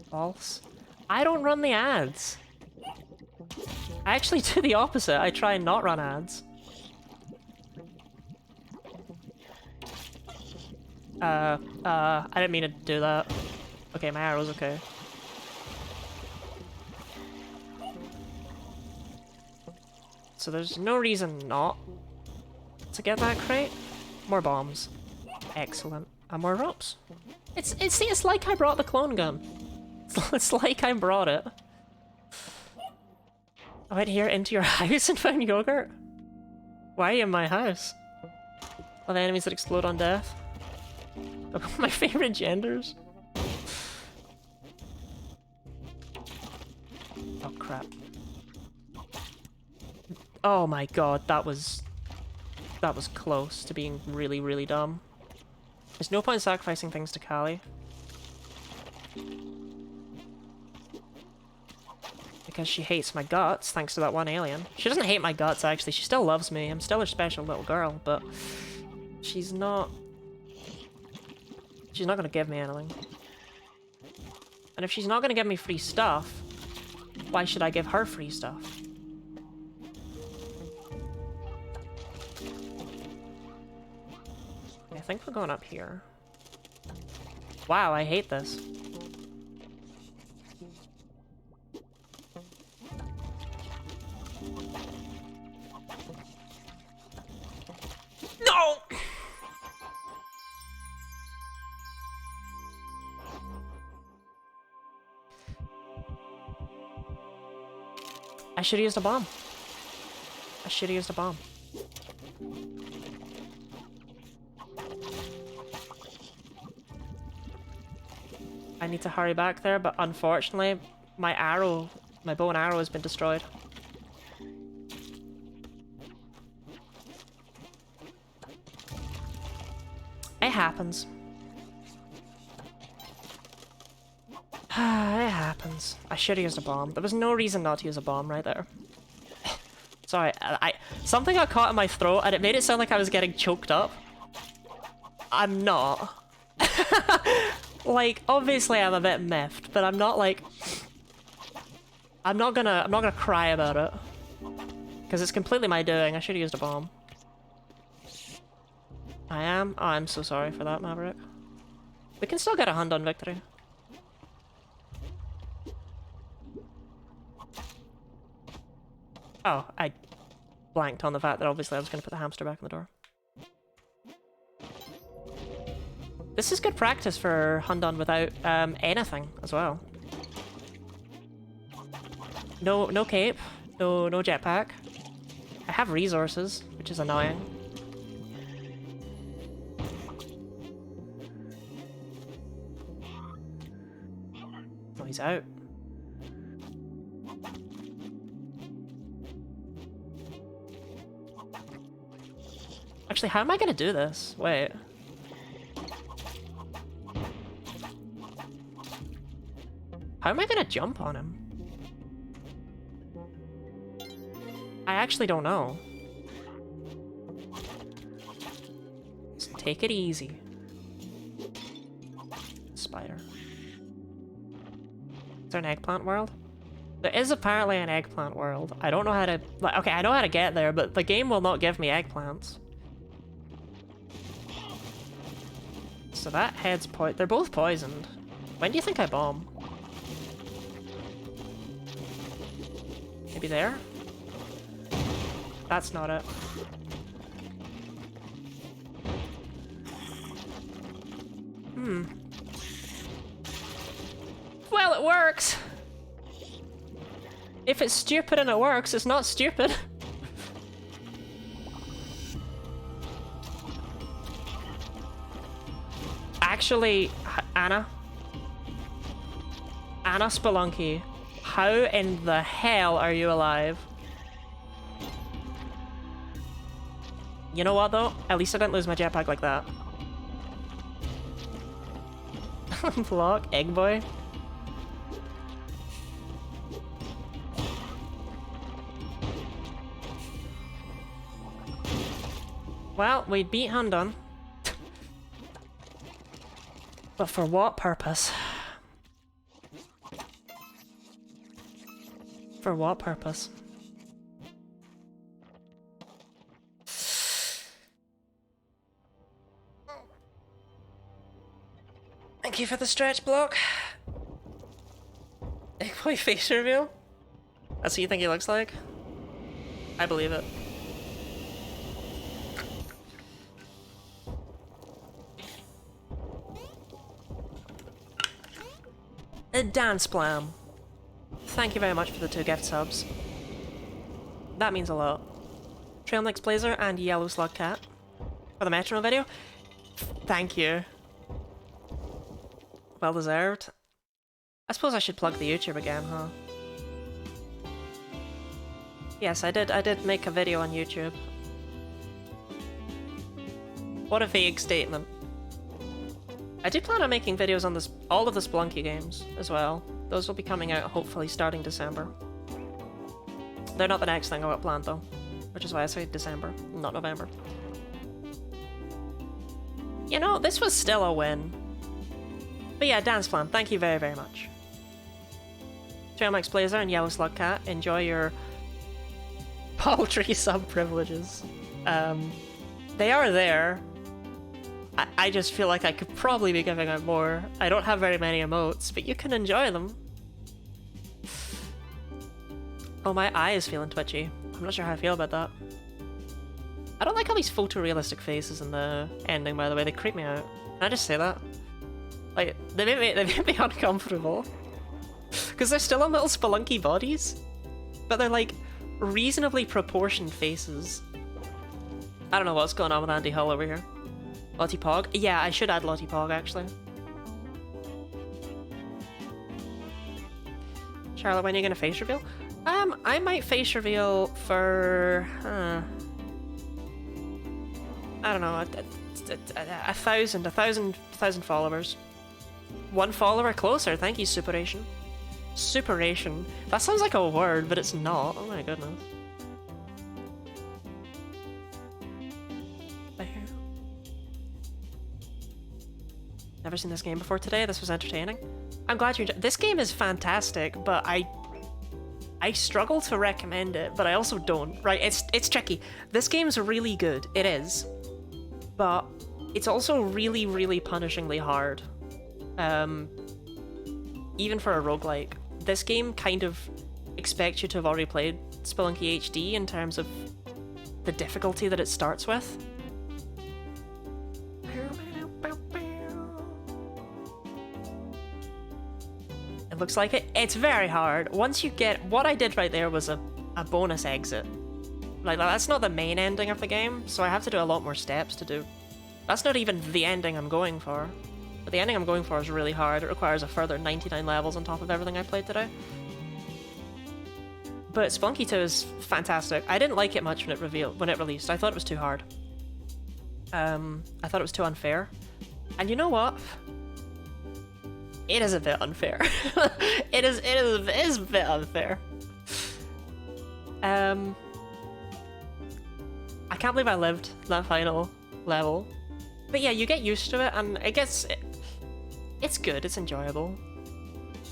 False. I don't run the ads. I actually do the opposite. I try and not run ads. I didn't mean to do that. Okay, my arrow's okay. So there's no reason not to get that crate. More bombs. Excellent. And more ropes. It's like I brought the clone gun. It's like I brought it. I went here into your house and found yogurt? Why are you in my house? Are the enemies that explode on death? My favorite genders. Oh crap. Oh my god, that was close to being really, really dumb. There's no point sacrificing things to Callie. Because she hates my guts, thanks to that one alien. She doesn't hate my guts, actually. She still loves me. I'm still her special little girl, but she's not gonna give me anything. And if she's not gonna give me free stuff, why should I give her free stuff? I think we're going up here. Wow, I hate this. No! I should have used a bomb. I should have used a bomb. I need to hurry back there, but unfortunately, my bow and arrow has been destroyed. It happens. It happens. I should have used a bomb. There was no reason not to use a bomb right there. Sorry, something got caught in my throat and it made it sound like I was getting choked up. I'm not. Like, obviously I'm a bit miffed, but I'm not like... I'm not gonna cry about it. Because it's completely my doing. I should have used a bomb. I am? Oh, I'm so sorry for that, Maverick. We can still get a hand-on victory. Oh, I blanked on the fact that obviously I was going to put the hamster back in the door. This is good practice for hand-on without anything as well. No cape, no jetpack. I have resources, which is annoying. Oh, he's out. Actually, how am I gonna do this? Wait. How am I gonna jump on him? I actually don't know. Just take it easy. Spider. Is there an eggplant world? There is apparently an eggplant world. I don't know how to... Like, okay, I know how to get there, but the game will not give me eggplants. So that head's they're both poisoned. When do you think I bomb? Maybe there? That's not it. Well, it works! If it's stupid and it works, it's not stupid. Actually, Anna Spelunky, how in the hell are you alive? You know what though? At least I didn't lose my jetpack like that. Block, egg boy. Well, we beat Hundun. But for what purpose? For what purpose? Thank you for the stretch block. Egg boy face reveal? That's what you think he looks like? I believe it. A dance plan. Thank you very much for the 2 gift subs. That means a lot. Trail Mix Blazer and Yellow Slug Cat for the Metro video. Thank you. Well deserved. I suppose I should plug the YouTube again, huh? Yes, I did make a video on YouTube. What a vague statement. I do plan on making videos on all of the Spelunky games as well. Those will be coming out hopefully starting December. They're not the next thing I got planned though, which is why I say December, not November. You know, this was still a win. But yeah, Dance Plan, thank you very, very much. Trail Mix Blazer and Yellow Slug Cat, enjoy your paltry sub privileges. They are there. I just feel like I could probably be giving out more. I don't have very many emotes, but you can enjoy them. Oh, my eye is feeling twitchy. I'm not sure how I feel about that. I don't like all these photorealistic faces in the ending, by the way. They creep me out. Can I just say that? Like, they make me uncomfortable. Because they're still on little Spelunky bodies, but they're like reasonably proportioned faces. I don't know what's going on with Andy Hull over here. Lottie Pog? Yeah, I should add Lottie Pog, actually. Charlotte, when are you gonna face reveal? I might face reveal for... I don't know, a thousand followers. 1 follower closer, thank you, Superation. Superation. That sounds like a word, but it's not. Oh my goodness. Never seen this game before today. This was entertaining. I'm glad you enjoyed. This game is fantastic, but I struggle to recommend it, but I also don't. Right? It's tricky. This game's really good. It is, but it's also really, really punishingly hard. Even for a roguelike, this game kind of expects you to have already played Spelunky HD in terms of the difficulty that it starts with. It looks like it. It's very hard. Once you get... What I did right there was a bonus exit. Like, that's not the main ending of the game, so I have to do a lot more steps to do. That's not even the ending I'm going for. But the ending I'm going for is really hard. It requires a further 99 levels on top of everything I played today. But Spelunky 2 is fantastic. I didn't like it much when it released. I thought it was too hard. I thought it was too unfair. And you know what? It is a bit unfair. it is a bit unfair. I can't believe I lived that final level. But yeah, you get used to it, and I guess it's good, it's enjoyable.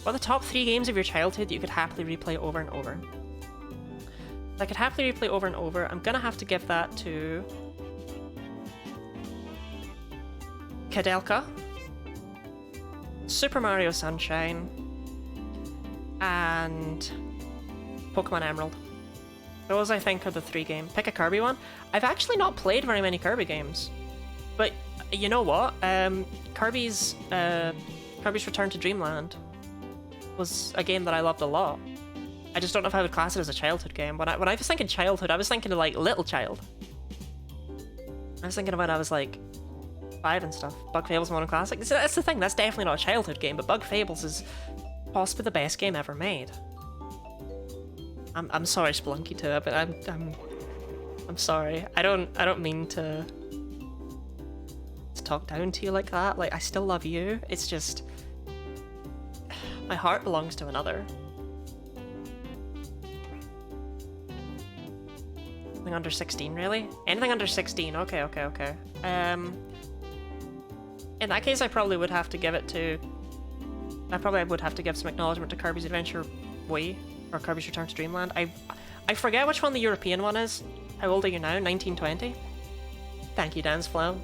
What are the top 3 games of your childhood you could happily replay over and over? If I could happily replay over and over, I'm gonna have to give that to Kadelka, Super Mario Sunshine, and Pokemon Emerald. Those, I think, are the 3 games. Pick a Kirby one. I've actually not played very many Kirby games. But you know what? Kirby's Return to Dreamland was a game that I loved a lot. I just don't know if I would class it as a childhood game. When I was thinking childhood, I was thinking of like Little Child. I was thinking of when I was like 5 and stuff. Bug Fables Modern Classic. That's the thing. That's definitely not a childhood game, but Bug Fables is possibly the best game ever made. I'm sorry, Spelunky 2, but I'm sorry. I don't mean to talk down to you like that. Like, I still love you. It's just my heart belongs to another. Anything under 16, really? Anything under 16. Okay. In that case, I probably would have to give it to... I probably would have to give some acknowledgement to Kirby's Adventure Wii, or Kirby's Return to Dreamland. I forget which one the European one is. How old are you now? 1920? Thank you, Dan's Flam.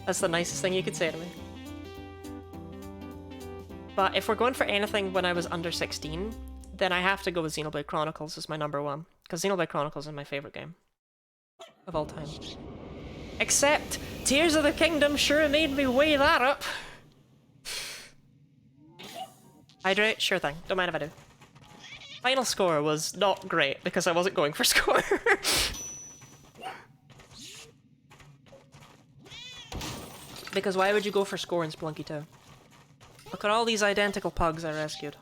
That's the nicest thing you could say to me. But if we're going for anything when I was under 16, then I have to go with Xenoblade Chronicles as my #1. Because Xenoblade Chronicles is my favourite game of all time. Except, Tears of the Kingdom sure made me weigh that up. Hydrate? Sure thing. Don't mind if I do. Final score was not great because I wasn't going for score. Because why would you go for score in Spelunky 2? Look at all these identical pugs I rescued.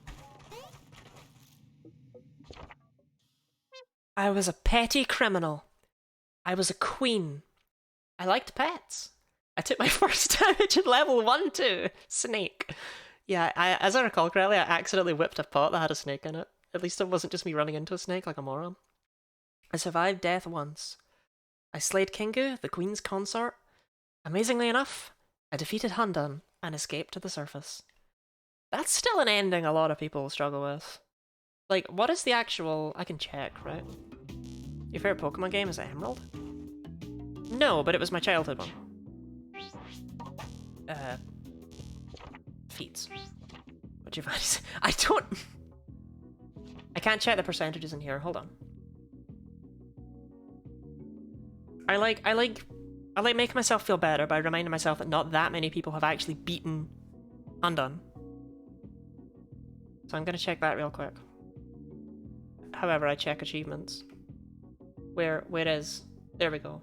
I was a petty criminal. I was a queen. I liked pets. I took my first damage at level 1 too. Snake. Yeah, as I recall correctly, I accidentally whipped a pot that had a snake in it. At least it wasn't just me running into a snake like a moron. I survived death once. I slayed Kingu, the queen's consort. Amazingly enough, I defeated Hundun and escaped to the surface. That's still an ending a lot of people struggle with. Like, what is the actual... I can check, right? Your favorite Pokemon game is Emerald? No, but it was my childhood one. Feats. What'd you find? I don't... I can't check the percentages in here. Hold on. I like making myself feel better by reminding myself that not that many people have actually beaten Undone. So I'm gonna check that real quick. However, I check achievements. Where is? There we go.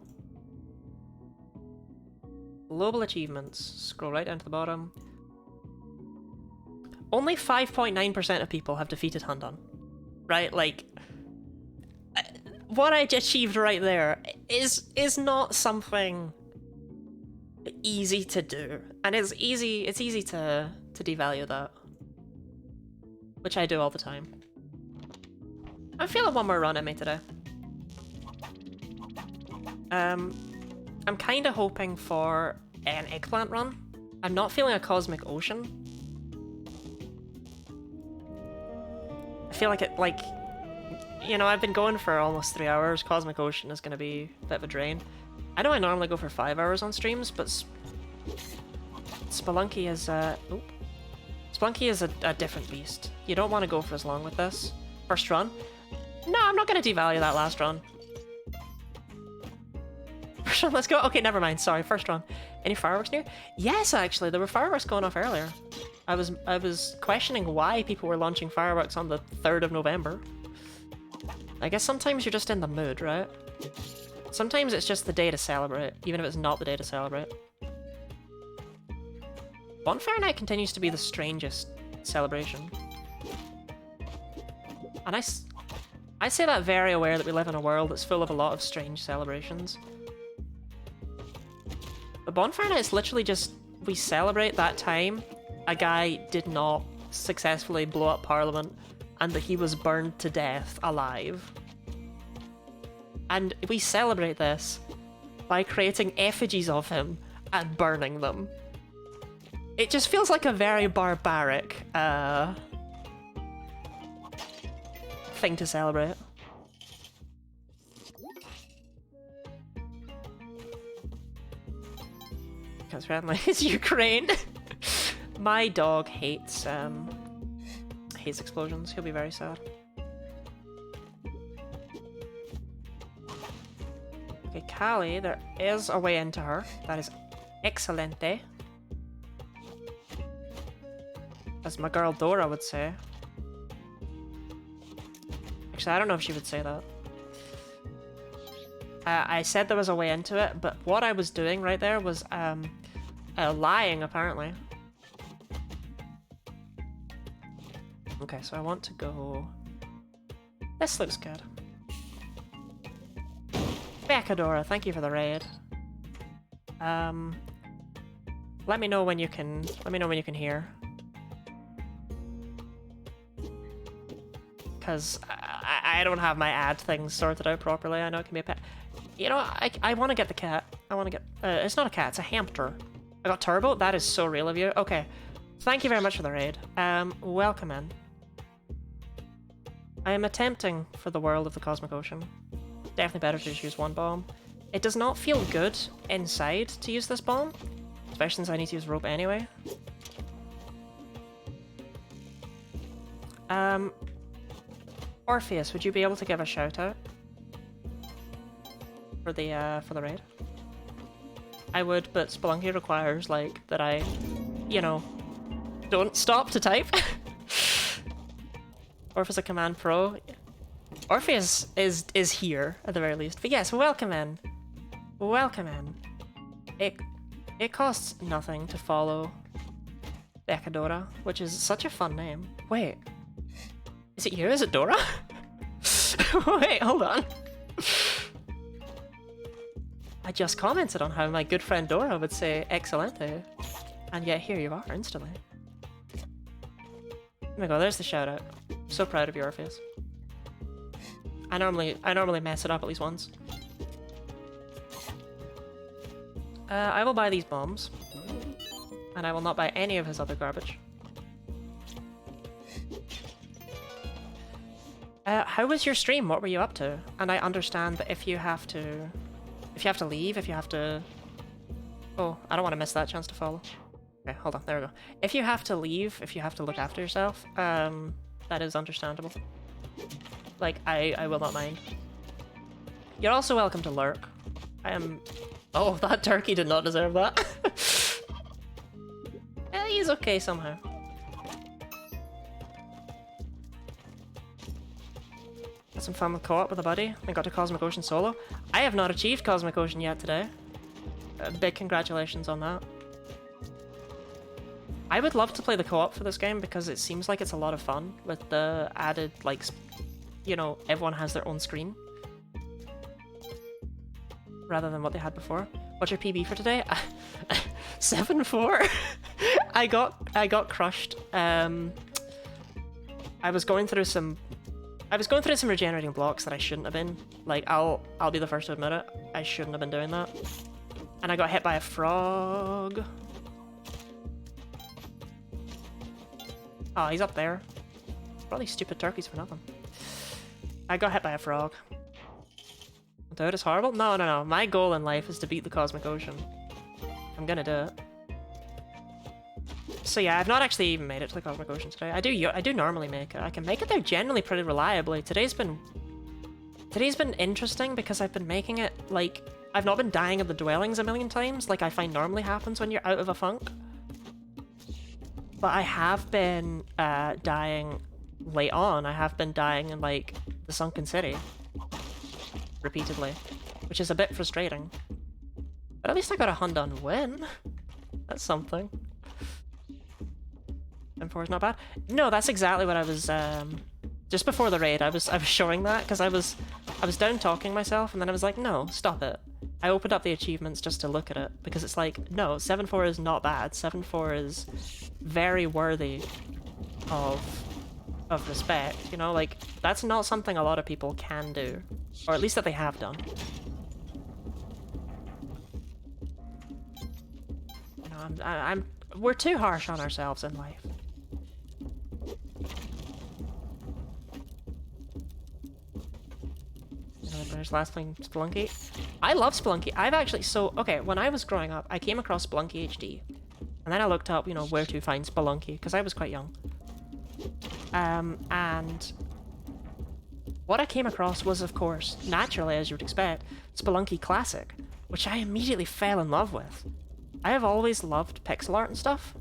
Global achievements. Scroll right down to the bottom. Only 5.9% of people have defeated Hundun. Right? Like, what I achieved right there is not something easy to do. And it's easy to devalue that. Which I do all the time. I'm feeling one more run at me today. I'm kind of hoping for an eggplant run. I'm not feeling a cosmic ocean. I feel like you know, I've been going for almost 3 hours. Cosmic Ocean is going to be a bit of a drain. I know I normally go for 5 hours on streams, but Spelunky is Spelunky is a different beast. You don't want to go for as long with this. First run? No, I'm not going to devalue that last run. First run, let's go. Okay, never mind. Sorry, first run. Any fireworks near? Yes, actually, there were fireworks going off earlier. I was questioning why people were launching fireworks on the 3rd of November. I guess sometimes you're just in the mood, right? Sometimes it's just the day to celebrate, even if it's not the day to celebrate. Bonfire Night continues to be the strangest celebration. And I say that very aware that we live in a world that's full of a lot of strange celebrations. But Bonfire Night is literally just, we celebrate that time a guy did not successfully blow up Parliament and that he was burned to death alive. And we celebrate this by creating effigies of him and burning them. It just feels like a very barbaric thing to celebrate. That's right, it's Ukraine. My dog hates explosions. He'll be very sad. Okay, Callie, there is a way into her. That is excelente. As my girl Dora would say. Actually, I don't know if she would say that. I said there was a way into it, but what I was doing right there was lying, apparently. Okay, so I want to go... This looks good. Becadora, thank you for the raid. Let me know when you can. Let me know when you can hear. Because I don't have my ad things sorted out properly. I know it can be a pet. You know, I want to get the cat. I want to get... it's not a cat, it's a hamster. I got Turbo? That is so real of you. Okay. Thank you very much for the raid. Welcome in. I am attempting for the world of the Cosmic Ocean. Definitely better to just use one bomb. It does not feel good inside to use this bomb. Especially since I need to use rope anyway. Orpheus, would you be able to give a shout out for the raid? I would, but Spelunky requires like that I, you know, don't stop to type. Orpheus a command pro. Orpheus is here at the very least. But yes, welcome in. Welcome in. It costs nothing to follow Becadora, which is such a fun name. Wait. Is it you? Is it Dora? Wait, hold on. I just commented on how my good friend Dora would say excelente, and yet here you are instantly. There we go, there's the shout out. So proud of you, Orpheus. I normally mess it up at least once. I will buy these bombs, and I will not buy any of his other garbage. How was your stream? What were you up to? And I understand that if you have to leave, if you have to... Oh, I don't want to miss that chance to follow. Okay, hold on, there we go. If you have to leave, if you have to look after yourself, that is understandable. Like, I will not mind. You're also welcome to lurk. I am... Oh, that turkey did not deserve that. Yeah, he's okay somehow. Had some fun with co-op with a buddy. I got to Cosmic Ocean solo. I have not achieved Cosmic Ocean yet today. Big congratulations on that. I would love to play the co-op for this game because it seems like it's a lot of fun with the added, like, you know, everyone has their own screen. Rather than what they had before. What's your PB for today? 7-4. I got crushed. I was going through some regenerating blocks that I shouldn't have been. Like, I'll be the first to admit it. I shouldn't have been doing that. And I got hit by a frog. Oh, he's up there. Probably stupid turkeys for nothing. I got hit by a frog. Dude, it's horrible? No, no, no. My goal in life is to beat the Cosmic Ocean. I'm gonna do it. So yeah, I've not actually even made it to the Cosmic Ocean today. I do normally make it. I can make it there generally pretty reliably. Today's been interesting because I've been making it, like, I've not been dying of the dwellings a million times, like I find normally happens when you're out of a funk. But I have been dying late on. I have been dying in, like, the Sunken City. Repeatedly. Which is a bit frustrating. But at least I got a Hundun win. That's something. M4 is not bad. No, that's exactly what I was, just before the raid, I was showing that, because I was down talking myself, and then I was like, no, stop it. I opened up the achievements just to look at it, because it's like, no, 7-4 is not bad. 7-4 is very worthy of respect, you know? Like, that's not something a lot of people can do. Or at least that they have done. You know, we're too harsh on ourselves in life. There's last playing Spelunky. I love Spelunky. I've actually, okay, when I was growing up, I came across Spelunky HD. And then I looked up, you know, where to find Spelunky, because I was quite young. And what I came across was, of course, naturally, as you would expect, Spelunky Classic, which I immediately fell in love with. I have always loved pixel art and stuff.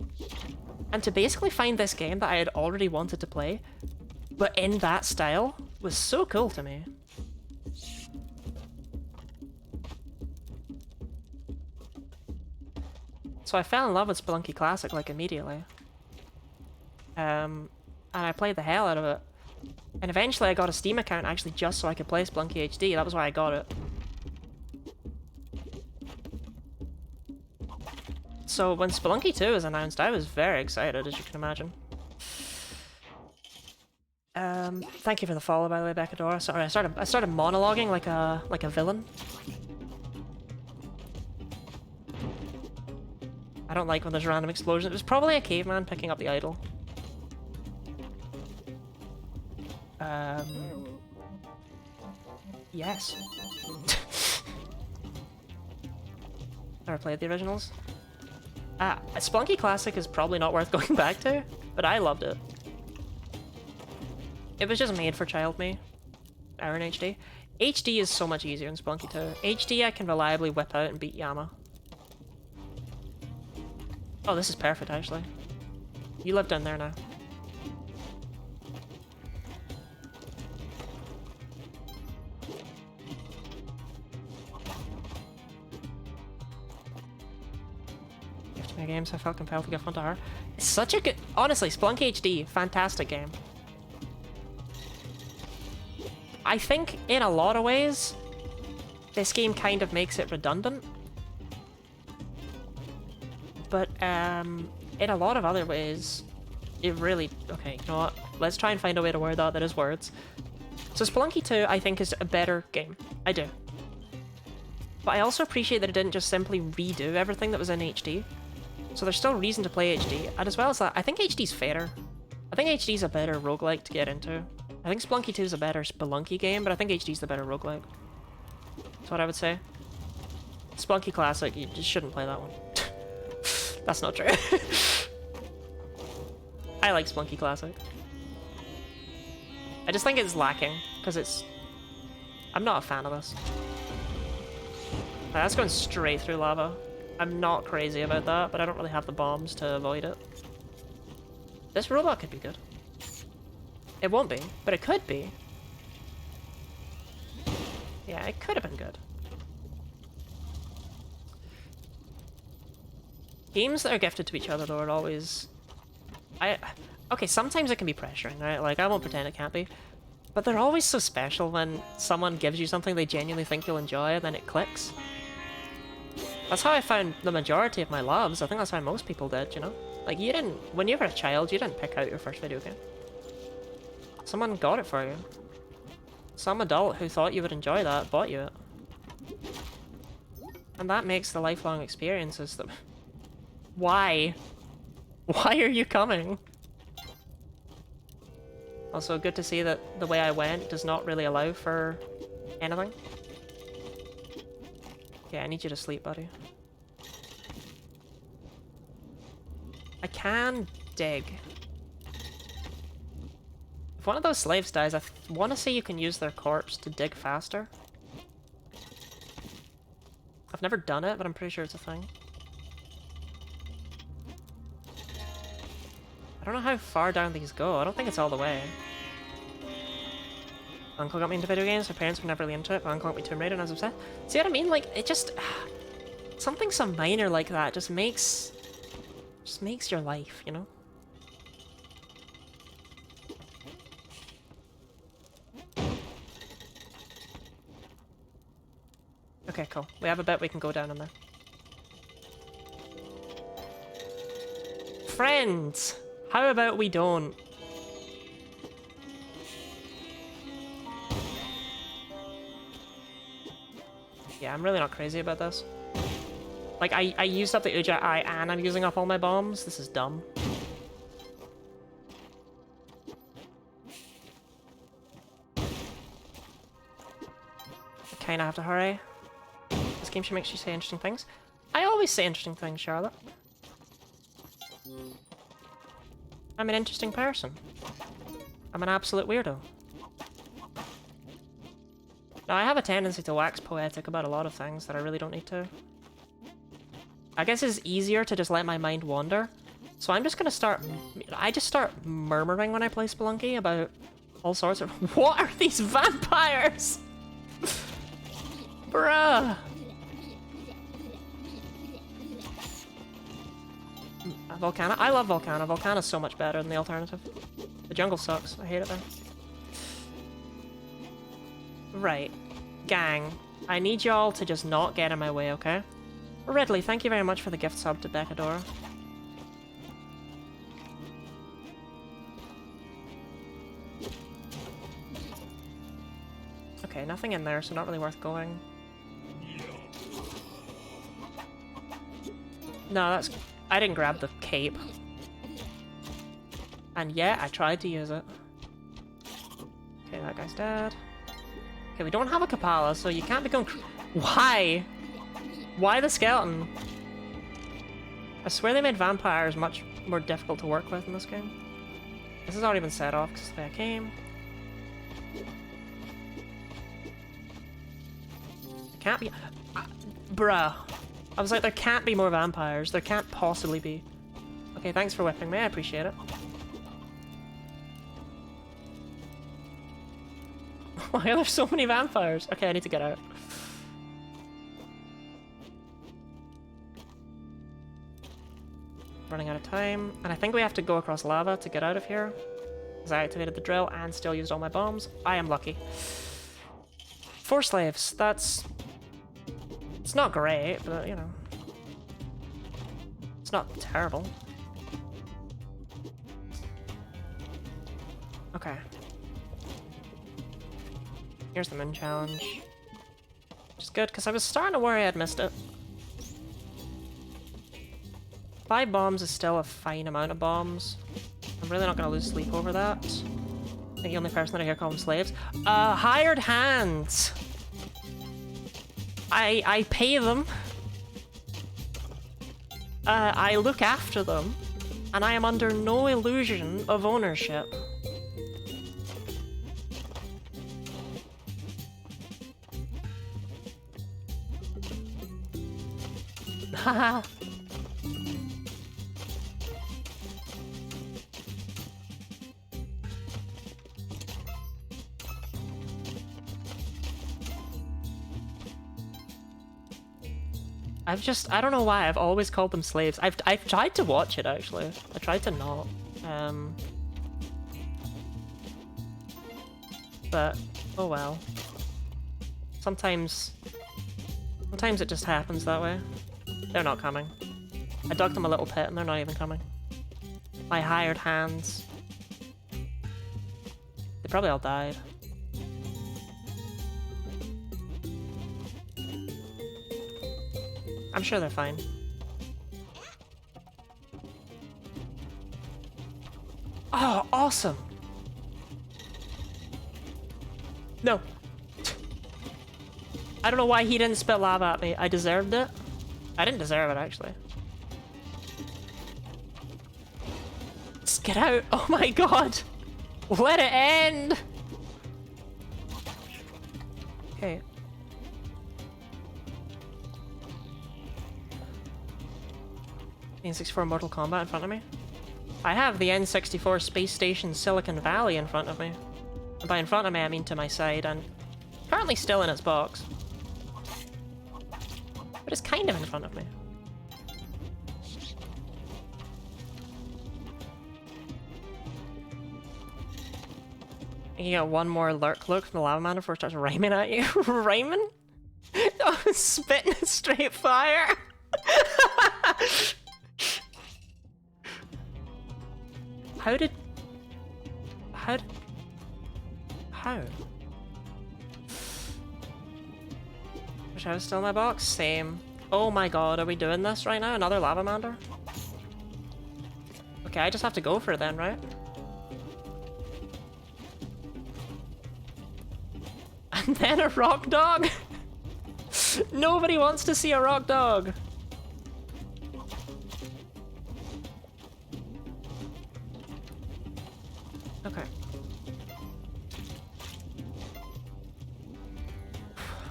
And to basically find this game that I had already wanted to play, but in that style, was so cool to me. So I fell in love with Spelunky Classic, like, immediately. And I played the hell out of it. And eventually I got a Steam account, actually, just so I could play Spelunky HD. That was why I got it. So when Spelunky 2 was announced, I was very excited, as you can imagine. Thank you for the follow, by the way, Beccadora. Sorry, I started monologuing like a villain. I don't like when there's random explosions. It was probably a caveman picking up the idol. Yes. Never played the originals. Spelunky Classic is probably not worth going back to, but I loved it. It was just made for child me. Iron HD. HD is so much easier in Spelunky 2. HD I can reliably whip out and beat Yama. Oh, this is perfect, actually. You live down there now. Gift me games, I felt compelled to give one to her. It's such a good... Honestly, Spelunky HD, fantastic game. I think, in a lot of ways, this game kind of makes it redundant. But, in a lot of other ways, it really... Okay, you know what? Let's try and find a way to word that is words. So Spelunky 2, I think, is a better game. I do. But I also appreciate that it didn't just simply redo everything that was in HD. So there's still reason to play HD. And as well as that, I think HD's fairer. I think HD's a better roguelike to get into. I think Spelunky 2 is a better Spelunky game, but I think HD's the better roguelike. That's what I would say. Spelunky Classic, you just shouldn't play that one. That's not true. I like Spelunky Classic. I just think it's lacking, because it's... I'm not a fan of this. That's going straight through lava. I'm not crazy about that, but I don't really have the bombs to avoid it. This robot could be good. It won't be, but it could be. Yeah, it could have been good. Games that are gifted to each other, though, are always... Okay, sometimes it can be pressuring, right? Like, I won't pretend it can't be. But they're always so special when someone gives you something they genuinely think you'll enjoy, and then it clicks. That's how I found the majority of my loves. I think that's how most people did, you know? Like, you didn't... When you were a child, you didn't pick out your first video game. Someone got it for you. Some adult who thought you would enjoy that bought you it. And that makes the lifelong experiences that... Why? Why are you coming? Also, good to see that the way I went does not really allow for anything. Okay, I need you to sleep, buddy. I can dig. If one of those slaves dies, I want to say you can use their corpse to dig faster. I've never done it, but I'm pretty sure it's a thing. I don't know how far down these go. I don't think it's all the way. Uncle got me into video games. My parents were never really into it, but Uncle got me Tomb Raider and I was upset. See what I mean? Like, it just... Something so minor like that just makes your life, you know? Okay, cool. We have a bit we can go down in there. Friends! How about we don't? Yeah, I'm really not crazy about this. Like, I used up the Uja Eye and I'm using up all my bombs. This is dumb. I kinda have to hurry. This game should make you say interesting things. I always say interesting things, Charlotte. I'm an interesting person. I'm an absolute weirdo. Now, I have a tendency to wax poetic about a lot of things that I really don't need to. I guess it's easier to just let my mind wander. So I'm just gonna start... I just start murmuring when I play Spelunky about all sorts of... What are these vampires? Bruh! Volcana? I love Volcana. Volcana's so much better than the alternative. The jungle sucks. I hate it there. Right. Gang. I need y'all to just not get in my way, okay? Ridley, thank you very much for the gift sub to Becadora. Okay, nothing in there, so not really worth going. No, that's... I didn't grab the cape. And yeah, I tried to use it. Okay, that guy's dead. Okay, we don't have a Kapala, so you can't become... Why? Why the skeleton? I swear they made vampires much more difficult to work with in this game. This has already been set off because the way I came. Can't be... bruh. I was like, there can't be more vampires. There can't possibly be. Okay, thanks for whipping me. I appreciate it. Why are there so many vampires? Okay, I need to get out. Running out of time. And I think we have to go across lava to get out of here. Because I activated the drill and still used all my bombs. I am lucky. 4 slaves. That's... It's not great, but, you know. It's not terrible. Okay. Here's the moon challenge. Which is good, because I was starting to worry I'd missed it. 5 bombs is still a fine amount of bombs. I'm really not going to lose sleep over that. I think the only person that I hear call them slaves. Hired hands! I pay them. I look after them. And I am under no illusion of ownership. Haha. I don't know why, I've always called them slaves. I've tried to watch it, actually. I tried to not. But, oh well. Sometimes it just happens that way. They're not coming. I dug them a little pit and they're not even coming. My hired hands. They probably all died. I'm sure they're fine. Oh, awesome! No. I don't know why he didn't spit lava at me. I deserved it. I didn't deserve it, actually. Just get out! Oh my god! Let it end! Okay. N64 Mortal Kombat in front of me. I have the N64 Space Station Silicon Valley in front of me. And by in front of me, I mean to my side, and currently still in its box. But it's kind of in front of me. You get one more lurk look from the lava man before it starts rhyming at you. Rhyming? Oh, spitting straight fire! How? Wish I was still in my box? Same. Oh my god, are we doing this right now? Another lava mander? Okay, I just have to go for it then, right? And then a rock dog? Nobody wants to see a rock dog! Okay.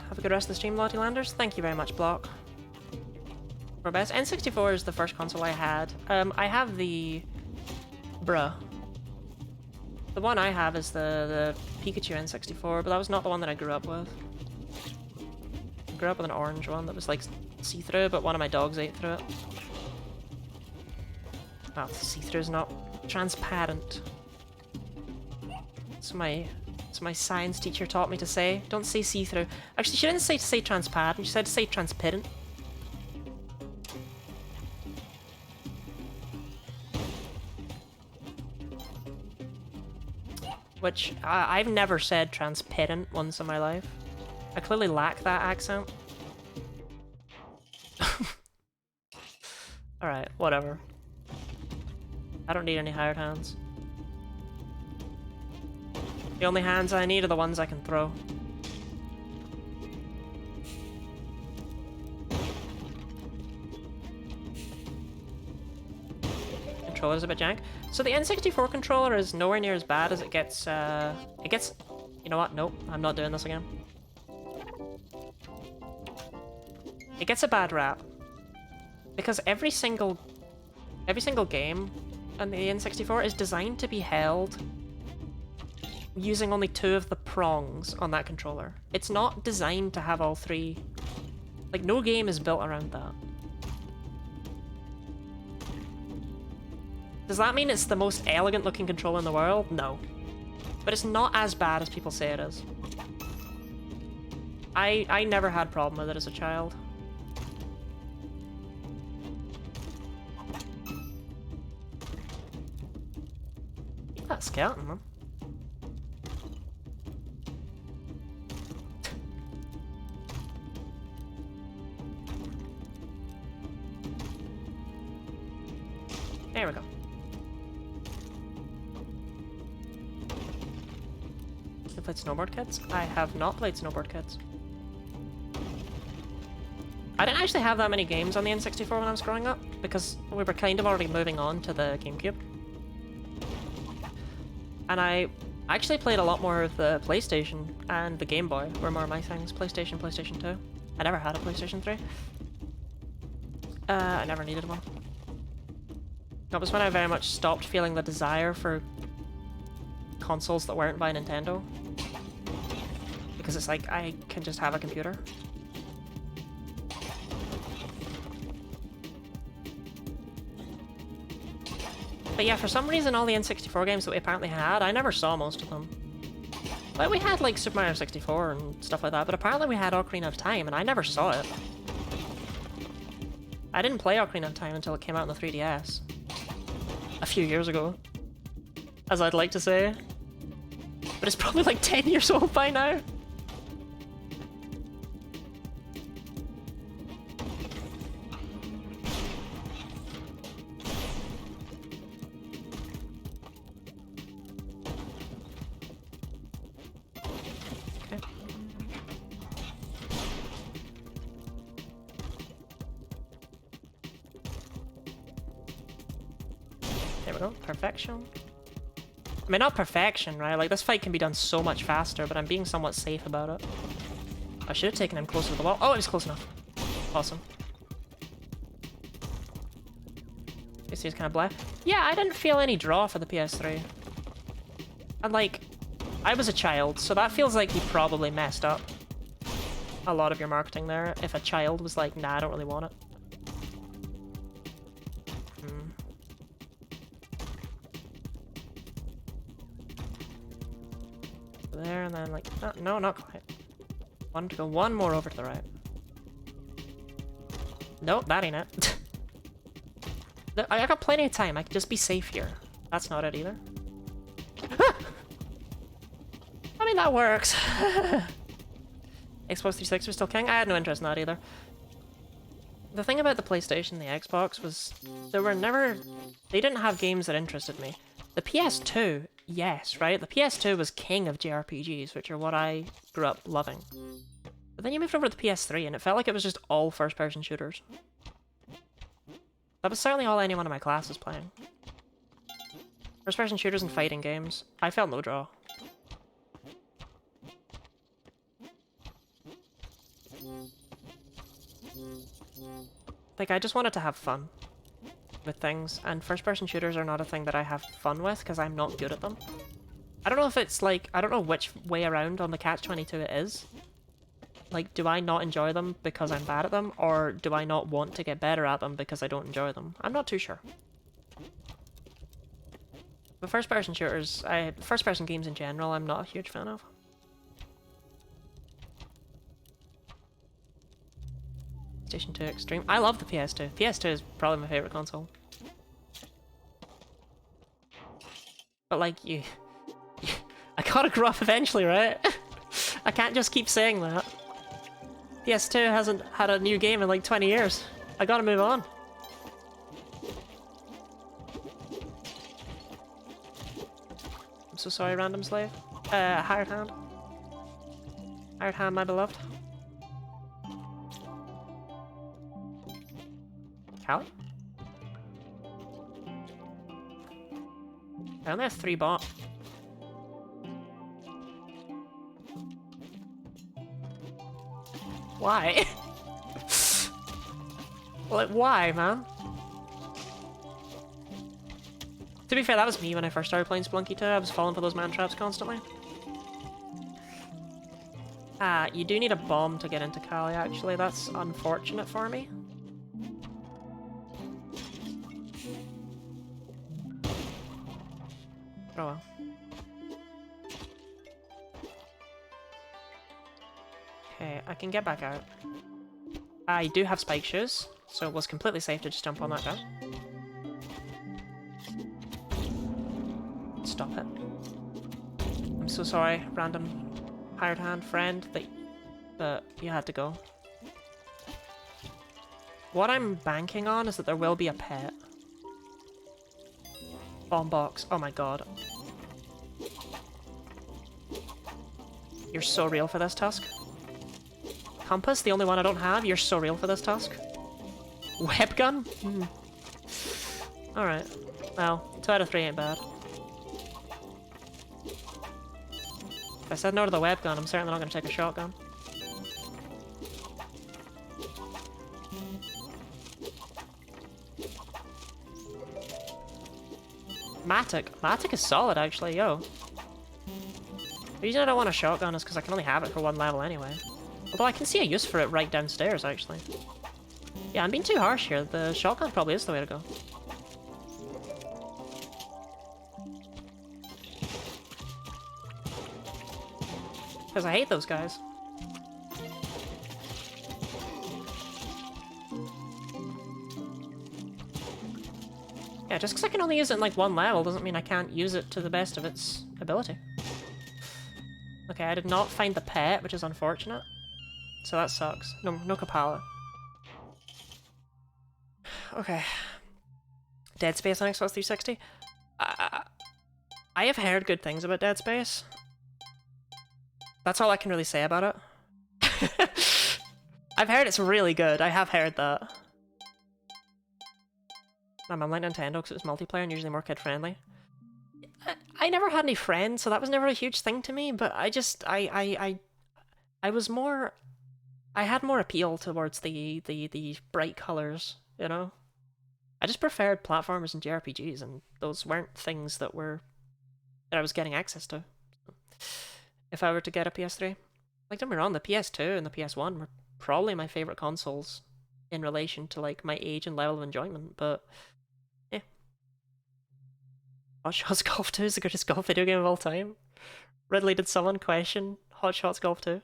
Have a good rest of the stream, Lottie Landers. Thank you very much, Block. For best. N64 is the first console I had. I have the... Bruh. The one I have is the Pikachu N64, but that was not the one that I grew up with. I grew up with an orange one that was like see-through, but one of my dogs ate through it. Well, see-through is not transparent. So my science teacher taught me to say. Don't say see-through. Actually, she didn't say to say transparent, she said to say transparent. which I've never said transparent once in my life. I clearly lack that accent. Alright, whatever. I don't need any hired hands. The only hands I need are the ones I can throw. Controller's a bit jank. So the N64 controller is nowhere near as bad as it gets, you know what? Nope, I'm not doing this again. It gets a bad rap. Because every single game on the N64 is designed to be held using only 2 of the prongs on that controller. It's not designed to have all 3. Like, no game is built around that. Does that mean it's the most elegant looking controller in the world? No. But it's not as bad as people say it is. I never had a problem with it as a child. Keep that skeleton, man. There we go. Have you played Snowboard Kids? I have not played Snowboard Kids. I didn't actually have that many games on the N64 when I was growing up, because we were kind of already moving on to the GameCube. And I actually played a lot more of the PlayStation and the Game Boy were more my things. PlayStation, PlayStation 2. I never had a PlayStation 3. I never needed one. That was when I very much stopped feeling the desire for consoles that weren't by Nintendo. Because it's like, I can just have a computer. But yeah, for some reason all the N64 games that we apparently had, I never saw most of them. Like, we had like Super Mario 64 and stuff like that, but apparently we had Ocarina of Time and I never saw it. I didn't play Ocarina of Time until it came out on the 3DS. A few years ago, as I'd like to say. But it's probably like 10 years old by now. Okay. There we go, perfection. I mean, not perfection, right? Like, this fight can be done so much faster, but I'm being somewhat safe about it. I should have taken him closer to the wall. Oh, it was close enough. Awesome. You see, it's kind of black. Yeah, I didn't feel any draw for the PS3. And, like, I was a child, so that feels like you probably messed up a lot of your marketing there. If a child was like, nah, I don't really want it. There, and then like, no, not quite. Wanted to go one more over to the right. Nope, that ain't it. I got plenty of time, I can just be safe here. That's not it either. I mean, that works. Xbox 360 was still king? I had no interest in that either. The thing about the PlayStation and the Xbox was, they didn't have games that interested me. The PS2, yes, right? The PS2 was king of JRPGs, which are what I grew up loving. But then you moved over to the PS3, and it felt like it was just all first-person shooters. That was certainly all anyone in my class was playing. First-person shooters and fighting games. I felt no draw. Like, I just wanted to have fun with things, and first-person shooters are not a thing that I have fun with because I'm not good at them. I don't know if it's like, I don't know which way around on the Catch-22 it is. Like, do I not enjoy them because I'm bad at them, or do I not want to get better at them because I don't enjoy them? I'm not too sure. But first-person shooters, first-person games in general, I'm not a huge fan of. PlayStation 2 Extreme. I love the PS2. PS2 is probably my favorite console. But like, gotta grow up eventually, right? I can't just keep saying that. PS2 hasn't had a new game in like 20 years. I gotta move on. I'm so sorry, random slave. Hired hand. Hired hand, my beloved. Callie? I only have 3 bot. Why? Like, why, man? To be fair, that was me when I first started playing Spelunky 2. I was falling for those man traps constantly. Ah, you do need a bomb to get into Cali, actually. That's unfortunate for me. Oh well. Okay, I can get back out. I do have spike shoes, so it was completely safe to just jump on that guy. Stop it. I'm so sorry, random hired hand friend, but you had to go. What I'm banking on is that there will be a pet. Bomb box. Oh my god. You're so real for this, Tusk. Compass, the only one I don't have. You're so real for this, Tusk. Web gun? Alright. Well, 2 out of 3 ain't bad. If I said no to the web gun, I'm certainly not going to take a shotgun. Matic. Matic is solid, actually, yo. The reason I don't want a shotgun is because I can only have it for 1 level anyway. Although I can see a use for it right downstairs, actually. Yeah, I'm being too harsh here. The shotgun probably is the way to go. Because I hate those guys. Yeah, just because I can only use it in like 1 level doesn't mean I can't use it to the best of its ability. Okay, I did not find the pet, which is unfortunate. So that sucks. No Kapala. Okay. Dead Space on Xbox 360? I have heard good things about Dead Space. That's all I can really say about it. I've heard it's really good. I have heard that. I'm like Nintendo because it was multiplayer and usually more kid-friendly. I never had any friends, so that was never a huge thing to me, but I just... I was more... I had more appeal towards the bright colours, you know? I just preferred platformers and JRPGs, and those weren't things that I was getting access to. If I were to get a PS3. Like, don't be wrong, the PS2 and the PS1 were probably my favourite consoles in relation to, like, my age and level of enjoyment, but... yeah. Hot Shots Golf 2 is the greatest golf video game of all time. Ridley, did someone question Hot Shots Golf 2?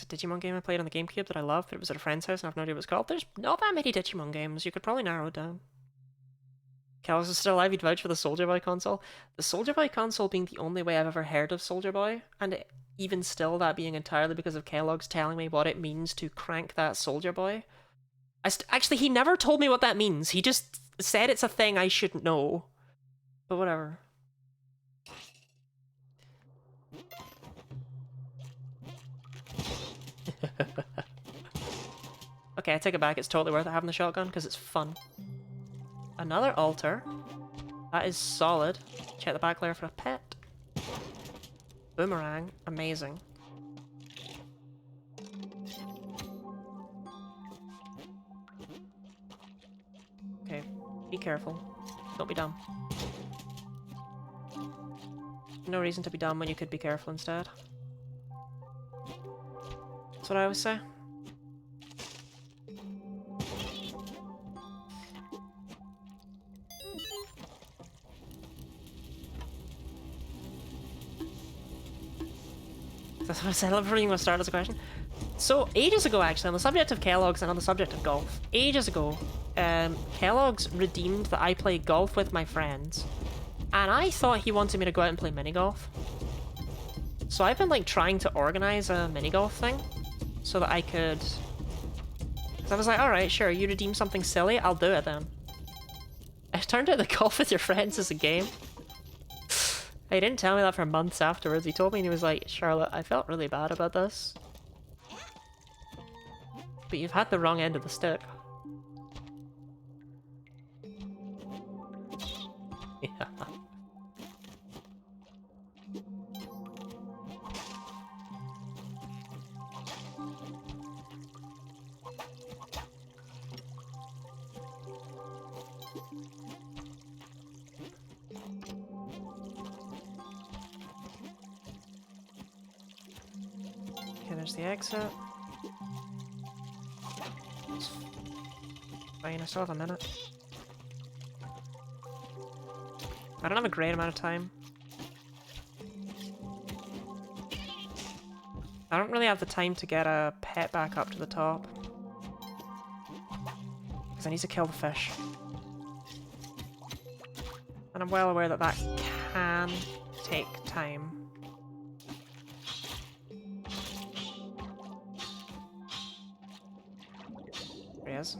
It's a Digimon game I played on the GameCube that I love, but it was at a friend's house and I have no idea what it's called. There's not that many Digimon games, you could probably narrow it down. Kellogg's is still alive, you'd vouch for the Soldier Boy console. The Soldier Boy console being the only way I've ever heard of Soldier Boy, and even still that being entirely because of Kellogg's telling me what it means to crank that Soldier Boy. Actually, he never told me what that means, he just said it's a thing I shouldn't know. But whatever. Okay, I take it back, it's totally worth it having the shotgun, because it's fun. Another altar. That is solid. Check the back layer for a pet. Boomerang. Amazing. Okay, be careful. Don't be dumb. No reason to be dumb when you could be careful instead. That's what I always say. That's what I said before you want to start as a question. So, ages ago actually, on the subject of Kellogg's and on the subject of golf, ages ago, Kellogg's redeemed that I play golf with my friends And I thought he wanted me to go out and play mini golf. So I've been like trying to organize a mini golf thing so that I could. So I was like, alright, sure, you redeem something silly, I'll do it then. It turned out that golf with your friends is a game. He didn't tell me that for months afterwards. He told me and he was like, Charlotte, I felt really bad about this. But you've had the wrong end of the stick. Yeah. Okay, there's the exit. Fine, I still have a minute. I don't have a great amount of time. I don't really have the time to get a pet back up to the top. Because I need to kill the fish. And I'm well aware that that can take time. There he is.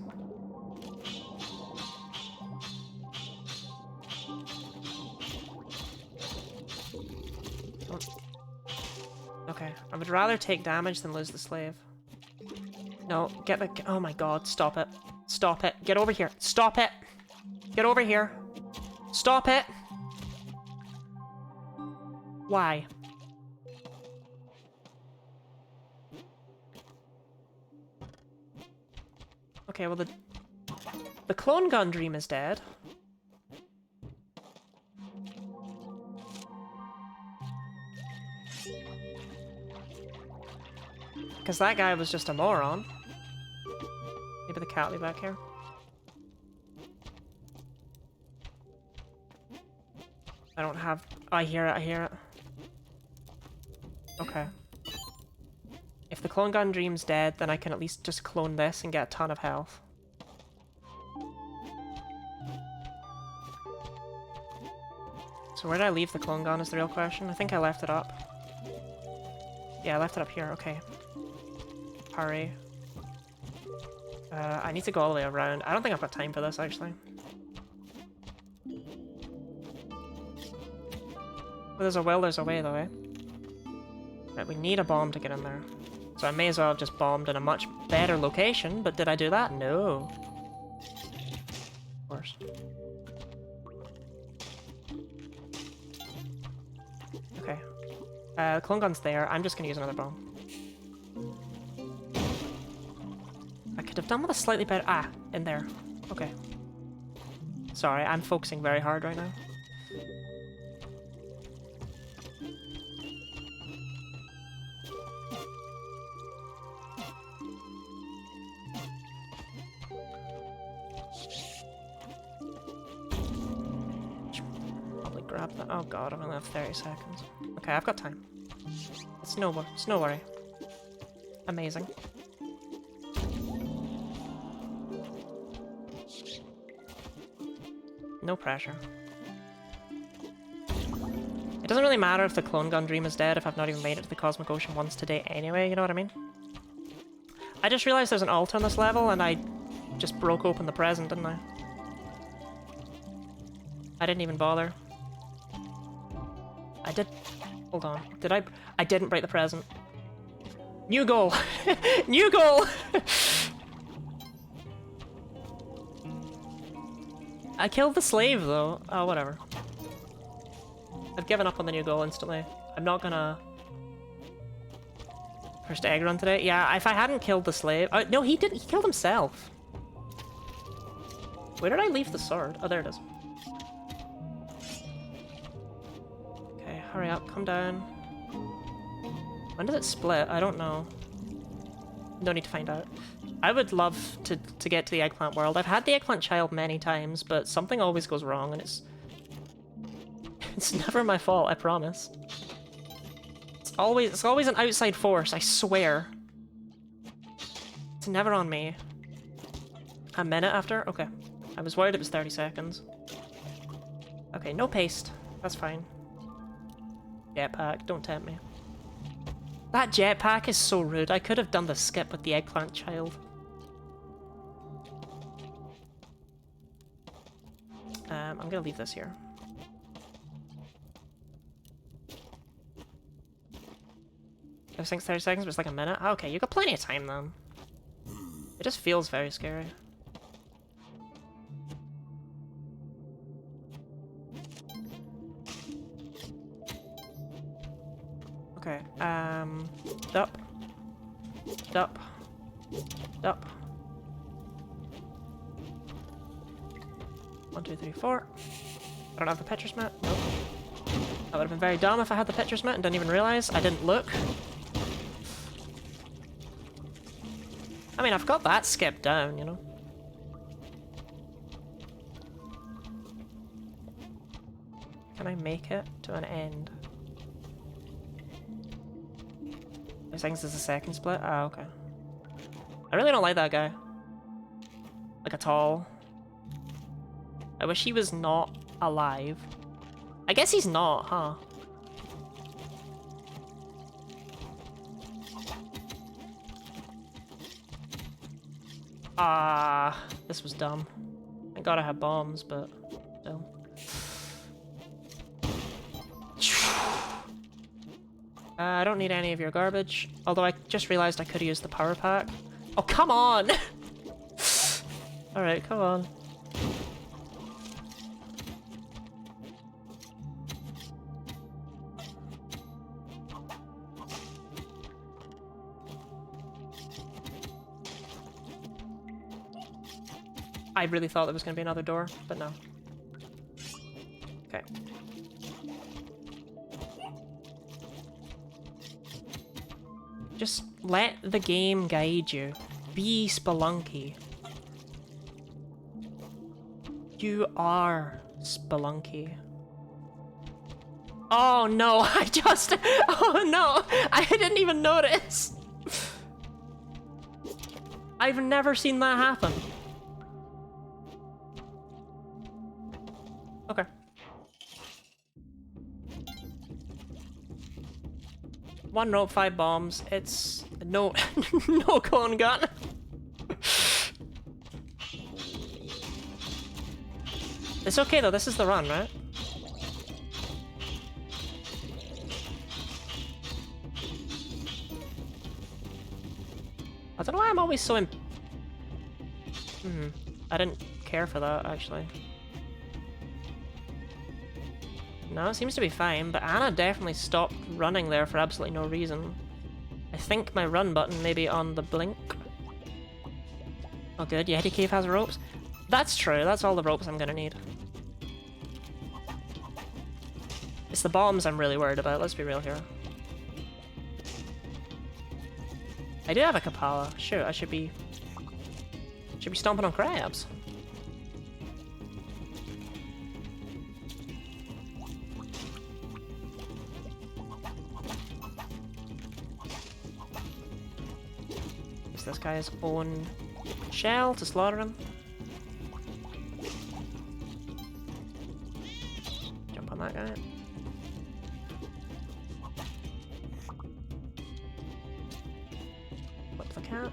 Okay, I would rather take damage than lose the slave. No, get the- oh my god, stop it. Stop it. Get over here. Stop it! Get over here. Stop it! Why? Okay, well the clone gun dream is dead. Because that guy was just a moron. Maybe the cat will be back here. I don't have... Oh, I hear it, I hear it. Okay. If the clone gun dream's dead, then I can at least just clone this and get a ton of health. So where did I leave the clone gun is the real question. I think I left it up. Yeah, I left it up here, okay. Hurry. I need to go all the way around. I don't think I've got time for this, actually. Well, there's a will, there's a way, though, eh? Right, we need a bomb to get in there. So I may as well have just bombed in a much better location, but did I do that? No. Of course. Okay. The clone gun's there. I'm just gonna use another bomb. I could have done with a slightly better... Ah, in there. Okay. Sorry, I'm focusing very hard right now. Probably grab that. Oh god, I only have 30 seconds. Okay, I've got time. It's no worry. Amazing. No pressure. It doesn't really matter if the clone gun dream is dead if I've not even made it to the Cosmic Ocean once today anyway, you know what I mean? I just realized there's an altar on this level and I just broke open the present, didn't I? I didn't even bother. I did... Hold on. Did I... I didn't break the present. New goal! New goal! I killed the slave, though. Oh, whatever. I've given up on the new goal instantly. I'm not gonna... First egg run today? Yeah, if I hadn't killed the slave... no, he didn't. He killed himself. Where did I leave the sword? Oh, there it is. Okay, hurry up. Come down. When does it split? I don't know. No need to find out. I would love to get to the eggplant world. I've had the eggplant child many times, but something always goes wrong, and it's never my fault, I promise. It's always an outside force, I swear. It's never on me. A minute after? Okay. I was worried it was 30 seconds. Okay, no paste. That's fine. Jetpack, don't tempt me. That jetpack is so rude. I could have done the skip with the eggplant child. I'm gonna leave this here. I think 30 seconds, but it's like a minute. Okay, you got plenty of time then. It just feels very scary. Okay, dup. Dup. Dup. 1, 2, 3, 4. I don't have the pitcher's mitt. Nope. That would have been very dumb if I had the pitcher's mitt and didn't even realize. I didn't look. I mean, I've got that skip down, you know? Can I make it to an end? I think this is a second split? Oh, okay. I really don't like that guy. Like, at all. I wish he was not alive. I guess he's not, huh? Ah, this was dumb. Thank God I have bombs, but still. I don't need any of your garbage. Although I just realized I could have used the power pack. Oh, come on! Alright, come on. I really thought there was going to be another door, but no. Okay. Just let the game guide you. Be Spelunky. You are Spelunky. Oh no, I just... Oh no, I didn't even notice. I've never seen that happen. Okay. One rope, 5 bombs. It's no no cone gun. It's okay though, this is the run, right? I don't know why I'm always so I didn't care for that actually. No, it seems to be fine, but Anna definitely stopped running there for absolutely no reason. I think my run button may be on the blink. Oh good, Yeti Cave has ropes. That's true, that's all the ropes I'm gonna need. It's the bombs I'm really worried about, let's be real here. I do have a Kapala. Shoot, I should be stomping on crabs. This guy's own shell to slaughter him. Jump on that guy. Whip the cat.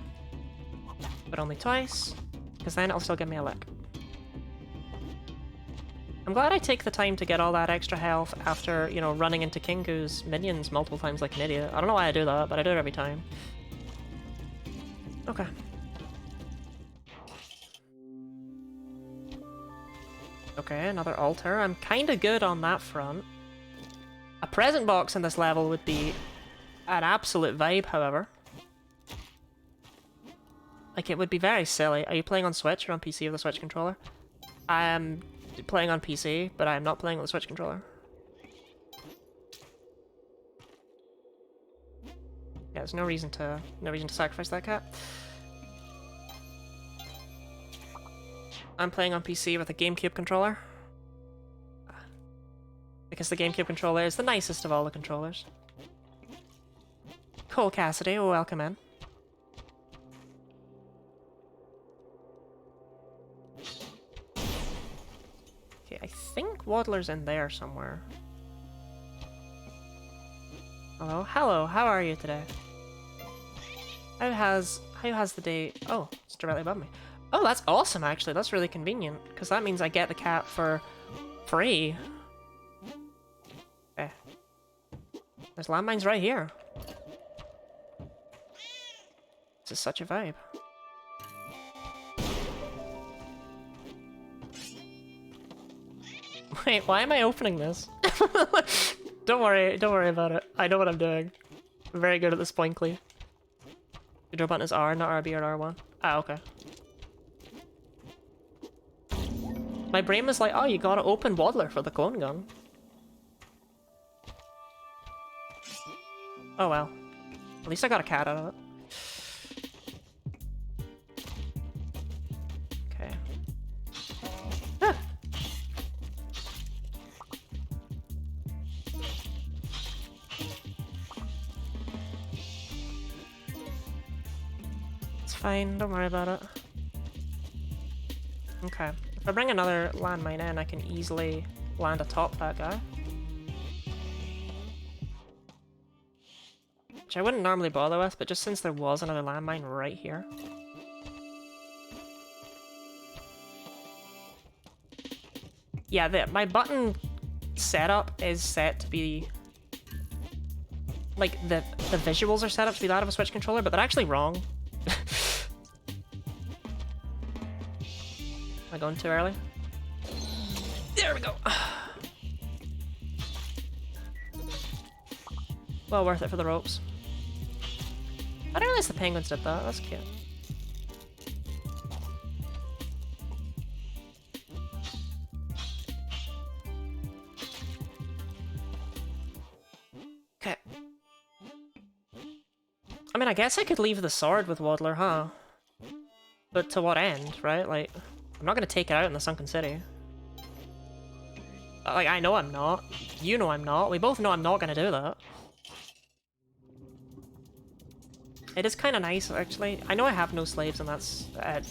But only twice, because then it'll still give me a lick. I'm glad I take the time to get all that extra health after, you know, running into Kingu's minions multiple times like an idiot. I don't know why I do that, but I do it every time. Okay. Okay, another altar. I'm kinda good on that front. A present box in this level would be an absolute vibe, however. Like, it would be very silly. Are you playing on Switch or on PC with a Switch controller? I am playing on PC, but I am not playing with a Switch controller. Yeah, there's no reason to sacrifice that cat. I'm playing on PC with a GameCube controller. Because the GameCube controller is the nicest of all the controllers. Cole Cassidy, welcome in. Okay, I think Waddler's in there somewhere. Hello? Hello, how are you today? How has the day... Oh, it's directly above me. Oh, that's awesome, actually. That's really convenient, because that means I get the cat for free. Okay. There's landmines right here. This is such a vibe. Wait, why am I opening this? Don't worry about it. I know what I'm doing. I'm very good at this Spelunky. The draw button is R, not RB or R1. Ah, okay. My brain was like, oh, you gotta open Waddler for the clone gun. Oh well. At least I got a cat out of it. Okay. Ah! It's fine, don't worry about it. Okay. If I bring another landmine in, I can easily land atop that guy. Which I wouldn't normally bother with, but just since there was another landmine right here. Yeah, my button setup is set to be... Like, the visuals are set up to be that of a Switch controller, but they're actually wrong. Am I going too early? There we go! Well worth it for the ropes. I didn't realize the penguins did that, that's cute. Okay. I mean, I guess I could leave the sword with Waddler, huh? But to what end, right? Like, I'm not gonna take it out in the Sunken City. Like, I know I'm not. You know I'm not. We both know I'm not gonna do that. It is kind of nice, actually. I know I have no slaves and that's...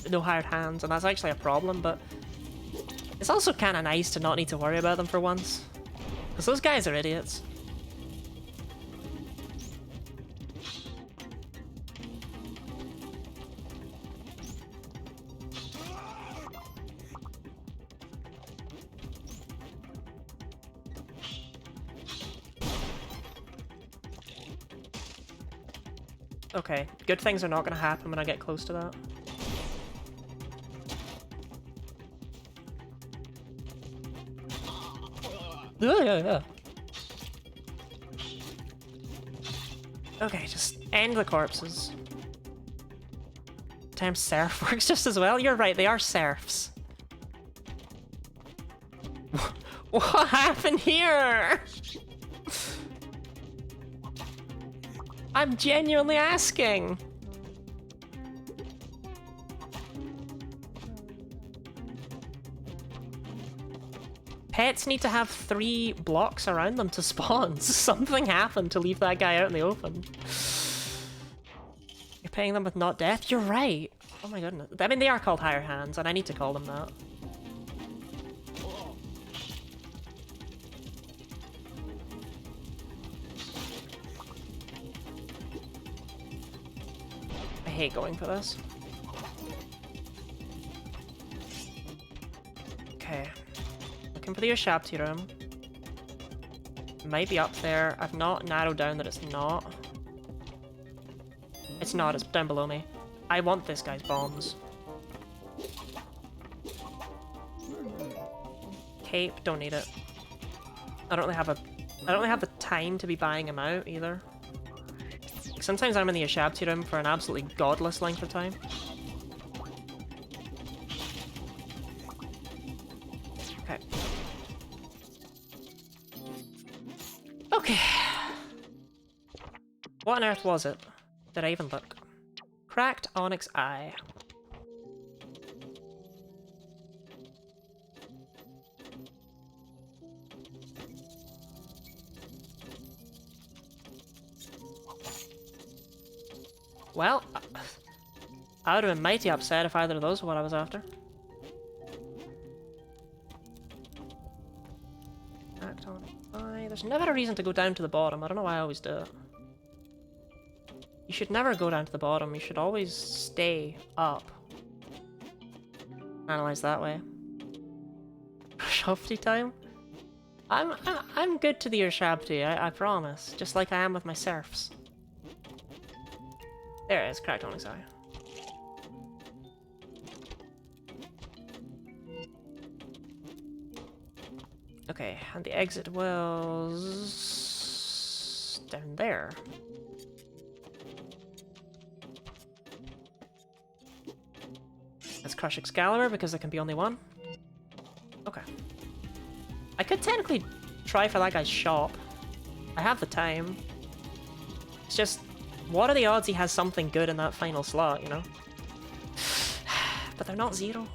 no hired hands, and that's actually a problem, but... It's also kind of nice to not need to worry about them for once. Because those guys are idiots. Okay, good things are not gonna happen when I get close to that. Yeah. Okay, just end the corpses. Times serf works just as well. You're right, they are serfs. What happened here? I'm genuinely asking. Pets need to have 3 blocks around them to spawn. Something happened to leave that guy out in the open. You're paying them with not death? You're right. Oh my goodness. I mean, they are called higher hands, and I need to call them that. I hate going for this. Okay. Looking for the Ushabti room. Might be up there. I've not narrowed down that it's not. It's not, it's down below me. I want this guy's bombs. Cape, don't need it. I don't really have the time to be buying him out either. Sometimes I'm in the Ushabti room for an absolutely godless length of time. Okay. Okay. What on earth was it? Did I even look? Cracked onyx eye. Well, I would have been mighty upset if either of those were what I was after. There's never a reason to go down to the bottom. I don't know why I always do it. You should never go down to the bottom. You should always stay up. Analyze that way. Shofty time? I'm good to the Urshabti, I promise. Just like I am with my serfs. There it is, cracked onyx eye. Okay, and the exit was down there. Let's crush Excalibur because there can be only one. Okay. I could technically try for that guy's shop. I have the time. It's just, what are the odds he has something good in that final slot, you know? But they're not 0.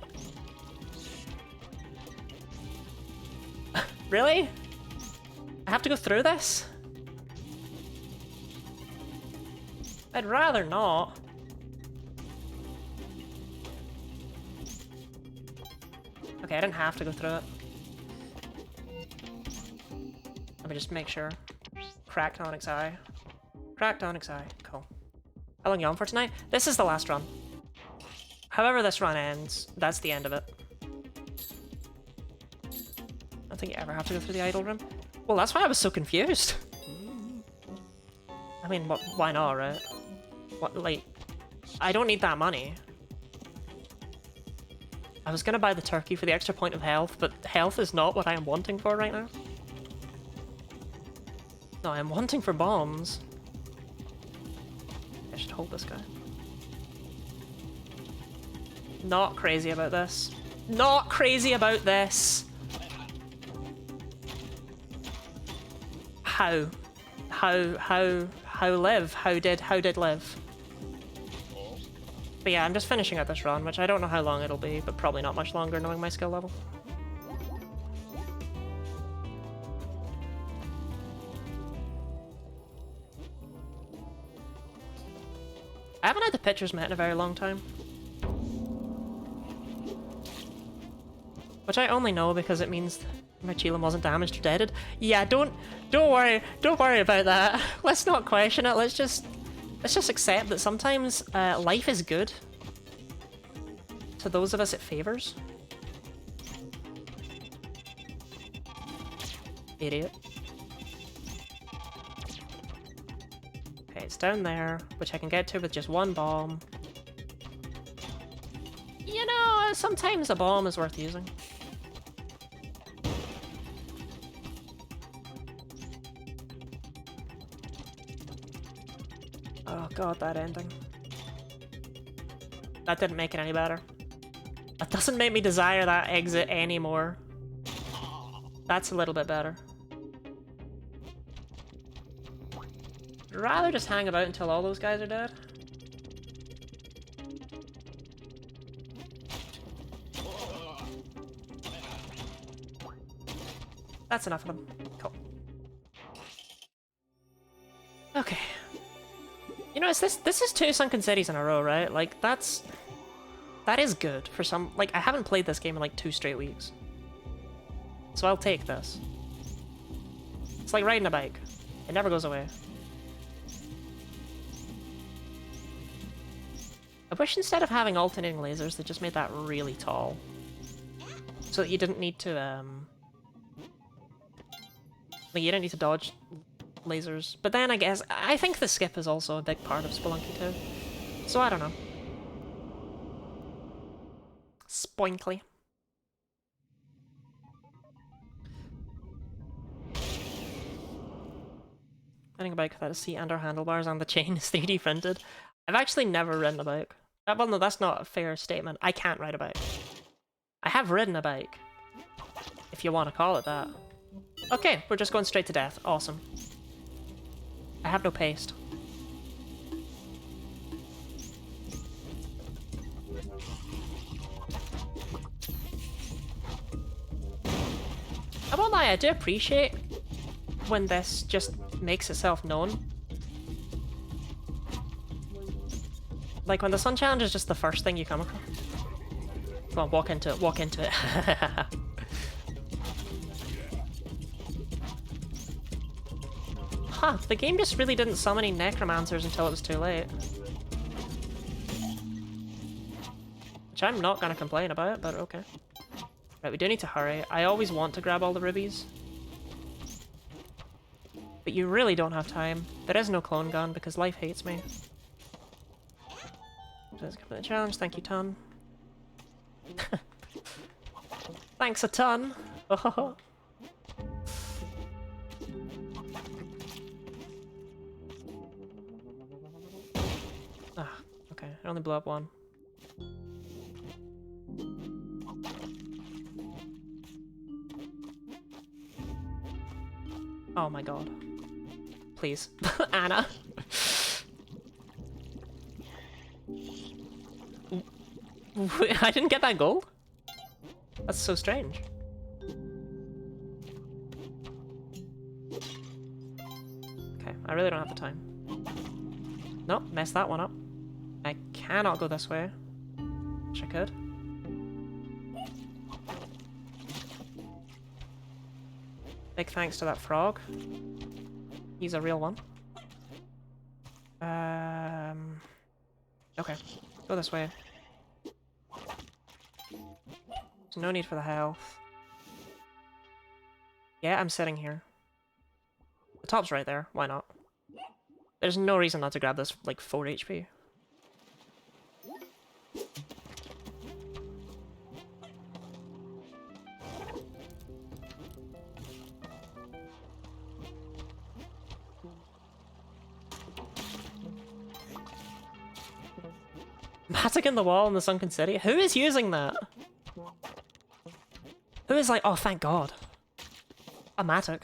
Really? I have to go through this? I'd rather not. Okay, I didn't have to go through it. Let me just make sure. Cracked onyx eye. Cracked onyx eye. Cool. How long you on for tonight? This is the last run. However this run ends, that's the end of it. I don't think you ever have to go through the idol room. Well, that's why I was so confused. I mean, why not, right? What, like, I don't need that money. I was gonna buy the turkey for the extra point of health, but health is not what I am wanting for right now. No, I'm wanting for bombs. I should hold this guy. Not crazy about this. Not crazy about this! How live? How did live? But yeah, I'm just finishing out this run, which I don't know how long it'll be, but probably not much longer knowing my skill level. I haven't had the pictures met in a very long time. Which I only know because it means my Chilum wasn't damaged or deaded. Yeah, don't worry about that. Let's not question it, let's just accept that sometimes life is good. To those of us it favors. Idiot. Okay, it's down there, which I can get to with just one bomb. You know, sometimes a bomb is worth using. Oh god, that ending. That didn't make it any better. That doesn't make me desire that exit anymore. That's a little bit better. I'd rather just hang about until all those guys are dead. That's enough of them. Cool. Okay. You know, it's this is 2 sunken cities in a row, right? Like, that is good for some... Like, I haven't played this game in like 2 straight weeks. So I'll take this. It's like riding a bike. It never goes away. I wish instead of having alternating lasers, they just made that really tall. So that you didn't need to, like, you didn't need to dodge lasers. But then, I guess, I think the skip is also a big part of Spelunky too. So I don't know. Spoinkly. Riding a bike without a seat and or handlebars and the chain is 3D printed. I've actually never ridden a bike. Well, no, that's not a fair statement. I can't ride a bike. I have ridden a bike, if you want to call it that. Okay, we're just going straight to death. Awesome. I have no paste. I won't lie, I do appreciate when this just makes itself known. Like when the Sun Challenge is just the first thing you come across. Come on, walk into it, walk into it. enough. The game just really didn't summon any necromancers until it was too late. Which I'm not gonna complain about, but okay. Right, we do need to hurry. I always want to grab all the rubies. But you really don't have time. There is no clone gun because life hates me. Let's give it a challenge. Thank you, ton. Thanks a ton. Ah, okay. I only blew up one. Oh my god. Please. Anna. I didn't get that gold? That's so strange. Okay, I really don't have the time. Nope, messed that one up. I cannot go this way. Wish I could. Big thanks to that frog. He's a real one. Okay, go this way. There's no need for the health. Yeah, I'm sitting here. The top's right there, why not? There's no reason not to grab this, like, 4 HP. Matic in the wall in the sunken city? Who is using that? Who is like, oh thank god. A Matic.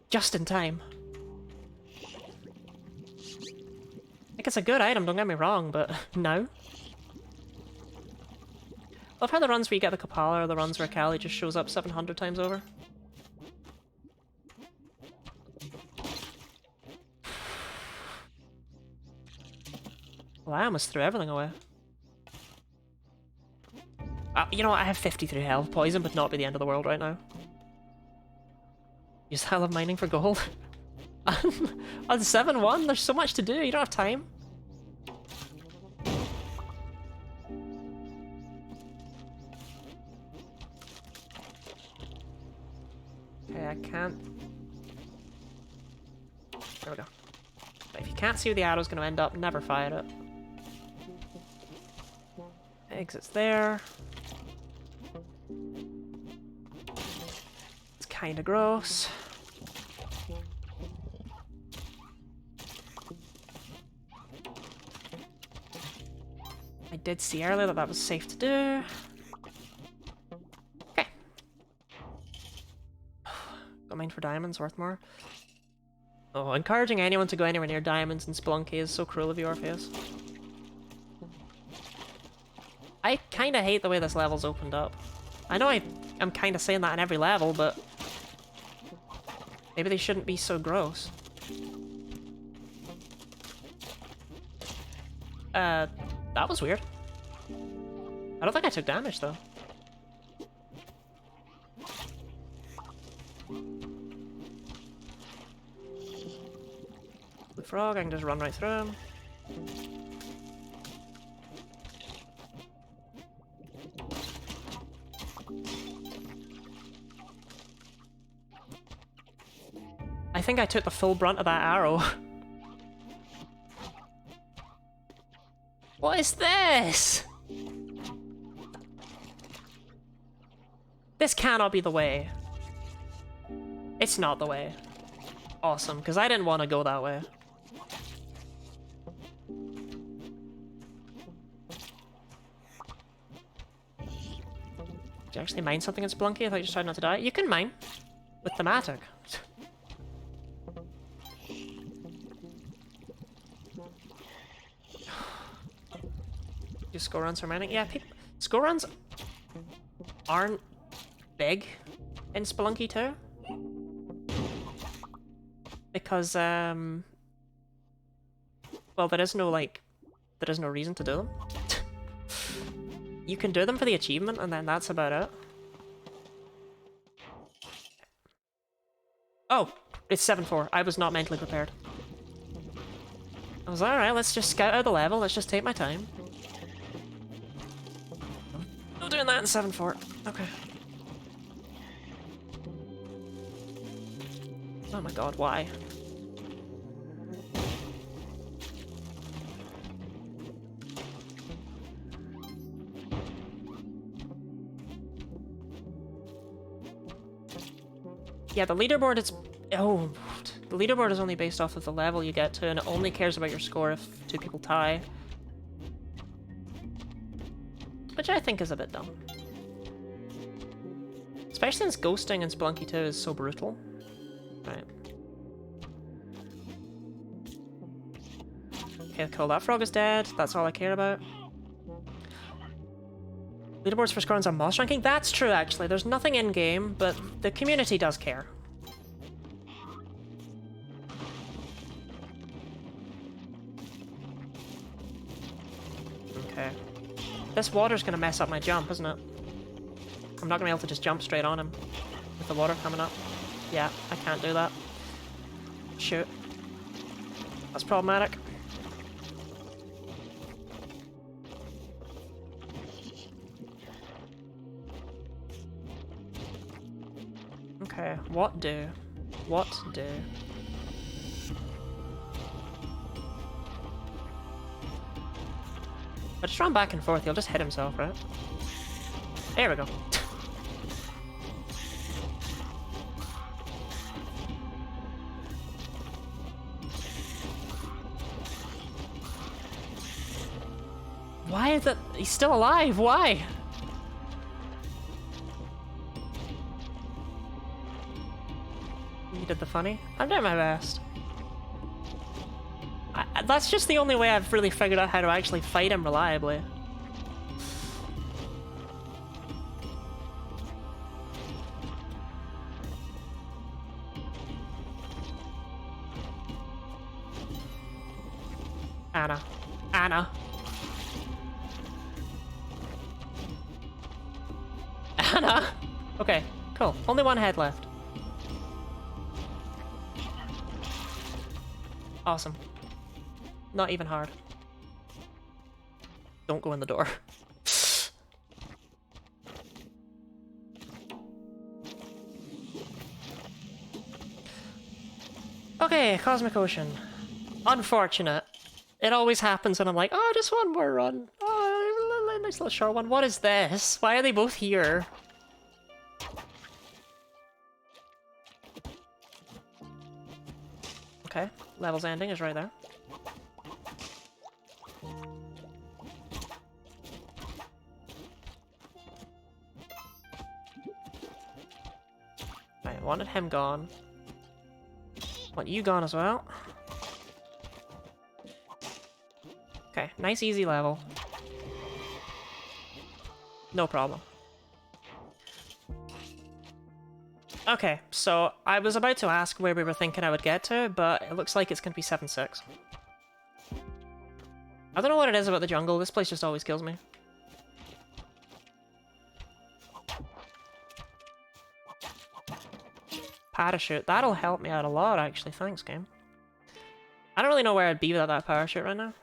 Just in time. Like, it's a good item, don't get me wrong, but no. Love how the runs where you get the Kapala are the runs where Kali just shows up 700 times over. Well, I almost threw everything away. You know what, I have 53 health. Poison would not be the end of the world right now. You just love mining for gold. On 7-1, there's so much to do, you don't have time. Okay, I can't... There we go. But if you can't see where the arrow's going to end up, never fire it. Exit's there. It's kinda gross. I did see earlier that that was safe to do. Okay. Got mine for diamonds, worth more. Oh, encouraging anyone to go anywhere near diamonds in Spelunky is so cruel of you, Orpheus. I kinda hate the way this level's opened up. I know I'm kinda saying that in every level, but maybe they shouldn't be so gross. That was weird. I don't think I took damage, though. The frog, I can just run right through him. I think I took the full brunt of that arrow. What is this? This cannot be the way. It's not the way. Awesome, because I didn't want to go that way. Did you actually mine something in Spelunky? I thought you just tried not to die. You can mine. With thematic. Do score runs for mining? Yeah, score runs aren't big in Spelunky 2. Because, well, there is no reason to do them. You can do them for the achievement, and then that's about it. Oh, It's 7-4. I was not mentally prepared. I was like, alright, let's just scout out the level. Let's just take my time. I'm doing that in 7-4. Okay. Oh my god, why? Yeah, the leaderboard is... Oh, the leaderboard is only based off of the level you get to, and it only cares about your score if two people tie. Which I think is a bit dumb. Especially since ghosting in Spelunky 2 is so brutal. Right. Okay, cool. That frog is dead. That's all I care about. Leaderboards for scorings on moss ranking? That's true, actually. There's nothing in-game, but the community does care. Okay. This water's gonna mess up my jump, isn't it? I'm not gonna be able to just jump straight on him with the water coming up. Yeah, I can't do that. Shoot. That's problematic. Okay, what do? What do? I just run back and forth, he'll just hit himself, right? There we go. Why is it? He's still alive, why? You did the funny? I'm doing my best. That's just the only way I've really figured out how to actually fight him reliably. Anna. Anna. Anna! Okay, cool. Only one head left. Awesome. Not even hard. Don't go in the door. Okay, Cosmic Ocean. Unfortunate. It always happens and I'm like, oh, just one more run. Oh, nice little short one. What is this? Why are they both here? Okay, level's ending is right there. I wanted him gone. Want you gone as well. Okay, nice easy level. No problem. Okay, so I was about to ask where we were thinking I would get to, but it looks like it's going to be 7-6. I don't know what it is about the jungle, this place just always kills me. Parachute, that'll help me out a lot actually, thanks game. I don't really know where I'd be without that parachute right now.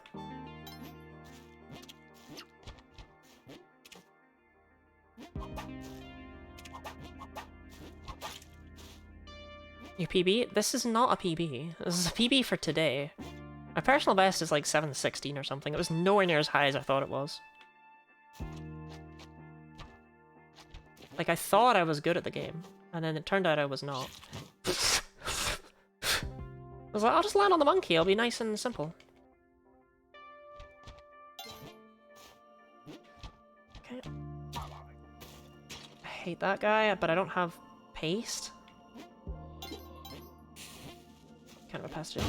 Your PB? This is not a PB. This is a PB for today. My personal best is like 716 or something. It was nowhere near as high as I thought it was. Like, I thought I was good at the game, and then it turned out I was not. I was like, I'll just land on the monkey, it'll be nice and simple. Okay. I hate that guy, but I don't have paste. Kind of a pasture.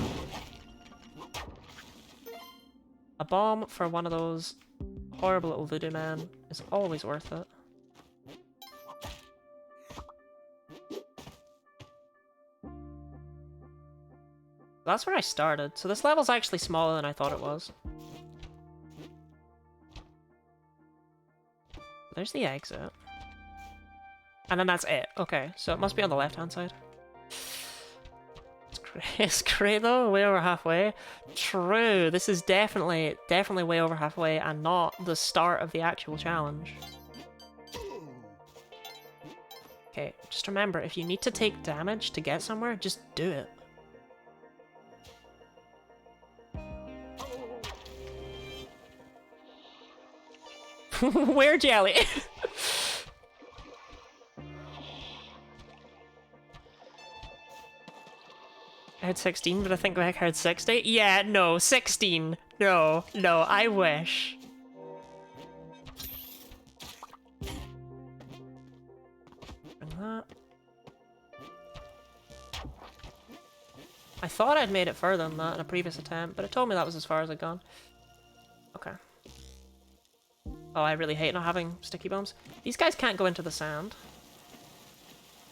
A bomb for one of those horrible little voodoo men is always worth it. That's where I started, so this level's actually smaller than I thought it was. There's the exit. And then that's it. Okay, so it must be on the left-hand side. It's great though, way over halfway. True, this is definitely way over halfway and not the start of the actual challenge. Okay, just remember, if you need to take damage to get somewhere, just do it. Where, Jelly? I had 16, but I think I had 60. Yeah, no, 16. No, I wish. Bring that. I thought I'd made it further than that in a previous attempt, but it told me that was as far as I'd gone. Okay. Oh, I really hate not having sticky bombs. These guys can't go into the sand.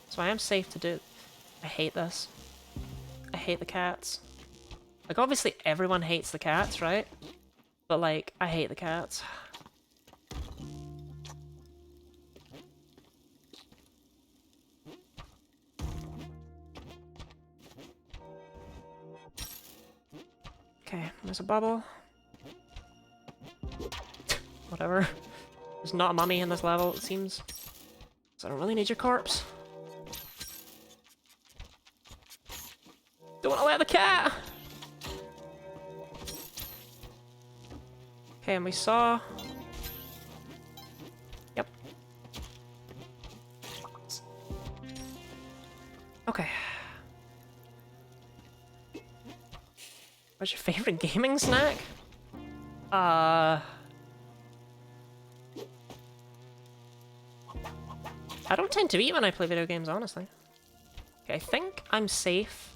So I am safe to do... I hate this. I hate the cats. Like, obviously everyone hates the cats, right? But, like, I hate the cats. Okay, there's a bubble. Whatever. There's not a mummy in this level, it seems. So I don't really need your corpse. Don't want to let the cat! Okay, and we saw... Yep. Okay. What's your favorite gaming snack? I don't tend to eat when I play video games, honestly. Okay, I think I'm safe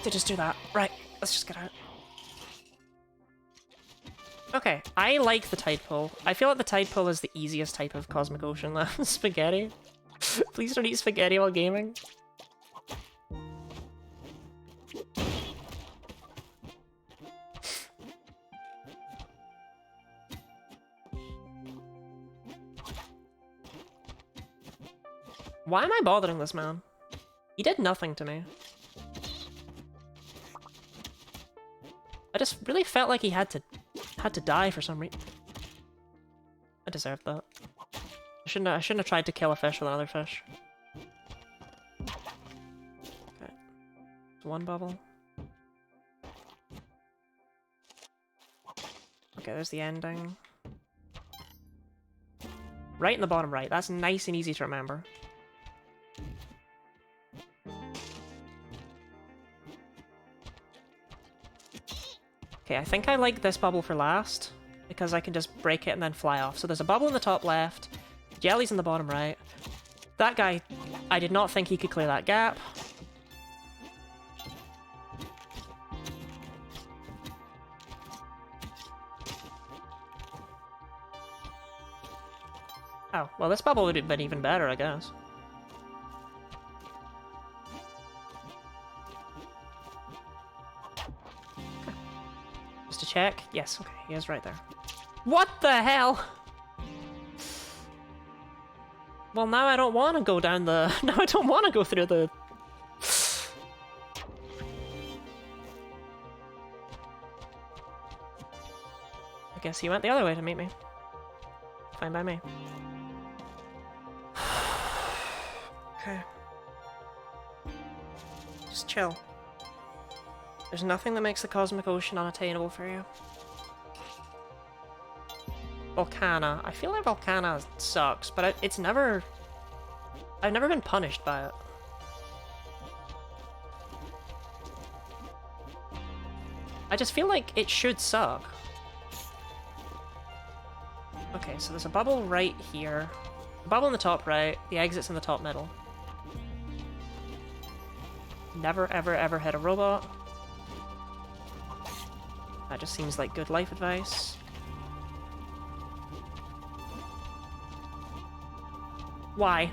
to just do that. Right, let's just get out. Okay, I like the tide pool. I feel like the tide pool is the easiest type of cosmic ocean. Spaghetti. Please don't eat spaghetti while gaming. Why am I bothering this man? He did nothing to me. I just really felt like he had to die for some reason. I deserved that. I shouldn't have tried to kill a fish with another fish. Okay. One bubble. Okay, there's the ending. Right in the bottom right. That's nice and easy to remember. Okay, I think I like this bubble for last, because I can just break it and then fly off. So there's a bubble in the top left, jelly's in the bottom right. That guy, I did not think he could clear that gap. Oh, well this bubble would have been even better, I guess. To check. Yes, okay, he is right there. What the hell? Well, now I don't want to go down the... Now I don't want to go through the... I guess he went the other way to meet me. Fine by me. Okay. Just chill. There's nothing that makes the cosmic ocean unattainable for you. Volcana. I feel like Volcana sucks, but it's never... I've never been punished by it. I just feel like it should suck. Okay, so there's a bubble right here. A bubble in the top right, the exit's in the top middle. Never ever ever hit a robot. That just seems like good life advice. Why?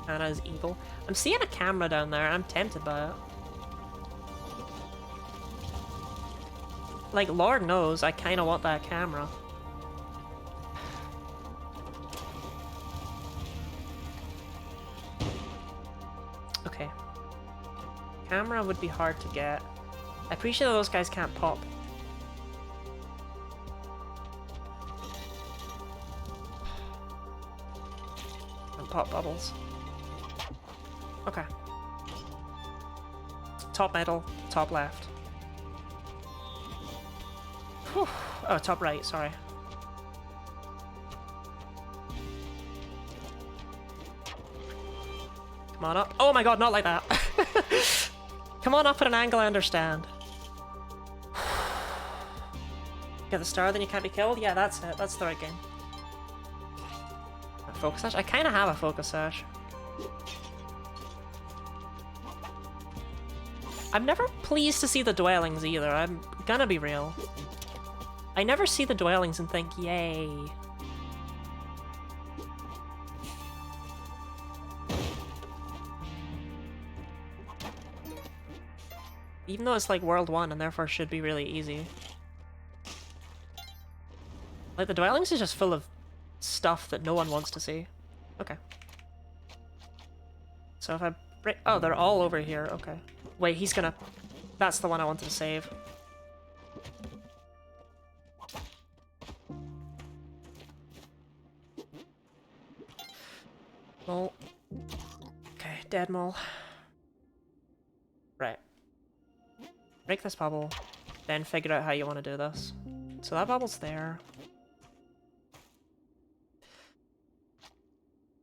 Anna's evil. I'm seeing a camera down there and I'm tempted by it. Like, Lord knows I kinda want that camera. Camera would be hard to get. I appreciate that those guys can't pop. And pop bubbles. Okay. Top middle, top left. Whew. Oh, top right, sorry. Come on up. Oh my god, not like that. Come on up at an angle, I understand. Get the star, then you can't be killed? Yeah, that's it. That's the right game. A focus sash? I kind of have a focus sash. I'm never pleased to see the dwellings either, I'm gonna be real. I never see the dwellings and think, yay. Even though it's like World 1 and therefore should be really easy. Like, the dwellings is just full of stuff that no one wants to see. Okay. So if I break... Oh, they're all over here, okay. Wait, he's gonna... That's the one I wanted to save. Mole. Okay, dead mole. Right. Break this bubble, then figure out how you want to do this. So that bubble's there.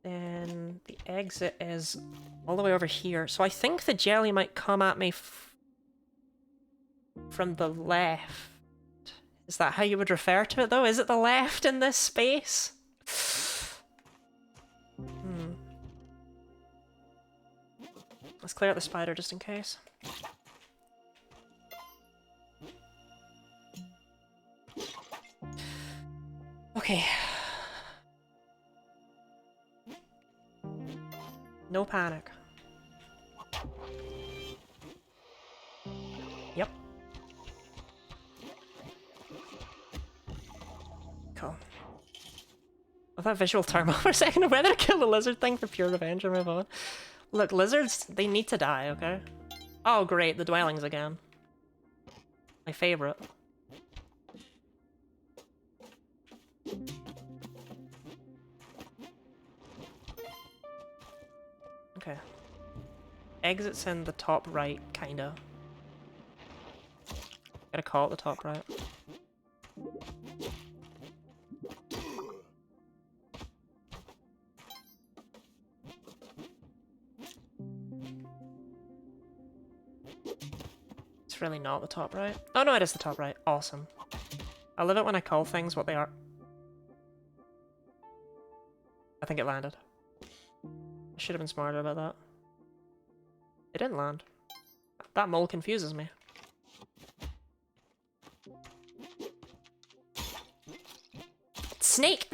Then the exit is all the way over here. So I think the jelly might come at me from the left. Is that how you would refer to it though? Is it the left in this space? Let's clear out the spider just in case. Okay. No panic. Yep. Cool. I thought visual turmoil for a second of whether to kill the lizard thing for pure revenge or move on. Look, lizards, they need to die, okay? Oh great, the dwellings again. My favorite. Okay. Exits in the top right, kinda. Gotta call it the top right. It's really not the top right. Oh no, it is the top right. Awesome. I love it when I call things what they are. I think it landed. I should have been smarter about that. It didn't land. That mole confuses me. Snake!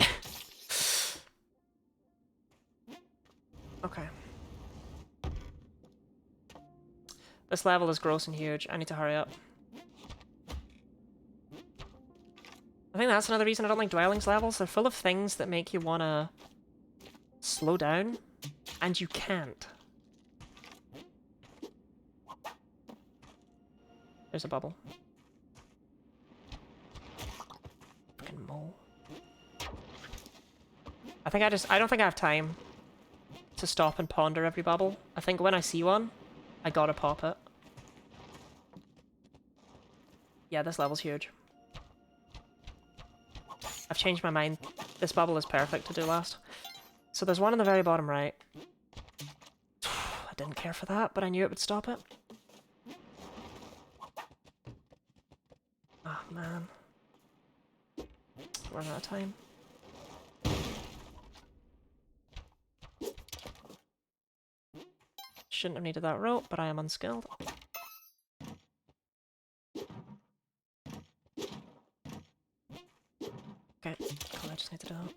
Okay. This level is gross and huge. I need to hurry up. I think that's another reason I don't like dwellings levels. They're full of things that make you wanna slow down, and you can't. There's a bubble. Fucking mole. I don't think I have time to stop and ponder every bubble. I think when I see one, I gotta pop it. Yeah, this level's huge. I've changed my mind. This bubble is perfect to do last. So there's one on the very bottom right. I didn't care for that, but I knew it would stop it. Ah, oh, man. We're out of time. Shouldn't have needed that rope, but I am unskilled. Okay, cool, I just need to do that.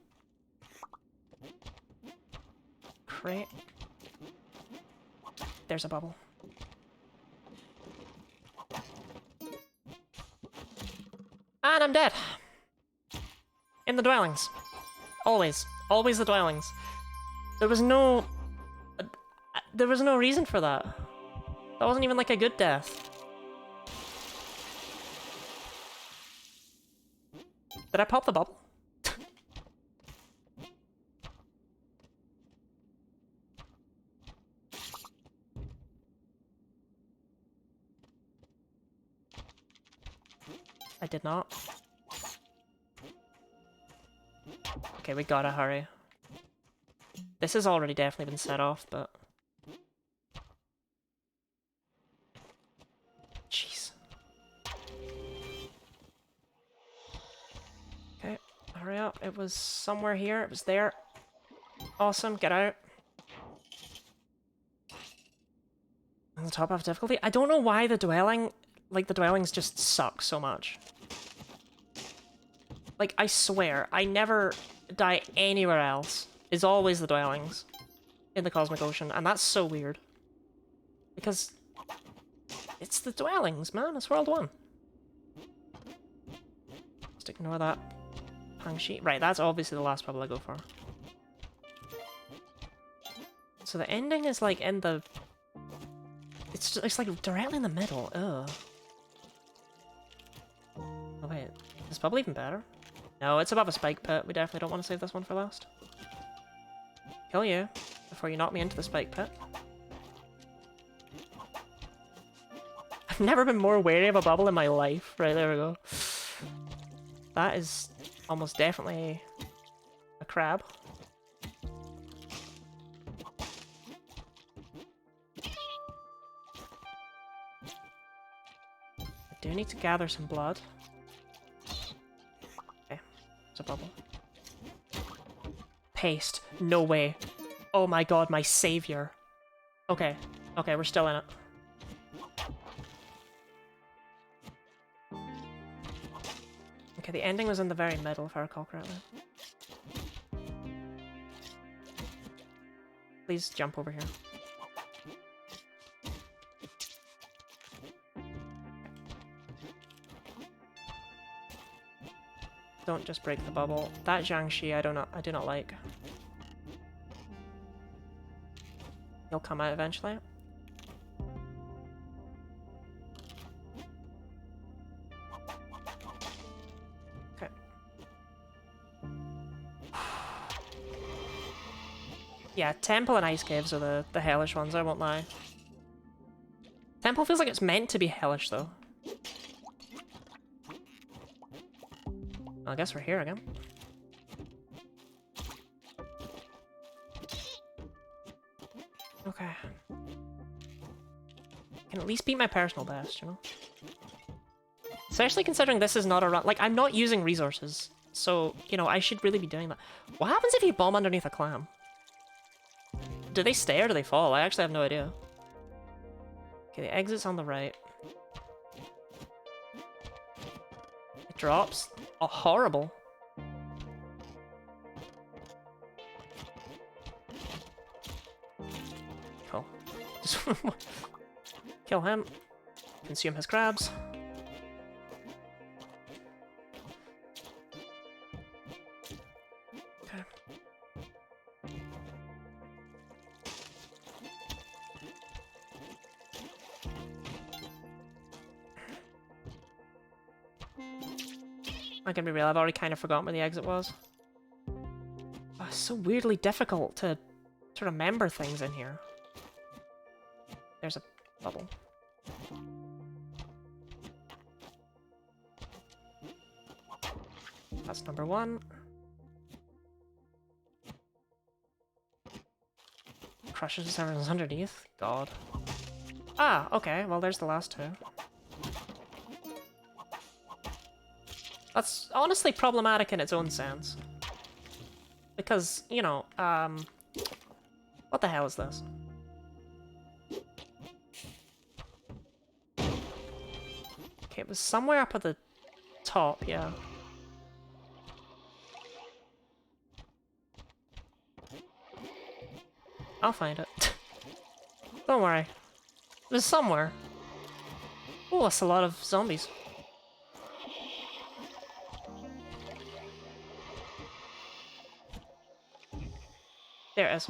Crate. There's a bubble. And I'm dead! In the dwellings. Always. Always the dwellings. There was no reason for that. That wasn't even like a good death. Did I pop the bubble? I did not. Okay, we gotta hurry. This has already definitely been set off, but... Jeez. Okay, hurry up. It was somewhere here. It was there. Awesome, get out. On the top half difficulty? I don't know why the dwelling... Like, the dwellings just suck so much. Like, I swear, I never die anywhere else. It's always the dwellings in the Cosmic Ocean, and that's so weird. Because it's the dwellings, man. It's World 1. Just ignore that hang sheet. Right, that's obviously the last bubble I go for. So the ending is like in the... It's like directly in the middle. Ugh. Oh wait, is this bubble even better? No, it's above a spike pit. We definitely don't want to save this one for last. Kill you before you knock me into the spike pit. I've never been more wary of a bubble in my life. Right, there we go. That is almost definitely a crab. I do need to gather some blood. Okay, it's a bubble. Paste. No way. Oh my god, my savior. Okay. Okay, we're still in it. Okay, the ending was in the very middle, if I recall correctly. Please jump over here. Don't just break the bubble. That Jiangxi I do not like. He'll come out eventually. Okay. Yeah, Temple and Ice Caves are the hellish ones, I won't lie. Temple feels like it's meant to be hellish though. I guess we're here again. Okay. Can at least beat my personal best, you know? Especially considering this is not a run. Like, I'm not using resources. So, you know, I should really be doing that. What happens if you bomb underneath a clam? Do they stay or do they fall? I actually have no idea. Okay, the exit's on the right. It drops. Oh, horrible. Cool. Just kill him. Consume his crabs. Okay. I can be real, I've already kind of forgotten where the exit was. Oh, it's so weirdly difficult to remember things in here. There's a bubble. That's number one. Crushes everyone's underneath? God. Ah, okay, well there's the last two. That's honestly problematic in its own sense. Because, you know, what the hell is this? Okay, it was somewhere up at the top, yeah. I'll find it. Don't worry. It was somewhere. Oh, that's a lot of zombies. There it is.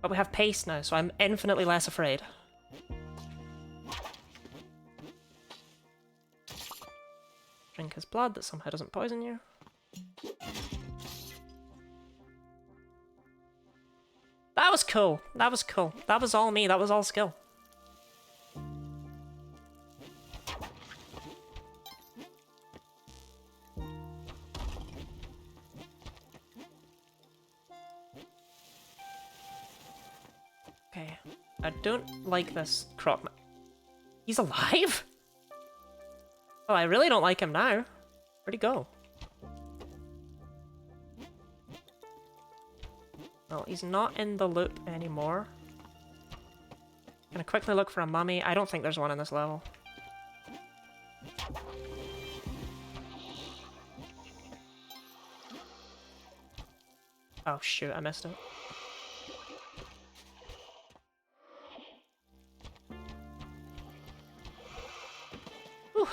But we have paste now, so I'm infinitely less afraid. Drink his blood that somehow doesn't poison you. That was cool. That was cool. That was all me. That was all skill. Okay. I don't like this crop. He's alive? Oh, I really don't like him now. Where'd he go? Well, he's not in the loop anymore. Gonna quickly look for a mummy. I don't think there's one in this level. Oh shoot, I missed it. Whew.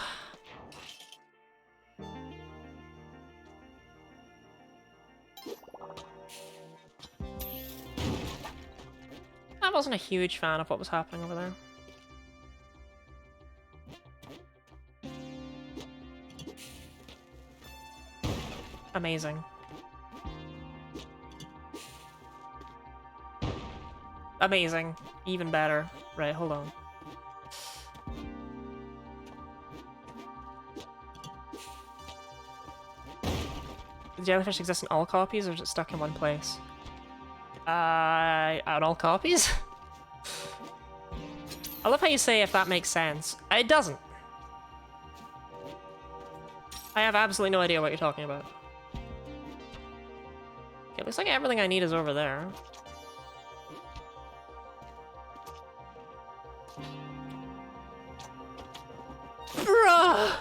I wasn't a huge fan of what was happening over there. Amazing. Amazing. Even better. Right, hold on. Does jellyfish exist in all copies, or is it stuck in one place? On all copies? I love how you say if that makes sense. It doesn't. I have absolutely no idea what you're talking about. Okay, looks like everything I need is over there. Bruh!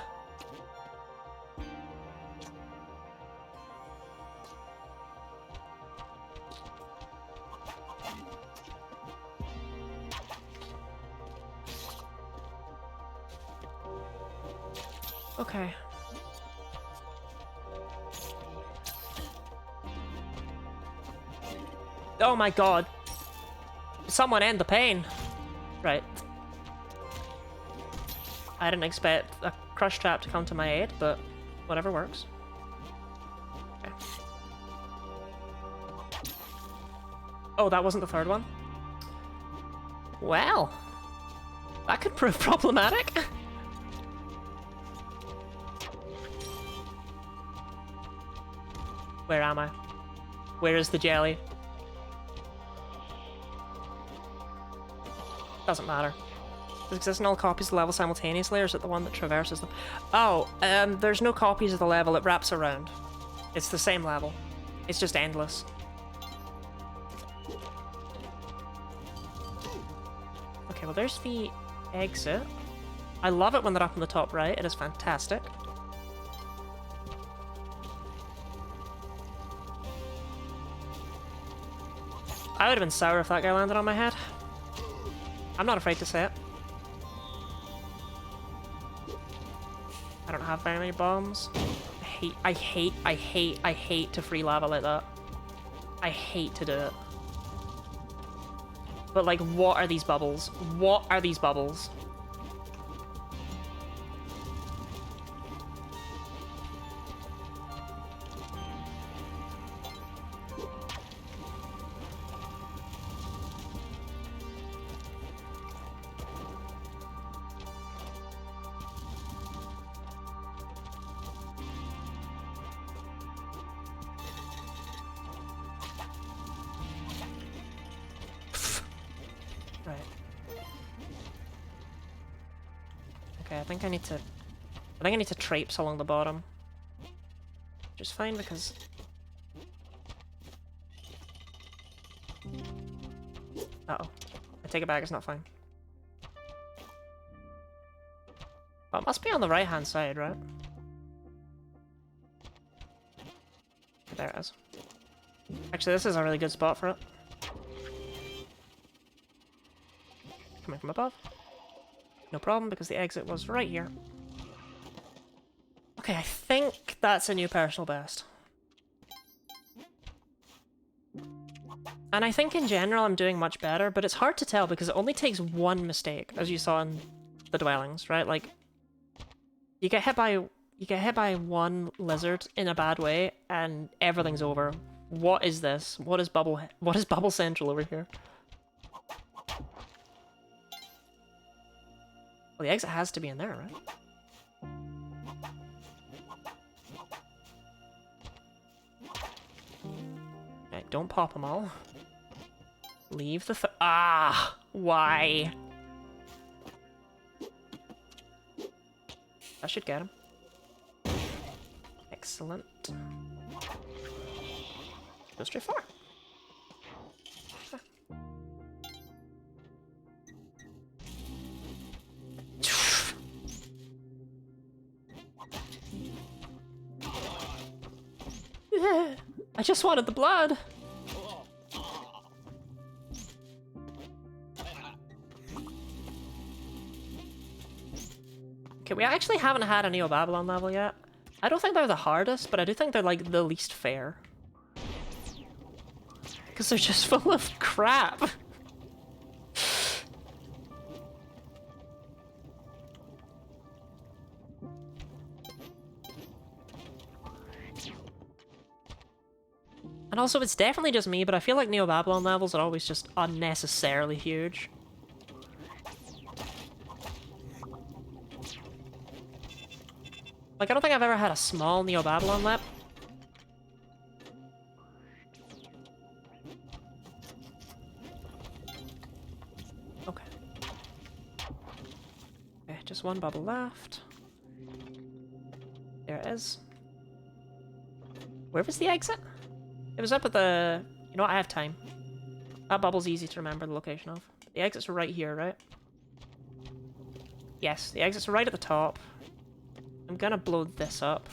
Okay. Oh my god. Someone end the pain. Right. I didn't expect a crush trap to come to my aid, but whatever works. Okay. Oh, that wasn't the third one? Well, that could prove problematic. Where am I? Where is the jelly? Doesn't matter. Does it exist in all copies of the level simultaneously, or is it the one that traverses them? Oh, there's no copies of the level, it wraps around. It's the same level. It's just endless. Okay, well there's the exit. I love it when they're up in the top right, it is fantastic. I would have been sour if that guy landed on my head. I'm not afraid to say it. I don't have very many bombs. I hate to free lava like that. I hate to do it. But like, what are these bubbles? What are these bubbles? I think I need to traipse along the bottom. Which is fine because... Uh-oh. I take it back, it's not fine. Oh, it must be on the right-hand side, right? There it is. Actually, this is a really good spot for it. Coming from above. No problem, because the exit was right here. Okay, I think that's a new personal best. And I think in general I'm doing much better, but it's hard to tell because it only takes one mistake, as you saw in the dwellings, right? Like, you get hit by one lizard in a bad way, and everything's over. What is this? What is Bubble Central over here? Well, the exit has to be in there, right? Okay, don't pop them all. Leave the ah! Why? That should get him. Excellent. Go straight far. I just wanted the blood. Okay, we actually haven't had a Neo Babylon level yet. I don't think they're the hardest, but I do think they're like the least fair. Because they're just full of crap. And also, it's definitely just me, but I feel like Neo Babylon levels are always just unnecessarily huge. Like, I don't think I've ever had a small Neo Babylon lap. Okay. Okay, just one bubble left. There it is. Where was the exit? It was up at the... You know what? I have time. That bubble's easy to remember the location of. The exit's right here, right? Yes, the exit's right at the top. I'm gonna blow this up.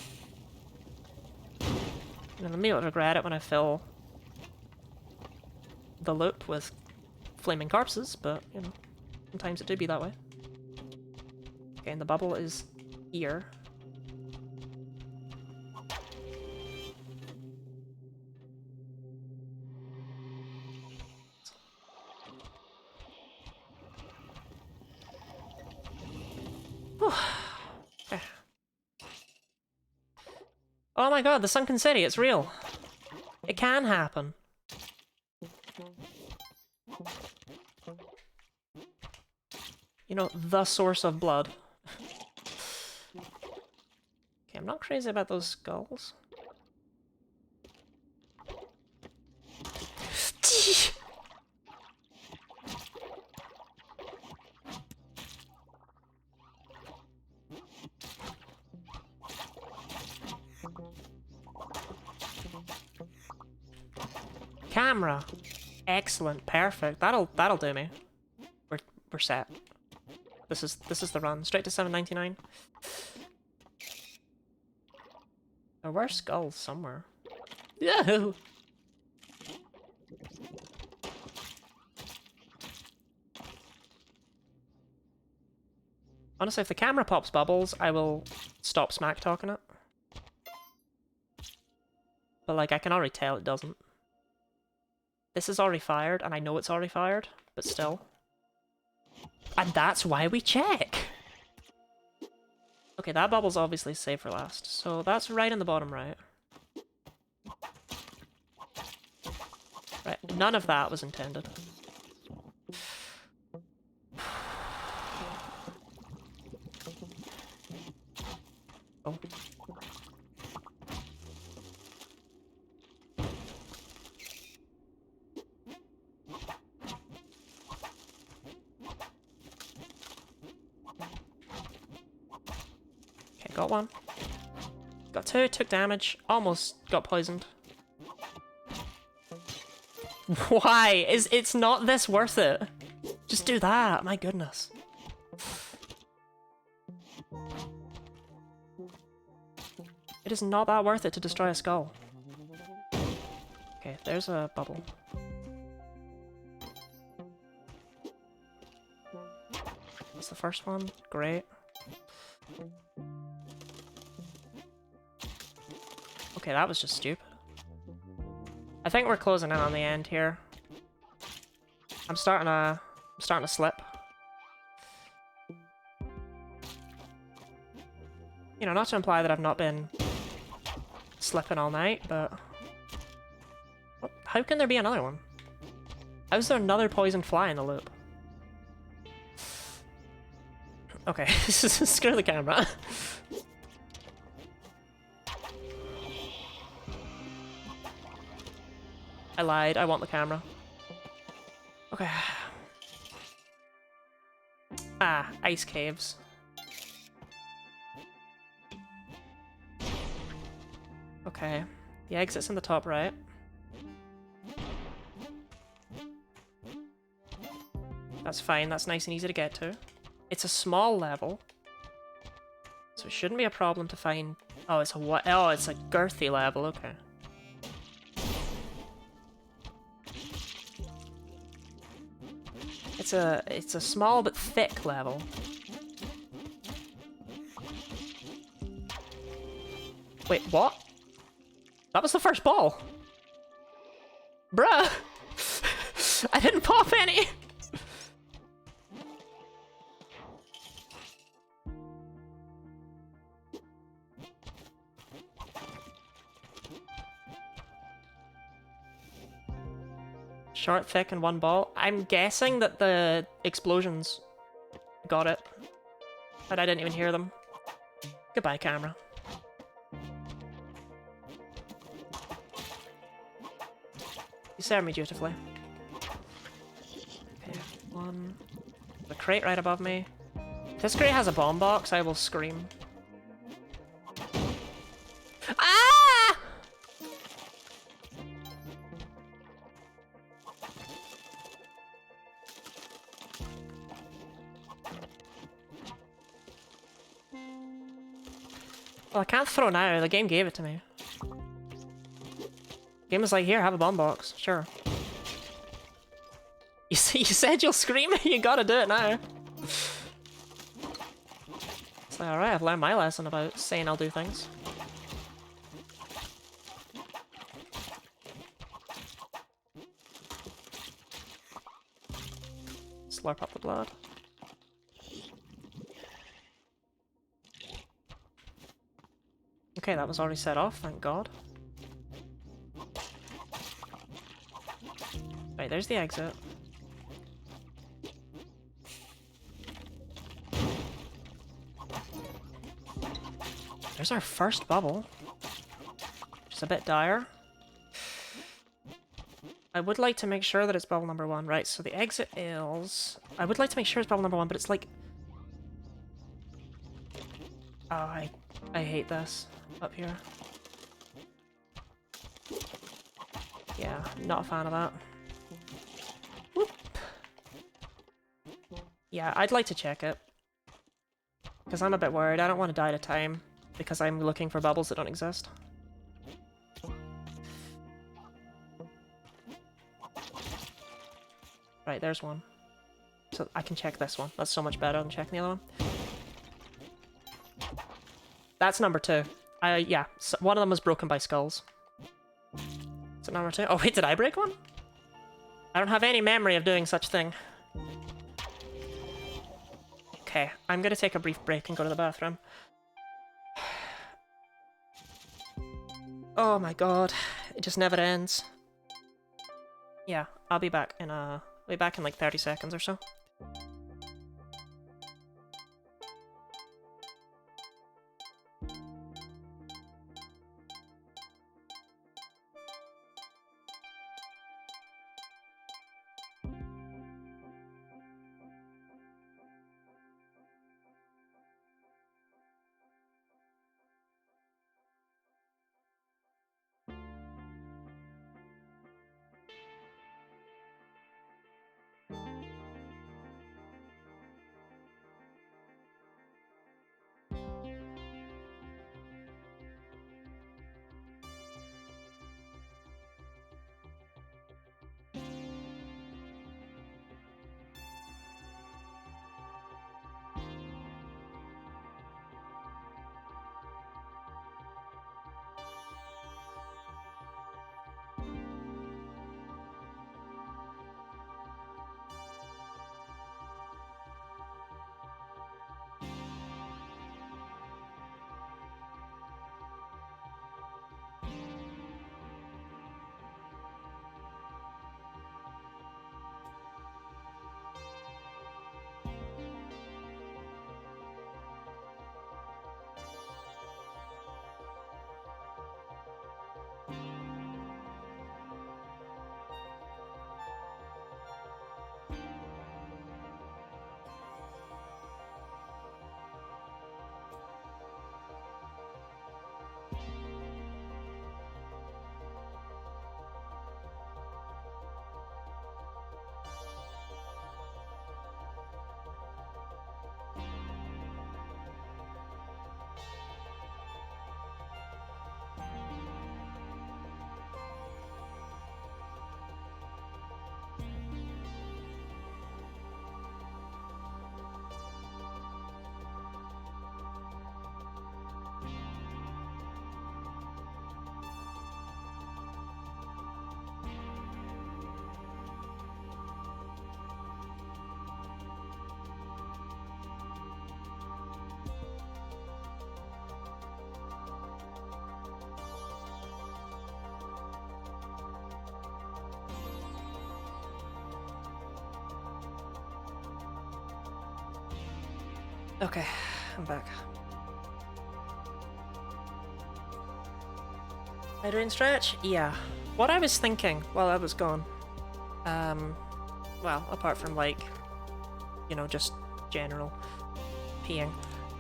And I'll immediately regret it when I fill the loop with flaming corpses, but, you know, sometimes it do be that way. Okay, and the bubble is here. Okay. Oh my god, the sunken city, it's real. It can happen. You know, the source of blood. Okay, I'm not crazy about those skulls. Camera. Excellent, perfect. That'll do me. We're set. This is the run. Straight to 799. There were skulls somewhere. Yeah. Honestly, if the camera pops bubbles, I will stop smack talking it. But like, I can already tell it doesn't. This is already fired, and I know it's already fired, but still. And that's why we check! Okay, that bubble's obviously saved for last, so that's right in the bottom right. Right, none of that was intended. Oh. Okay, got one. Got two, took damage, almost got poisoned. Why? It's not this worth it? Just do that, my goodness. It is not that worth it to destroy a skull. Okay, there's a bubble. That's the first one. Great. Okay, that was just stupid. I think we're closing in on the end here. I'm starting to slip. You know, not to imply that I've not been slipping all night, but... How can there be another one? How is there another poison fly in the loop? Okay, screw the camera. I lied, I want the camera. Okay. Ah, ice caves. Okay. The exit's in the top right. That's fine, that's nice and easy to get to. It's a small level, so it shouldn't be a problem to find... Oh, it's a what? Oh, it's a girthy level, okay. It's a small but thick level. Wait, what? That was the first ball! Bruh! I didn't pop any! Short, thick, and one ball. I'm guessing that the explosions got it. But I didn't even hear them. Goodbye, camera. You served me dutifully. Okay, one. The crate right above me. If this crate has a bomb box, I will scream. Ah! Well, I can't throw now. The game gave it to me. The game was like, here, have a bomb box. Sure. You said you'll scream? You gotta do it now. It's like, alright, I've learned my lesson about saying I'll do things. Slurp up the blood. Okay, that was already set off, thank God. Right, there's the exit. There's our first bubble. Which is a bit dire. I would like to make sure that it's bubble number 1. Right, so the exit is... I would like to make sure it's bubble number 1, but it's like... Oh, I hate this up here. Yeah, not a fan of that. Whoop. Yeah, I'd like to check it. Because I'm a bit worried. I don't want to die at a time. Because I'm looking for bubbles that don't exist. Right, there's one. So I can check this one. That's so much better than checking the other one. That's number 2. Yeah, so one of them was broken by skulls. Is it number 2? Oh wait, did I break one? I don't have any memory of doing such thing. Okay, I'm gonna take a brief break and go to the bathroom. Oh my god, it just never ends. Yeah, I'll be back in like 30 seconds or so. Okay, I'm back. Hydrate stretch? Yeah. What I was thinking while I was gone, well, apart from like, you know, just general peeing,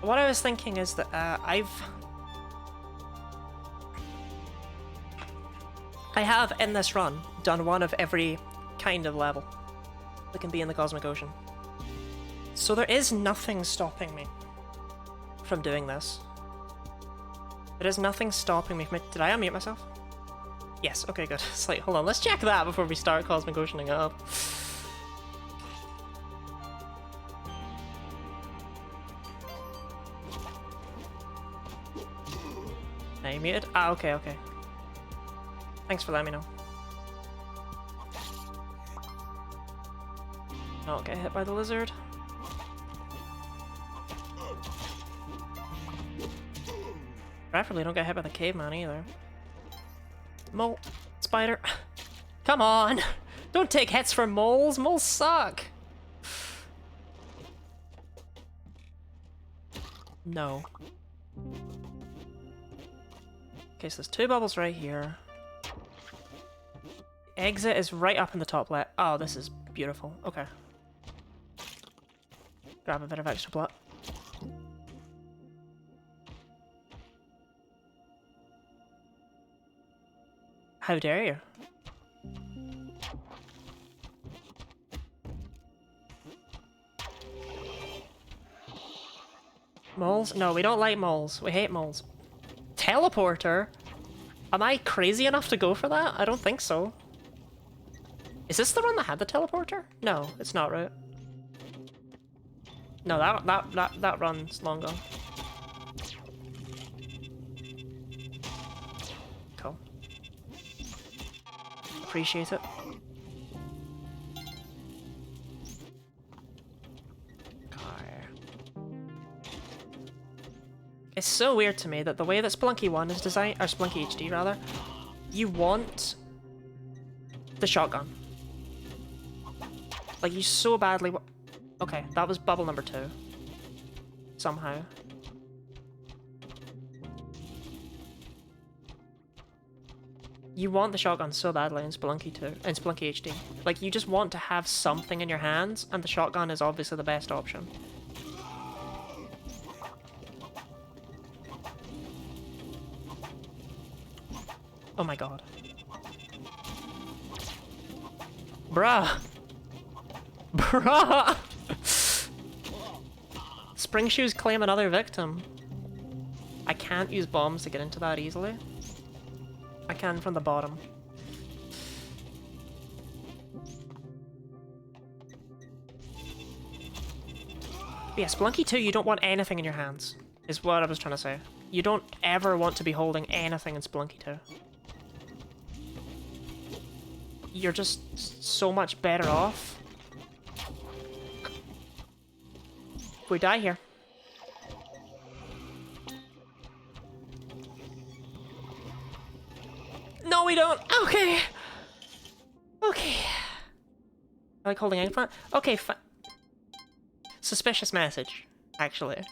what I was thinking is that I have in this run done one of every kind of level that can be in the Cosmic Ocean. So there is nothing stopping me from doing this. There is nothing stopping me from it. Did I unmute myself? Yes, okay, good. It's like, hold on, let's check that before we start Cosmic Oceaning up. Are you muted? Ah, okay, okay. Thanks for letting me know. Not get hit by the lizard. Preferably don't get hit by the caveman either. Mole. Spider. Come on! Don't take hits from moles! Moles suck! No. Okay, so there's 2 bubbles right here. Exit is right up in the top left. Oh, this is beautiful. Okay. Grab a bit of extra blood. How dare you? Moles? No, we don't like moles. We hate moles. Teleporter? Am I crazy enough to go for that? I don't think so. Is this the one that had the teleporter? No, it's not, right? No, that run's long gone. Cool. Appreciate it. It's so weird to me that the way that Spelunky 1 is designed, or Spelunky HD rather, you want the shotgun. Like, you so badly okay, that was bubble number 2. Somehow. You want the shotgun so badly in Spelunky 2, in Spelunky HD. Like, you just want to have something in your hands, and the shotgun is obviously the best option. Oh my god. Bruh! Bruh! Spring Shoes claim another victim. I can't use bombs to get into that easily. I can from the bottom. But yeah, Spelunky 2, you don't want anything in your hands, is what I was trying to say. You don't ever want to be holding anything in Spelunky 2. You're just so much better off. We die here. No, we don't. Okay. Okay. I like holding eggplant. Okay, fine. Suspicious message, actually.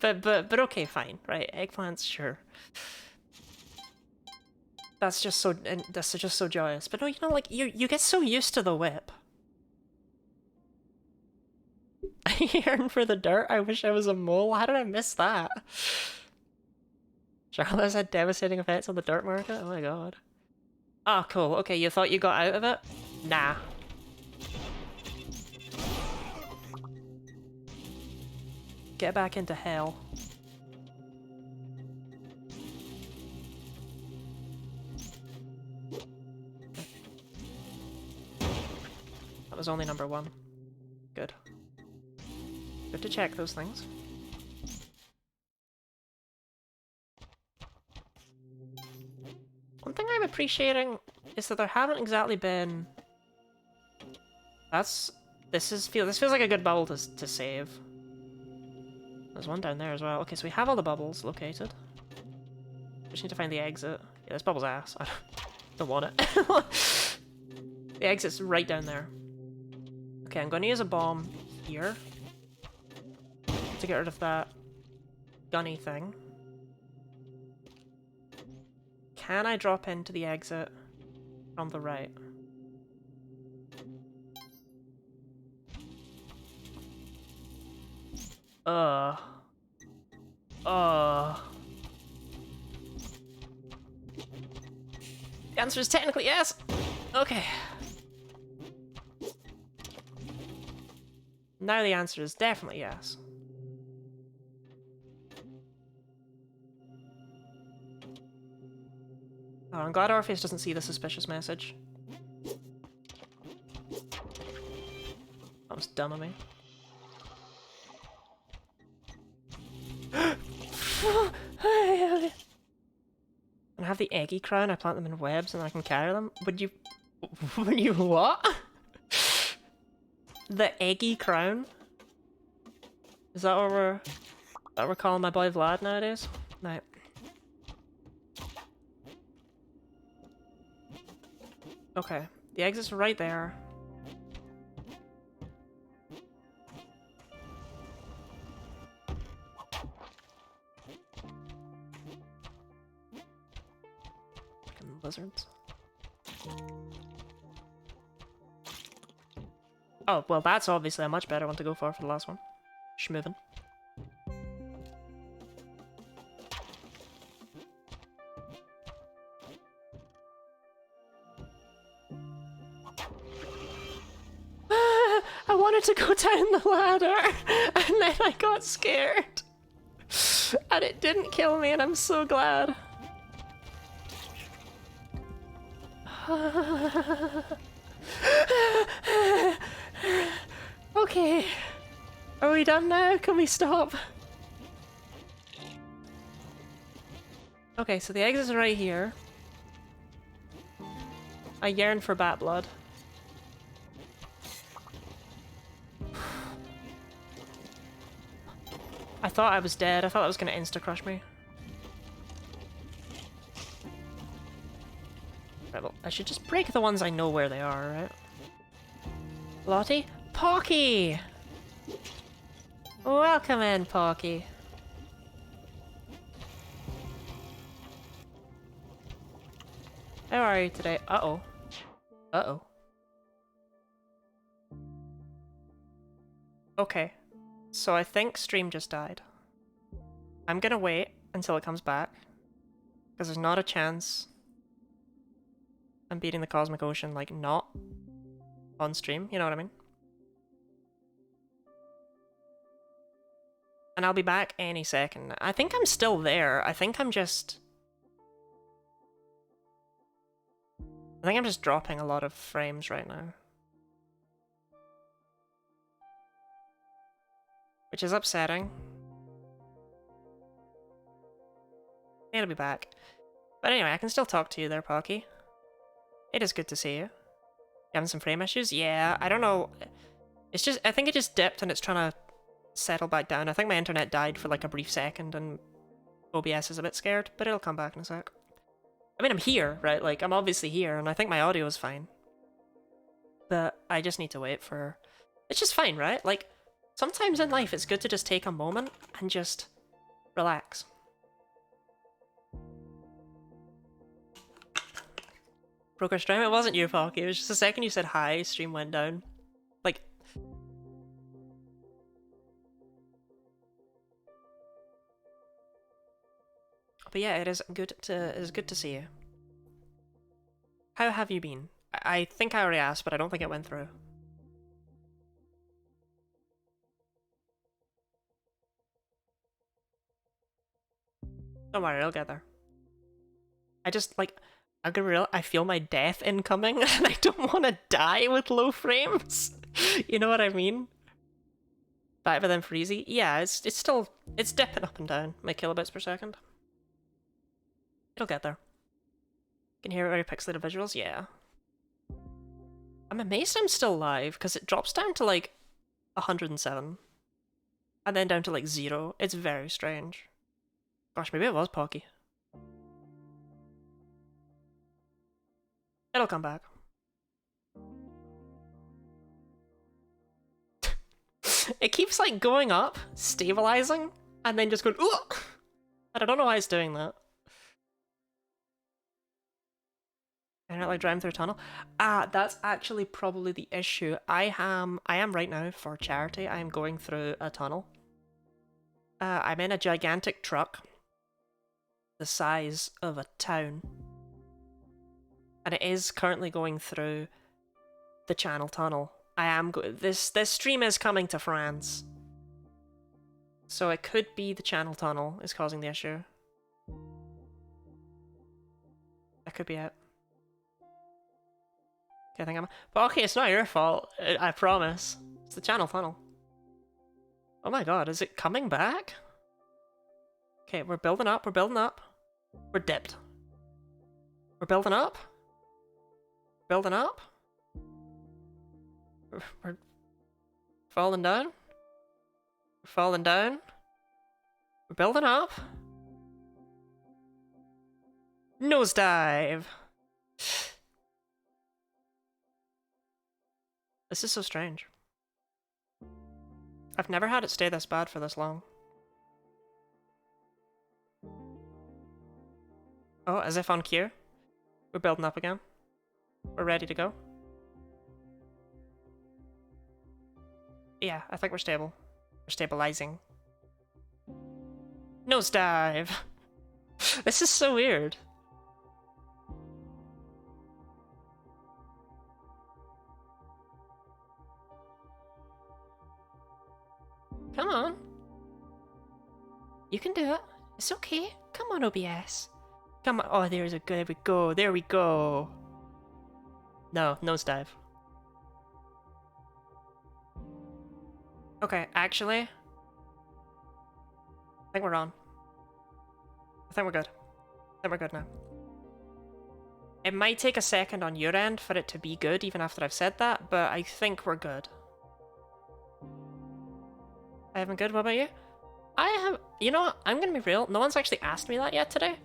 But okay, fine, right? Eggplants, sure. That's just so joyous. But no, you know, like you get so used to the whip. I yearn for the dirt. I wish I was a mole. How did I miss that? Charlotte's had devastating effects on the dirt market? Oh my god. Oh, cool. Okay, you thought you got out of it? Nah. Get back into hell. That was only number 1. Good. Good to check those things. One thing I'm appreciating is that there haven't exactly been... This feels like a good bubble to save. There's one down there as well. Okay, so we have all the bubbles located. We just need to find the exit. Yeah, this bubble's ass. I don't want it. The exit's right down there. Okay, I'm going to use a bomb here to get rid of that gunny thing. Can I drop into the exit from the right? Uh. The answer is technically yes! Okay. Now the answer is definitely yes. Oh, I'm glad Orpheus doesn't see the suspicious message. That was dumb of me. And I have the eggy crown, I plant them in webs and I can carry them. Would you what? The eggy crown? Is that what we're calling my boy Vlad nowadays? No. Okay, the exit's right there. Fucking lizards. Oh, well that's obviously a much better one to go for the last one. Schmovin. I wanted to go down the ladder, and then I got scared. And it didn't kill me, and I'm so glad. Okay. Are we done now? Can we stop? Okay, so the exit's right here. I yearn for bat blood. I thought I was dead. I thought that was gonna insta-crush me. Right, well, I should just break the ones I know where they are, right? Lottie? Pocky! Welcome in, Pocky. How are you today? Uh-oh. Uh-oh. Okay. So I think stream just died. I'm gonna wait until it comes back, because there's not a chance I'm beating the Cosmic Ocean, like, not on stream, you know what I mean? And I'll be back any second. I think I'm still there. I think I'm just dropping a lot of frames right now. Which is upsetting. It'll be back. But anyway, I can still talk to you there, Pocky. It is good to see you. You having some frame issues? Yeah, I don't know. It's just, I think it just dipped and it's trying to settle back down. I think my internet died for like a brief second and OBS is a bit scared, but it'll come back in a sec. I mean, I'm here, right? Like, I'm obviously here and I think my audio is fine. But I just need to wait for... It's just fine, right? Like, sometimes in life it's good to just take a moment and just relax. Broke our stream? It wasn't you, Pocky. It was just the second you said hi, stream went down. Like... But yeah, it is good to see you. How have you been? I think I already asked, but I don't think it went through. Don't worry, I'll get there. I just, like, I'm gonna real. I feel my death incoming, and I don't want to die with low frames. You know what I mean? But then freezy. Yeah, it's still dipping up and down my kilobits per second. It'll get there. Can hear very pixelated visuals. Yeah. I'm amazed I'm still live because it drops down to like 107, and then down to like 0. It's very strange. Gosh, maybe it was Pocky. It'll come back. It keeps like going up, stabilizing, and then just going, ugh! And I don't know why it's doing that. I don't like driving through a tunnel. Ah, that's actually probably the issue. I am right now for charity. I am going through a tunnel. I'm in a gigantic truck, the size of a town, and it is currently going through the Channel Tunnel. This stream is coming to France, so it could be the Channel Tunnel is causing the issue. That could be it. Okay, I think but okay, it's not your fault. I promise. It's the Channel Tunnel. Oh my god, is it coming back? Okay, we're building up, we're building up. We're dipped. We're building up. Building up. We're falling down. We're falling down. We're building up. Nosedive. This is so strange. I've never had it stay this bad for this long. Oh, as if on cue. We're building up again. We're ready to go. Yeah, I think we're stable. We're stabilizing. Nosedive! This is so weird. Come on. You can do it. It's okay. Come on, OBS. Come on. Oh, there we go. There we go. No, nosedive. Okay, actually, I think we're on. I think we're good. I think we're good now. It might take a second on your end for it to be good, even after I've said that, but I think we're good. I haven't good. What about you? I have. You know what? I'm gonna be real. No one's actually asked me that yet today.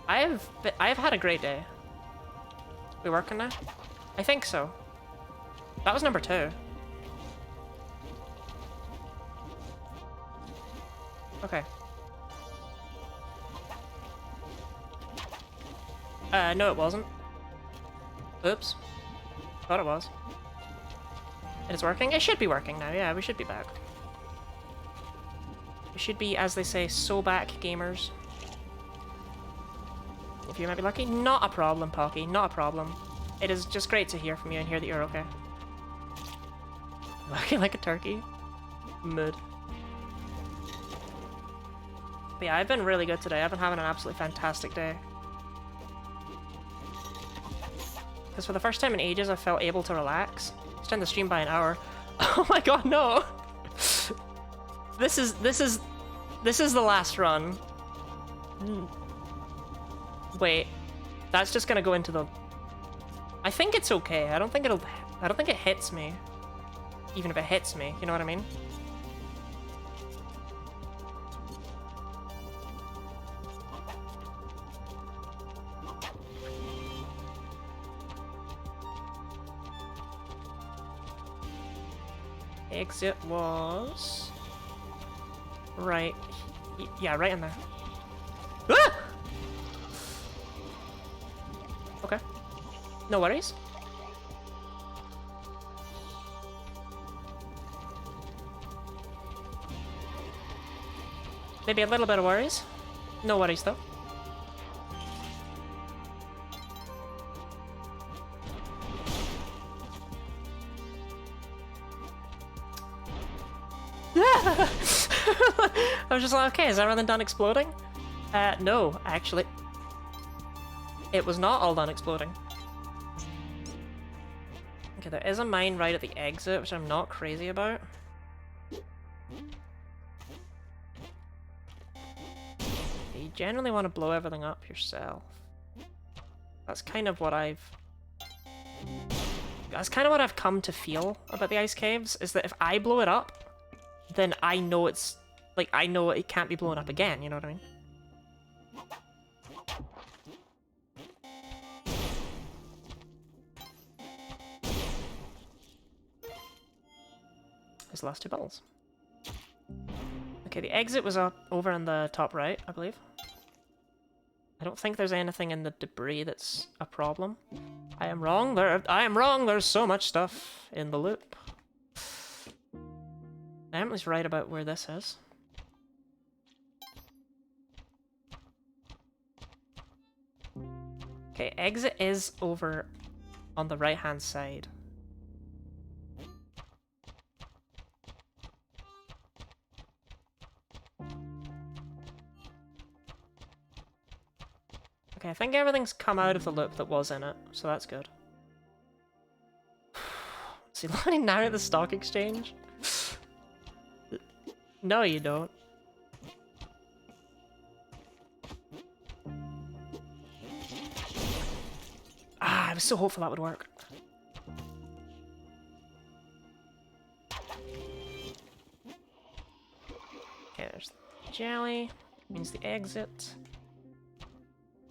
I've had a great day. We working now? I think so. That was number 2. Okay. No it wasn't. Oops. Thought it was. It's working? It should be working now, yeah, we should be back. We should be, as they say, so back, gamers. If you might be lucky. Not a problem, Pocky, not a problem. It is just great to hear from you and hear that you're okay. Looking like a turkey. Mood. But yeah, I've been really good today. I've been having an absolutely fantastic day. Because for the first time in ages, I felt able to relax. Extend the stream by an hour. Oh my god, no! This is the last run. Wait, that's just gonna go into the. I think it's okay. I don't think it hits me. Even if it hits me, you know what I mean? Exit was right. Yeah, right in there. Ah! Okay. No worries. Maybe a little bit of worries. No worries though. I was just like, okay, is everything done exploding? No, actually. It was not all done exploding. Okay, there is a mine right at the exit, which I'm not crazy about. You generally want to blow everything up yourself. That's kind of what I've come to feel about the ice caves, is that if I blow it up, then I know it's like, I know it can't be blown up again, you know what I mean? There's the last 2 bubbles. Okay, the exit was up over in the top right, I believe. I don't think there's anything in the debris that's a problem. I am wrong. I am wrong. There's so much stuff in the loop. Emily's right about where this is. Okay, exit is over on the right-hand side. Okay, I think everything's come out of the loop that was in it, so that's good. See, loading now at the stock exchange? No, you don't. Ah, I was so hopeful that would work. Okay, there's the jelly. Means the exit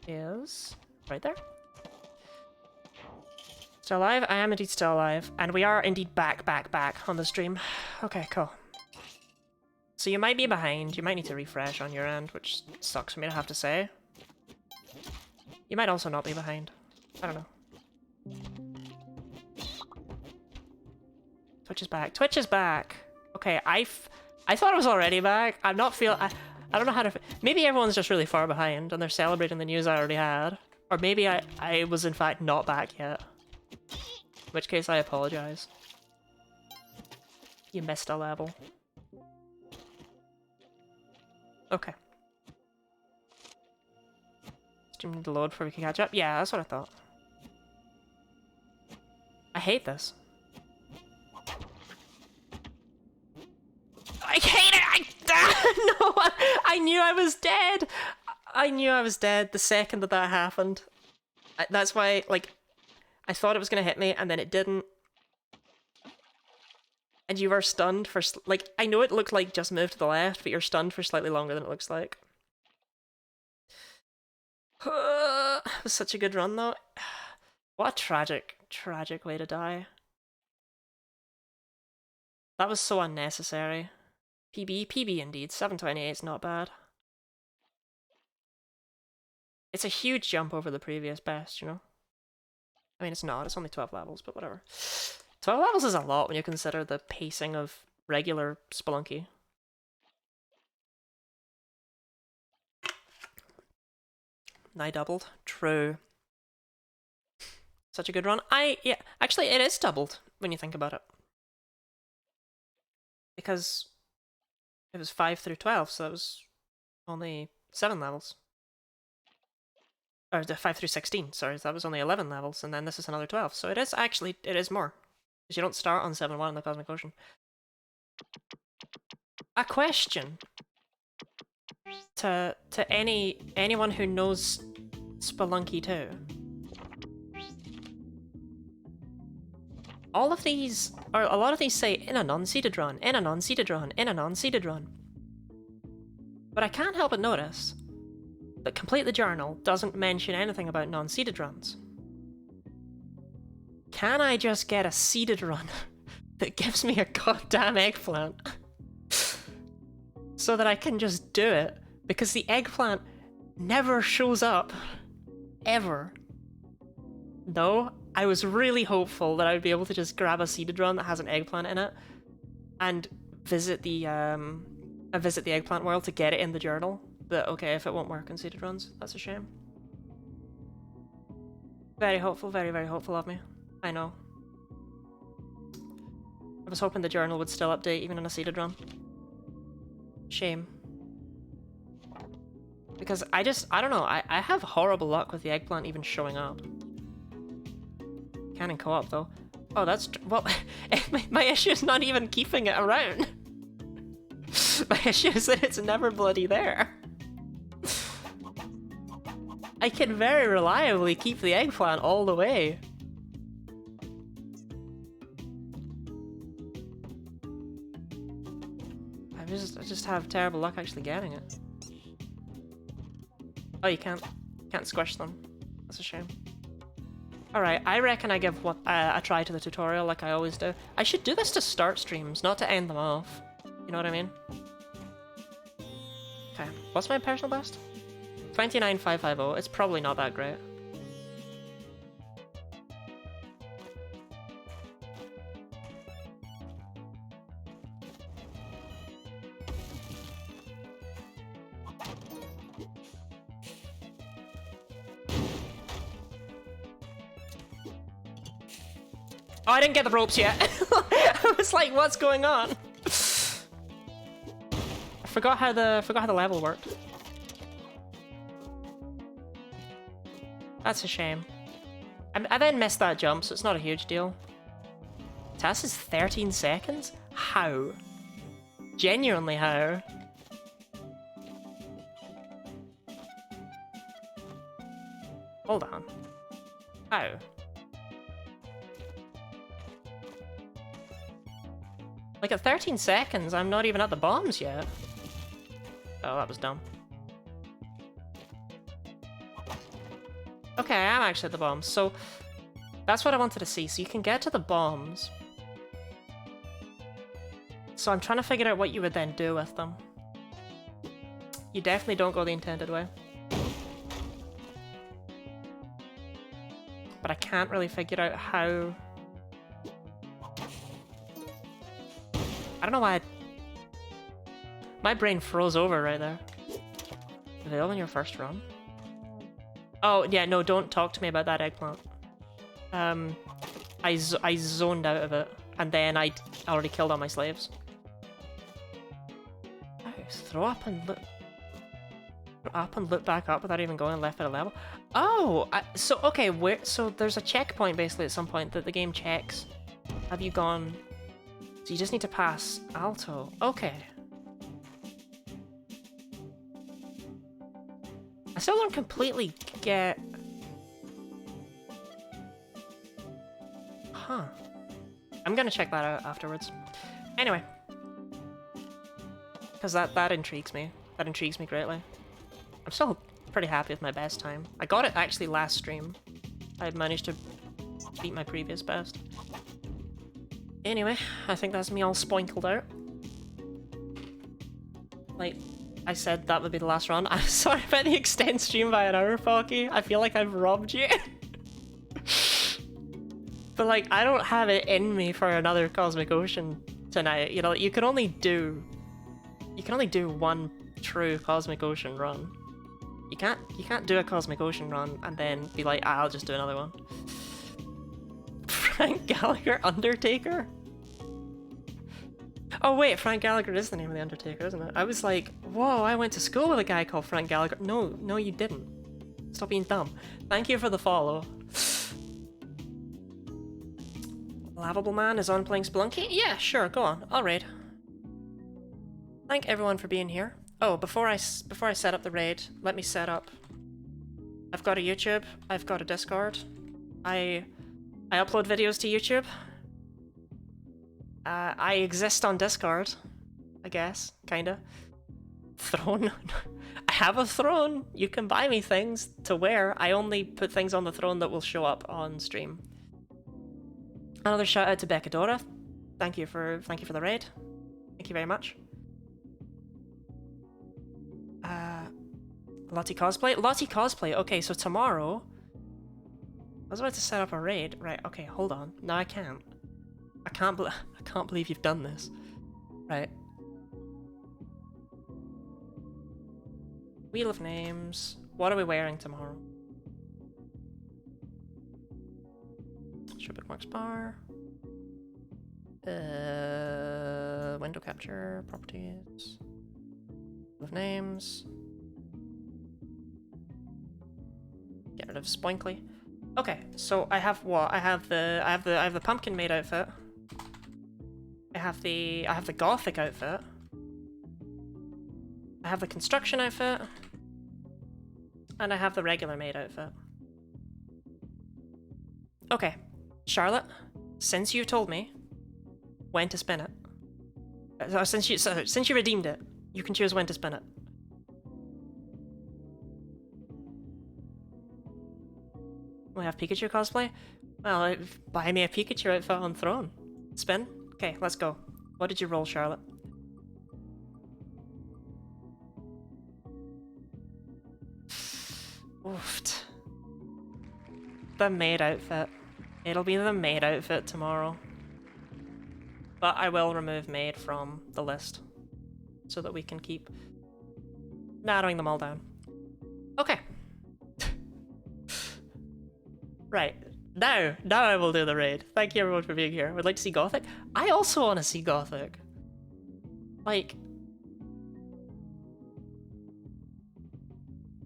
is right there. Still alive? I am indeed still alive. And we are indeed back on the stream. Okay, cool. So you might be behind. You might need to refresh on your end, which sucks for me to have to say. You might also not be behind. I don't know. Twitch is back. Twitch is back! Okay, I thought it was already back. I'm not feel. I don't know how to. Maybe everyone's just really far behind and they're celebrating the news I already had. Or maybe I was in fact not back yet. In which case I apologize. You missed a level. Okay. Stream need to load before we can catch up? Yeah, that's what I thought. I hate this. I hate it! No, I knew I was dead! I knew I was dead the second that happened. That's why, like, I thought it was gonna hit me, and then it didn't. And you were stunned for, like, I know it looked like just move to the left, but you're stunned for slightly longer than it looks like. It was such a good run, though. What a tragic way to die. That was so unnecessary. PB indeed. 728 is not bad. It's a huge jump over the previous best, you know? I mean, it's not. It's only 12 levels, but whatever. 12 levels is a lot when you consider the pacing of regular Spelunky. I doubled. True. Such a good run. Yeah, actually it is doubled when you think about it. Because it was 5 through 12, so it was only 7 levels. Or the 5 through 16, sorry, that was only 11 levels, and then this is another 12. So it is actually, it is more. Because you don't start on 7-1 in the Cosmic Ocean. A question to anyone who knows Spelunky 2. All of these, or a lot of these say in a non-seeded run, in a non-seeded run, in a non-seeded run. But I can't help but notice that Complete the Journal doesn't mention anything about non-seeded runs. Can I just get a seeded run that gives me a goddamn eggplant? So that I can just do it? Because the eggplant never shows up. Ever. No, I was really hopeful that I would be able to just grab a seeded run that has an eggplant in it and visit the eggplant world to get it in the journal. But okay, if it won't work in seeded runs, that's a shame. Very hopeful, very hopeful of me. I know. I was hoping the journal would still update even in a seeded run. Shame. Because I don't know, I have horrible luck with the eggplant even showing up. Can in co-op though. Oh, that's well. My issue is not even keeping it around. My issue is that it's never bloody there. I can very reliably keep the eggplant all the way. I just have terrible luck actually getting it. Oh, you can't squish them. That's a shame. Alright, I reckon I give a try to the tutorial like I always do. I should do this to start streams, not to end them off. You know what I mean? Okay, what's my personal best? 29,550. It's probably not that great. Oh, I didn't get the ropes yet. I was like, what's going on? I forgot how the level worked. That's a shame. I then missed that jump, so it's not a huge deal. Tess is 13 seconds? How? Genuinely how? Hold on. How? Like at 13 seconds, I'm not even at the bombs yet. Oh, that was dumb. Okay, I am actually at the bombs, so that's what I wanted to see. So you can get to the bombs. So I'm trying to figure out what you would then do with them. You definitely don't go the intended way. But I can't really figure out how... I don't know why my brain froze over right there. Avail in your first run? Oh, yeah, no, don't talk to me about that eggplant. I zoned out of it, and then I already killed all my slaves. Oh, throw up and look back up without even going left at a level. Oh, so okay, so there's a checkpoint basically at some point that the game checks. Have you gone? So you just need to pass Alto. Okay. I still don't completely get... Huh. I'm gonna check that out afterwards. Anyway. Because that intrigues me. That intrigues me greatly. I'm still pretty happy with my best time. I got it actually last stream. I managed to beat my previous best. Anyway, I think that's me all spoinkled out. Like I said, that would be the last run. I'm sorry about the extend stream by an hour, Pocky. I feel like I've robbed you. But like, I don't have it in me for another Cosmic Ocean tonight. You know, you can only do one true Cosmic Ocean run. You can't do a Cosmic Ocean run and then be like, I'll just do another one. Frank Gallagher Undertaker? Oh wait, Frank Gallagher is the name of the Undertaker, isn't it? I was like, whoa, I went to school with a guy called Frank Gallagher. No, you didn't. Stop being dumb. Thank you for the follow. Laughable Man is on playing Spelunky? Yeah, sure, go on. I'll raid. Thank everyone for being here. Oh, before I set up the raid, let me set up. I've got a YouTube, I've got a Discord. I upload videos to YouTube. I exist on Discord, I guess, kinda. Throne? I have a throne! You can buy me things to wear. I only put things on the throne that will show up on stream. Another shout out to Beccadora. Thank you for the raid. Thank you very much. Lottie Cosplay? Lottie Cosplay, okay, so tomorrow... I was about to set up a raid. Right, okay, hold on. No, I can't. I can't believe you've done this. Right. Wheel of Names. What are we wearing tomorrow? Show bookmarks bar. Window capture. Properties. Wheel of Names. Get rid of Spoinkly. Okay, so I have what? I have the pumpkin maid outfit. I have the gothic outfit. I have the construction outfit. And I have the regular maid outfit. Okay, Charlotte, since you told me when to spin it, since you redeemed it, you can choose when to spin it. We have Pikachu cosplay? Well, buy me a Pikachu outfit on Throne. Spin? Okay, let's go. What did you roll, Charlotte? Oofed. The maid outfit. It'll be the maid outfit tomorrow. But I will remove maid from the list so that we can keep narrowing them all down. Okay. Right. Now I will do the raid. Thank you everyone for being here. Would like to see Gothic? I also want to see Gothic. Like...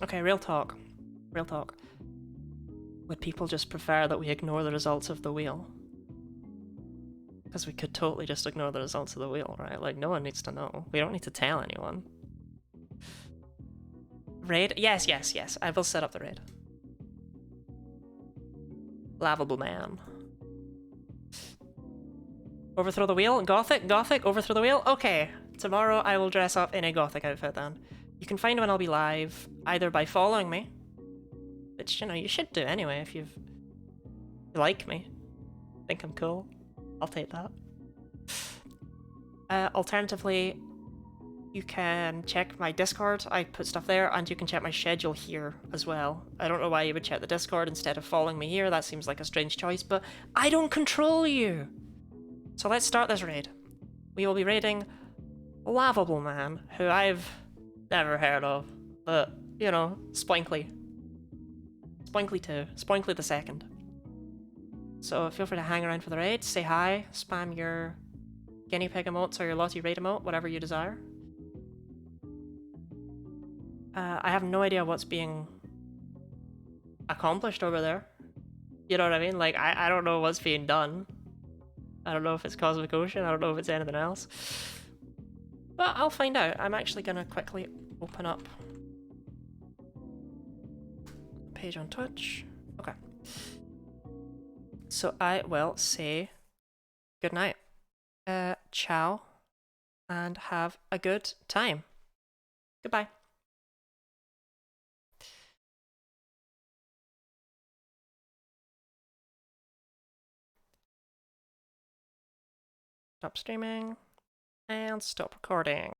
Okay, real talk. Real talk. Would people just prefer that we ignore the results of the wheel? Because we could totally just ignore the results of the wheel, right? Like, no one needs to know. We don't need to tell anyone. Raid? Yes, yes, yes. I will set up the raid. Laughable man. Overthrow the wheel? Gothic? Gothic? Overthrow the wheel? Okay. Tomorrow I will dress up in a Gothic outfit then. You can find when I'll be live, either by following me, which, you know, you should do anyway if you like me. Think I'm cool. I'll take that. Alternatively, you can check my Discord. I put stuff there, and you can check my schedule here as well. I don't know why you would check the Discord instead of following me here. That seems like a strange choice, but I don't control you. So let's start this raid. We will be raiding Laughable Man, who I've never heard of, but, you know, Spoinkly. Spoinkly 2. Spoinkly the second. So feel free to hang around for the raid, say hi, spam your guinea pig emotes or your Lottie raid emote, whatever you desire. I have no idea what's being accomplished over there. You know what I mean? Like, I don't know what's being done. I don't know if it's Cosmic Ocean, I don't know if it's anything else. But I'll find out. I'm actually gonna quickly open up a page on Twitch. Okay. So I will say good night. Ciao. And have a good time. Goodbye. Stop streaming and stop recording.